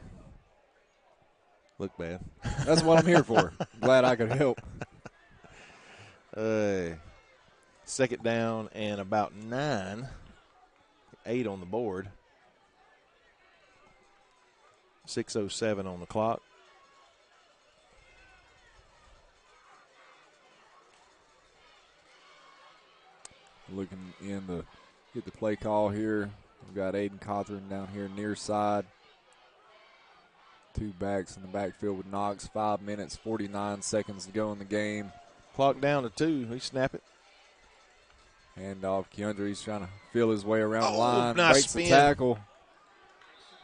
S1: look bad.
S2: That's what I'm here for. Glad I could help.
S1: Second down and about 9. 8 on the board. 6:07 on the clock.
S2: Looking in to get the play call here. We've got Aiden Cawthorn down here near side. 2 backs in the backfield with Knox. 5 minutes, 49 seconds to go in the game.
S1: Clock down to 2. We snap it.
S2: Hand off. Keandre, he's trying to feel his way around the line.
S1: Nice
S2: Breaks
S1: spin.
S2: the tackle.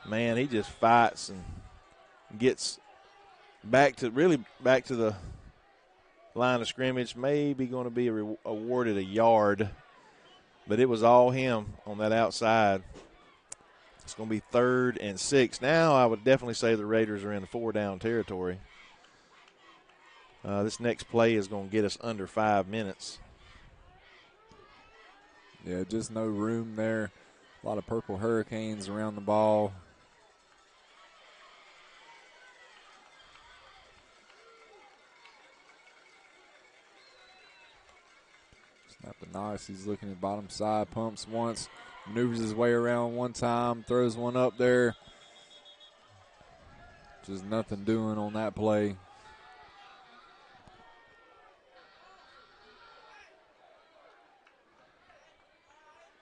S1: Man, he just fights and gets back to the line of scrimmage. Maybe going to be awarded a yard, but it was all him on that outside. It's going to be 3rd and 6. Now I would definitely say the Raiders are in the 4-down territory. This next play is going to get us under 5 minutes.
S2: Yeah, just no room there. A lot of Purple Hurricanes around the ball. Snap the Knox. He's looking at bottom side, pumps once, maneuvers his way around one time, throws one up there. Just nothing doing on that play.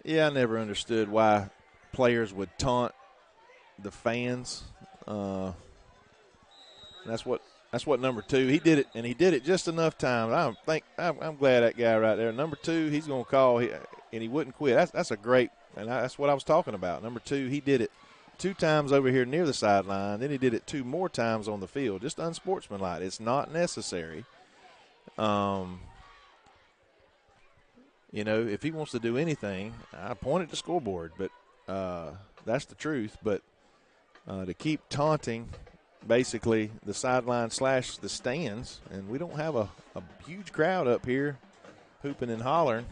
S1: Yeah, I never understood why players would taunt the fans. That's what number 2. He did it, and he did it just enough time. I'm glad that guy right there. Number 2, he's going to call, and he wouldn't quit. That's a great, and that's what I was talking about. Number 2, he did it 2 times over here near the sideline. Then he did it 2 more times on the field. Just unsportsmanlike. It's not necessary. You know, if he wants to do anything, I point at the scoreboard, but that's the truth. But to keep taunting basically the sideline / the stands, and we don't have a huge crowd up here hooping and hollering,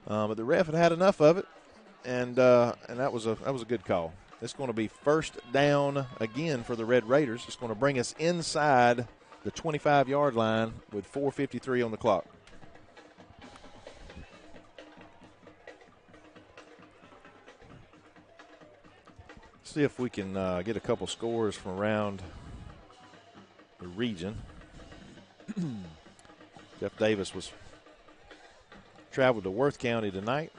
S1: but the ref had enough of it, and that was a good call. It's going to be 1st down again for the Red Raiders. It's going to bring us inside the 25-yard line with 4:53 on the clock. See if we can get a couple scores from around the region. Jeff Davis traveled to Worth County tonight.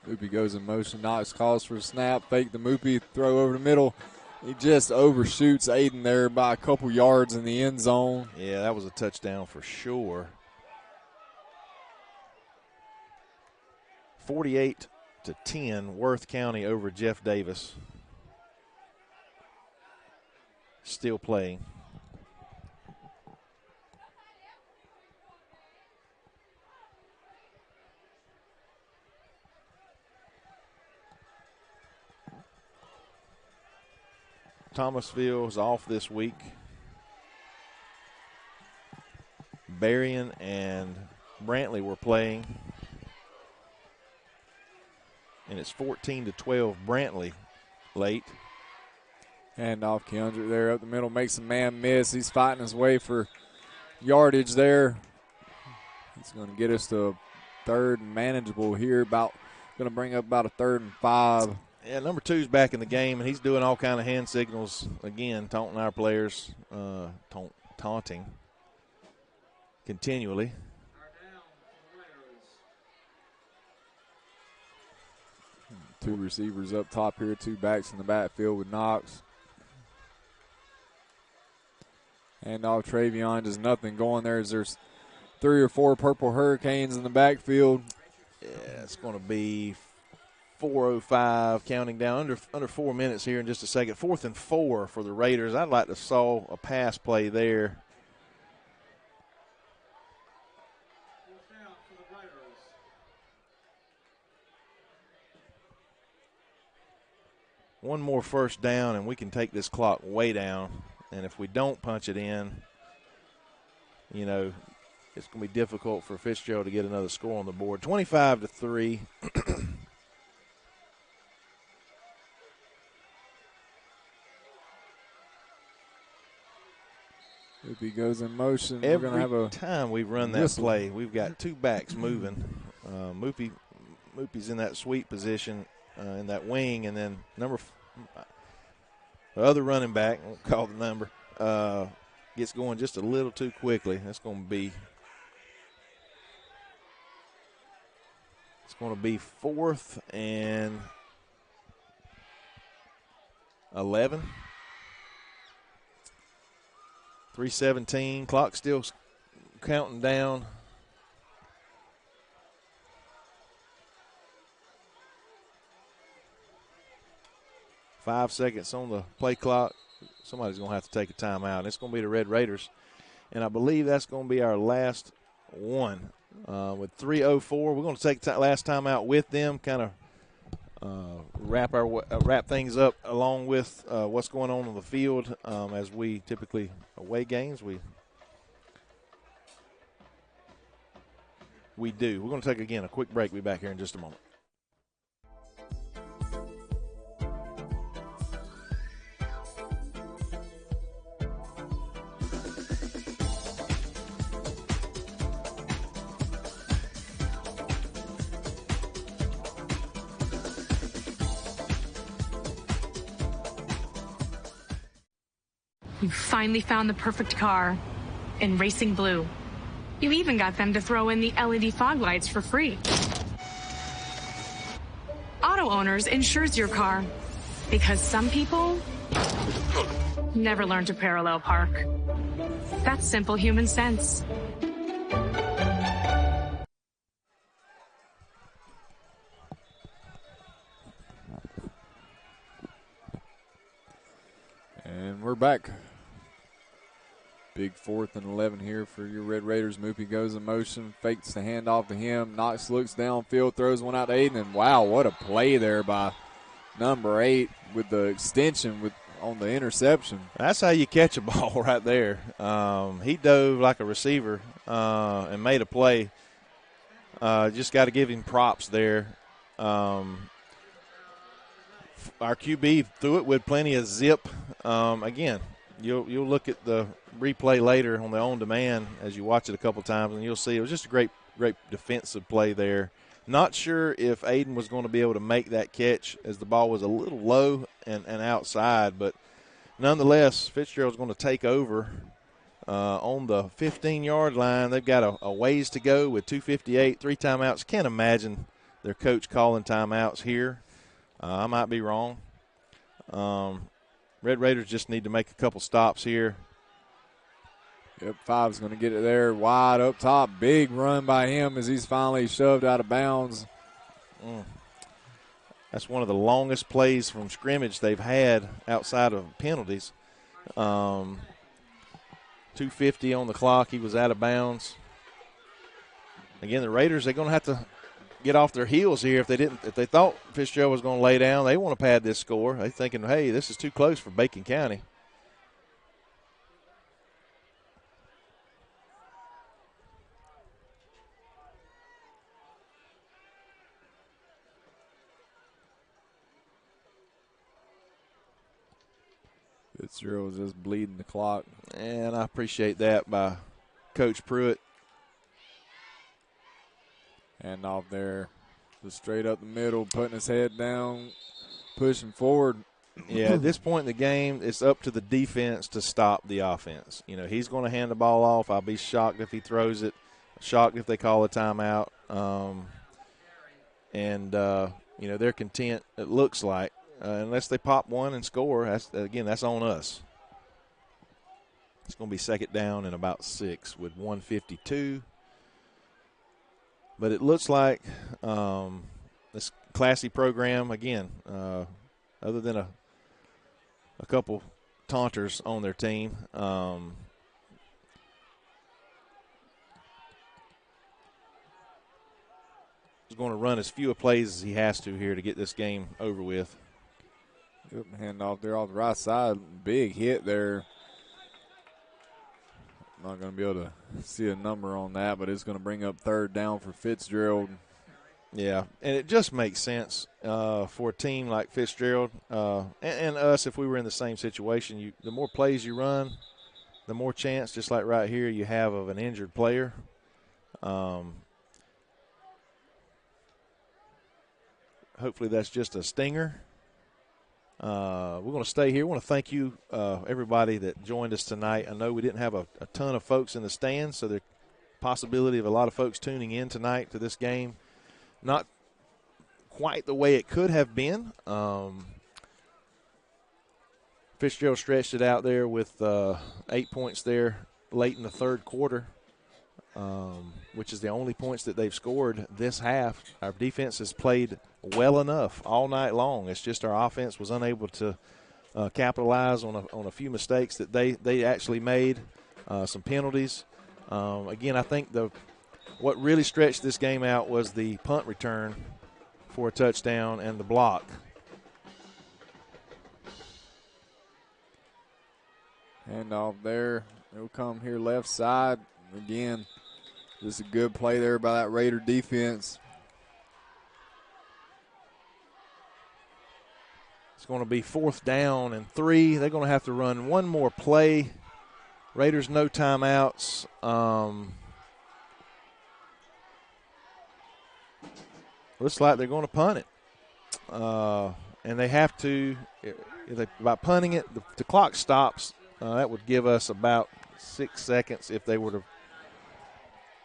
S2: Moopy goes in motion. Knox calls for a snap. Fake the Moopy. Throw over the middle. He just overshoots Aiden there by a couple yards in the end zone.
S1: Yeah, that was a touchdown for sure. 48-10, Worth County over Jeff Davis. Still playing. Thomasville is off this week. Berrien and Brantley were playing. And it's 14-12 Brantley late.
S2: Hand off Keandre there up the middle. Makes a man miss. He's fighting his way for yardage there. He's going to get us to 3rd and manageable here. Going to bring up about a 3rd and 5.
S1: Yeah, number 2's back in the game, and he's doing all kind of hand signals again, taunting our players, taunting continually.
S2: 2 receivers up top here, 2 backs in the backfield with Knox. And off Travion, just nothing going there as there's 3 or 4 Purple Hurricanes in the backfield.
S1: Yeah, it's going to be 4:05, counting down under 4 minutes here in just a second. 4th and 4 for the Raiders. I'd like to saw a pass play there. one more first down, and we can take this clock way down. And if we don't punch it in, you know, it's going to be difficult for Fitzgerald to get another score on the board. 25-3.
S2: If he goes in motion,
S1: Every
S2: we're going to have a
S1: time we run that play, we've got two backs moving. Moopy's in that sweep position in that wing, and then the other running back, I won't call the number, gets going just a little too quickly. It's going to be 4th and 11. 3:17. Clock still counting down. Five seconds on the play clock. Somebody's going to have to take a timeout. And it's going to be the Red Raiders. And I believe that's going to be our last one. With 3:04, we're going to take the last timeout with them, kind of wrap things up along with what's going on the field. As we typically away games, we do. We're going to take, again, a quick break. We'll be back here in just a moment.
S3: You finally found the perfect car in racing blue. You even got them to throw in the LED fog lights for free. Auto Owners insures your car because some people never learn to parallel park. That's simple human sense.
S2: And we're back. Big 4th and 11 here for your Red Raiders. Moopy goes in motion, fakes the handoff to him. Knox looks downfield, throws one out to Aiden, and wow, what a play there by number 8 with the extension on the interception.
S1: That's how you catch a ball right there. He dove like a receiver and made a play. Just got to give him props there. Our QB threw it with plenty of zip. Again, you'll look at the replay later on the on-demand as you watch it a couple times, and you'll see it was just a great defensive play there. Not sure if Aiden was going to be able to make that catch as the ball was a little low and outside, but nonetheless, Fitzgerald's going to take over on the 15-yard line. They've got a ways to go with 2:58, 3 timeouts. Can't imagine their coach calling timeouts here. I might be wrong. Red Raiders just need to make a couple stops here.
S2: Yep, 5's going to get it there wide up top. Big run by him as he's finally shoved out of bounds.
S1: That's one of the longest plays from scrimmage they've had outside of penalties. 2:50 on the clock. He was out of bounds. Again, the Raiders, they're going to have to get off their heels here. If they thought Fitzgerald was going to lay down, they want to pad this score. They're thinking, hey, this is too close for Bacon County.
S2: Fitzgerald was just bleeding the clock.
S1: And I appreciate that by Coach Pruitt.
S2: And off there, just straight up the middle, putting his head down, pushing forward.
S1: Yeah, at this point in the game, it's up to the defense to stop the offense. You know, he's going to hand the ball off. I'll be shocked if he throws it, shocked if they call a timeout. You know, they're content, it looks like, unless they pop one and score. That's on us. It's going to be second down and about 6 with 1:52. But it looks like this classy program, again, other than a couple taunters on their team, is going to run as few plays as he has to here to get this game over with.
S2: Good handoff there off the right side. Big hit there. Not going to be able to see a number on that, but it's going to bring up third down for Fitzgerald.
S1: Yeah, and it just makes sense for a team like Fitzgerald and us if we were in the same situation. The more plays you run, the more chance, just like right here, you have of an injured player. Hopefully that's just a stinger. We're going to stay here. I want to thank you, everybody that joined us tonight. I know we didn't have a ton of folks in the stands, so there's possibility of a lot of folks tuning in tonight to this game. Not quite the way it could have been. Fitzgerald stretched it out there with 8 points there late in the third quarter, which is the only points that they've scored this half. Our defense has played well enough all night long. It's just our offense was unable to capitalize on a few mistakes that they actually made, some penalties. Again, I think what really stretched this game out was the punt return for a touchdown and the block.
S2: Handoff there. It'll come here left side. Again, just a good play there by that Raider defense.
S1: It's going to be 4th down and 3. They're going to have to run one more play. Raiders no timeouts. Looks like they're going to punt it. And they have to, by punting it, the clock stops. That would give us about 6 seconds if they were to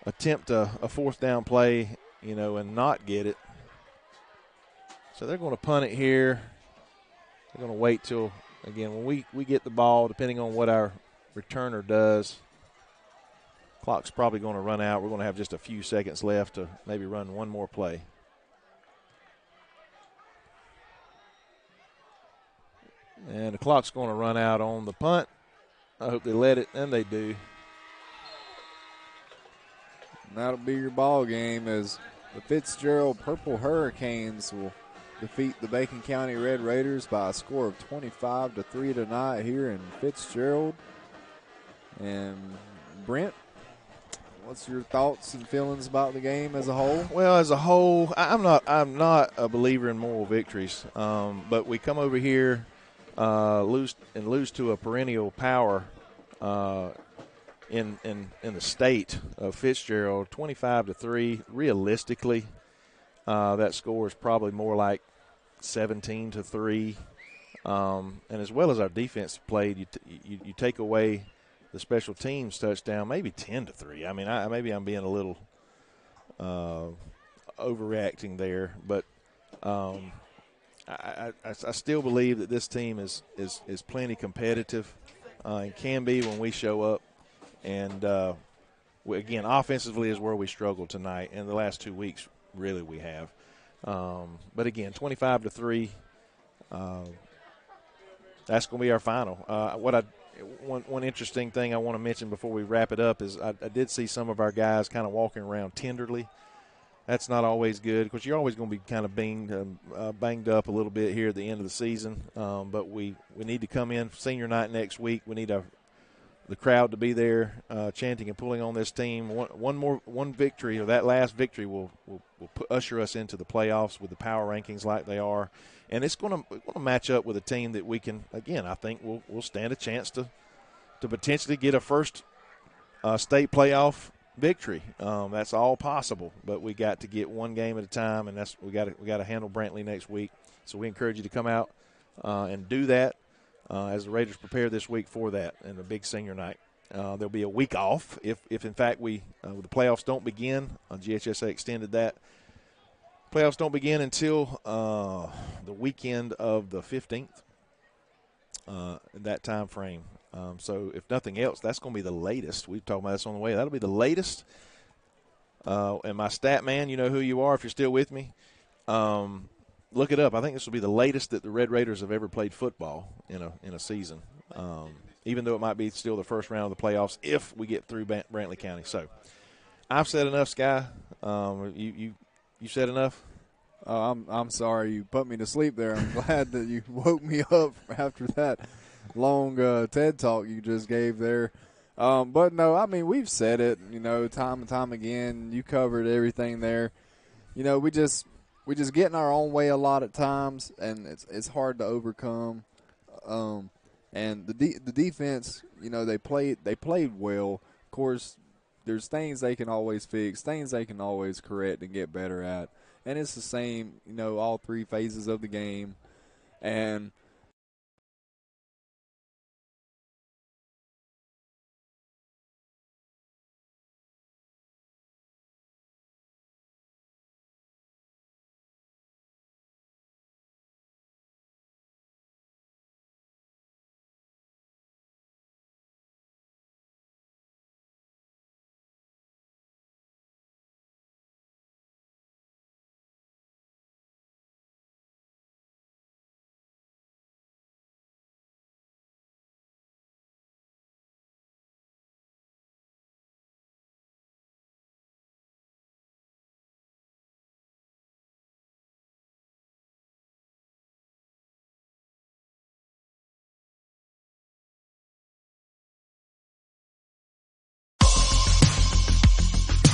S1: attempt a 4th down play, and not get it. So they're going to punt it here. They're going to wait till, again, when we get the ball, depending on what our returner does, clock's probably going to run out. We're going to have just a few seconds left to maybe run one more play. And the clock's going to run out on the punt. I hope they let it, and they do.
S2: And that'll be your ball game as the Fitzgerald Purple Hurricanes will defeat the Bacon County Red Raiders by a score of 25-3 tonight here in Fitzgerald. And Brent, what's your thoughts and feelings about the game as a whole?
S1: Well, as a whole, I'm not a believer in moral victories. But we come over here, lose to a perennial power in the state of Fitzgerald, 25-3. Realistically, that score is probably more like 17-3. And as well as our defense played, you take away the special teams touchdown, maybe 10-3. I mean, maybe I'm being a little overreacting there, but I still believe that this team is plenty competitive and can be when we show up. And again, offensively is where we struggled tonight, and the last 2 weeks really we have. But again, 25-3. That's going to be our final. One interesting thing I want to mention before we wrap it up is I did see some of our guys kind of walking around tenderly. That's not always good because you're always going to be kind of banged up a little bit here at the end of the season. But we need to come in senior night next week. We need the crowd to be there chanting and pulling on this team. One victory, or that last victory, will usher us into the playoffs with the power rankings like they are. And it's going to match up with a team that we can, again, I think we'll stand a chance to potentially get a first state playoff victory. That's all possible, but we got to get one game at a time, and we got to handle Brantley next week. So we encourage you to come out and do that as the Raiders prepare this week for that and the big senior night. There'll be a week off if in fact the playoffs don't begin. GHSA extended that. Playoffs don't begin until the weekend of the 15th, in that time frame. So if nothing else, that's going to be the latest. We've talked about this on the way. That'll be the latest. And my stat man, you know who you are if you're still with me. Look it up. I think this will be the latest that the Red Raiders have ever played football in a season, even though it might be still the first round of the playoffs if we get through Brantley County. So I've said enough, Sky. You said enough?
S2: I'm sorry you put me to sleep there. I'm glad that you woke me up after that long TED talk you just gave there. But no, I mean, we've said it, time and time again. You covered everything there. We just get in our own way a lot at times, and it's hard to overcome. And the defense, they played well. Of course, there's things they can always fix, things they can always correct and get better at. And it's the same, all three phases of the game. And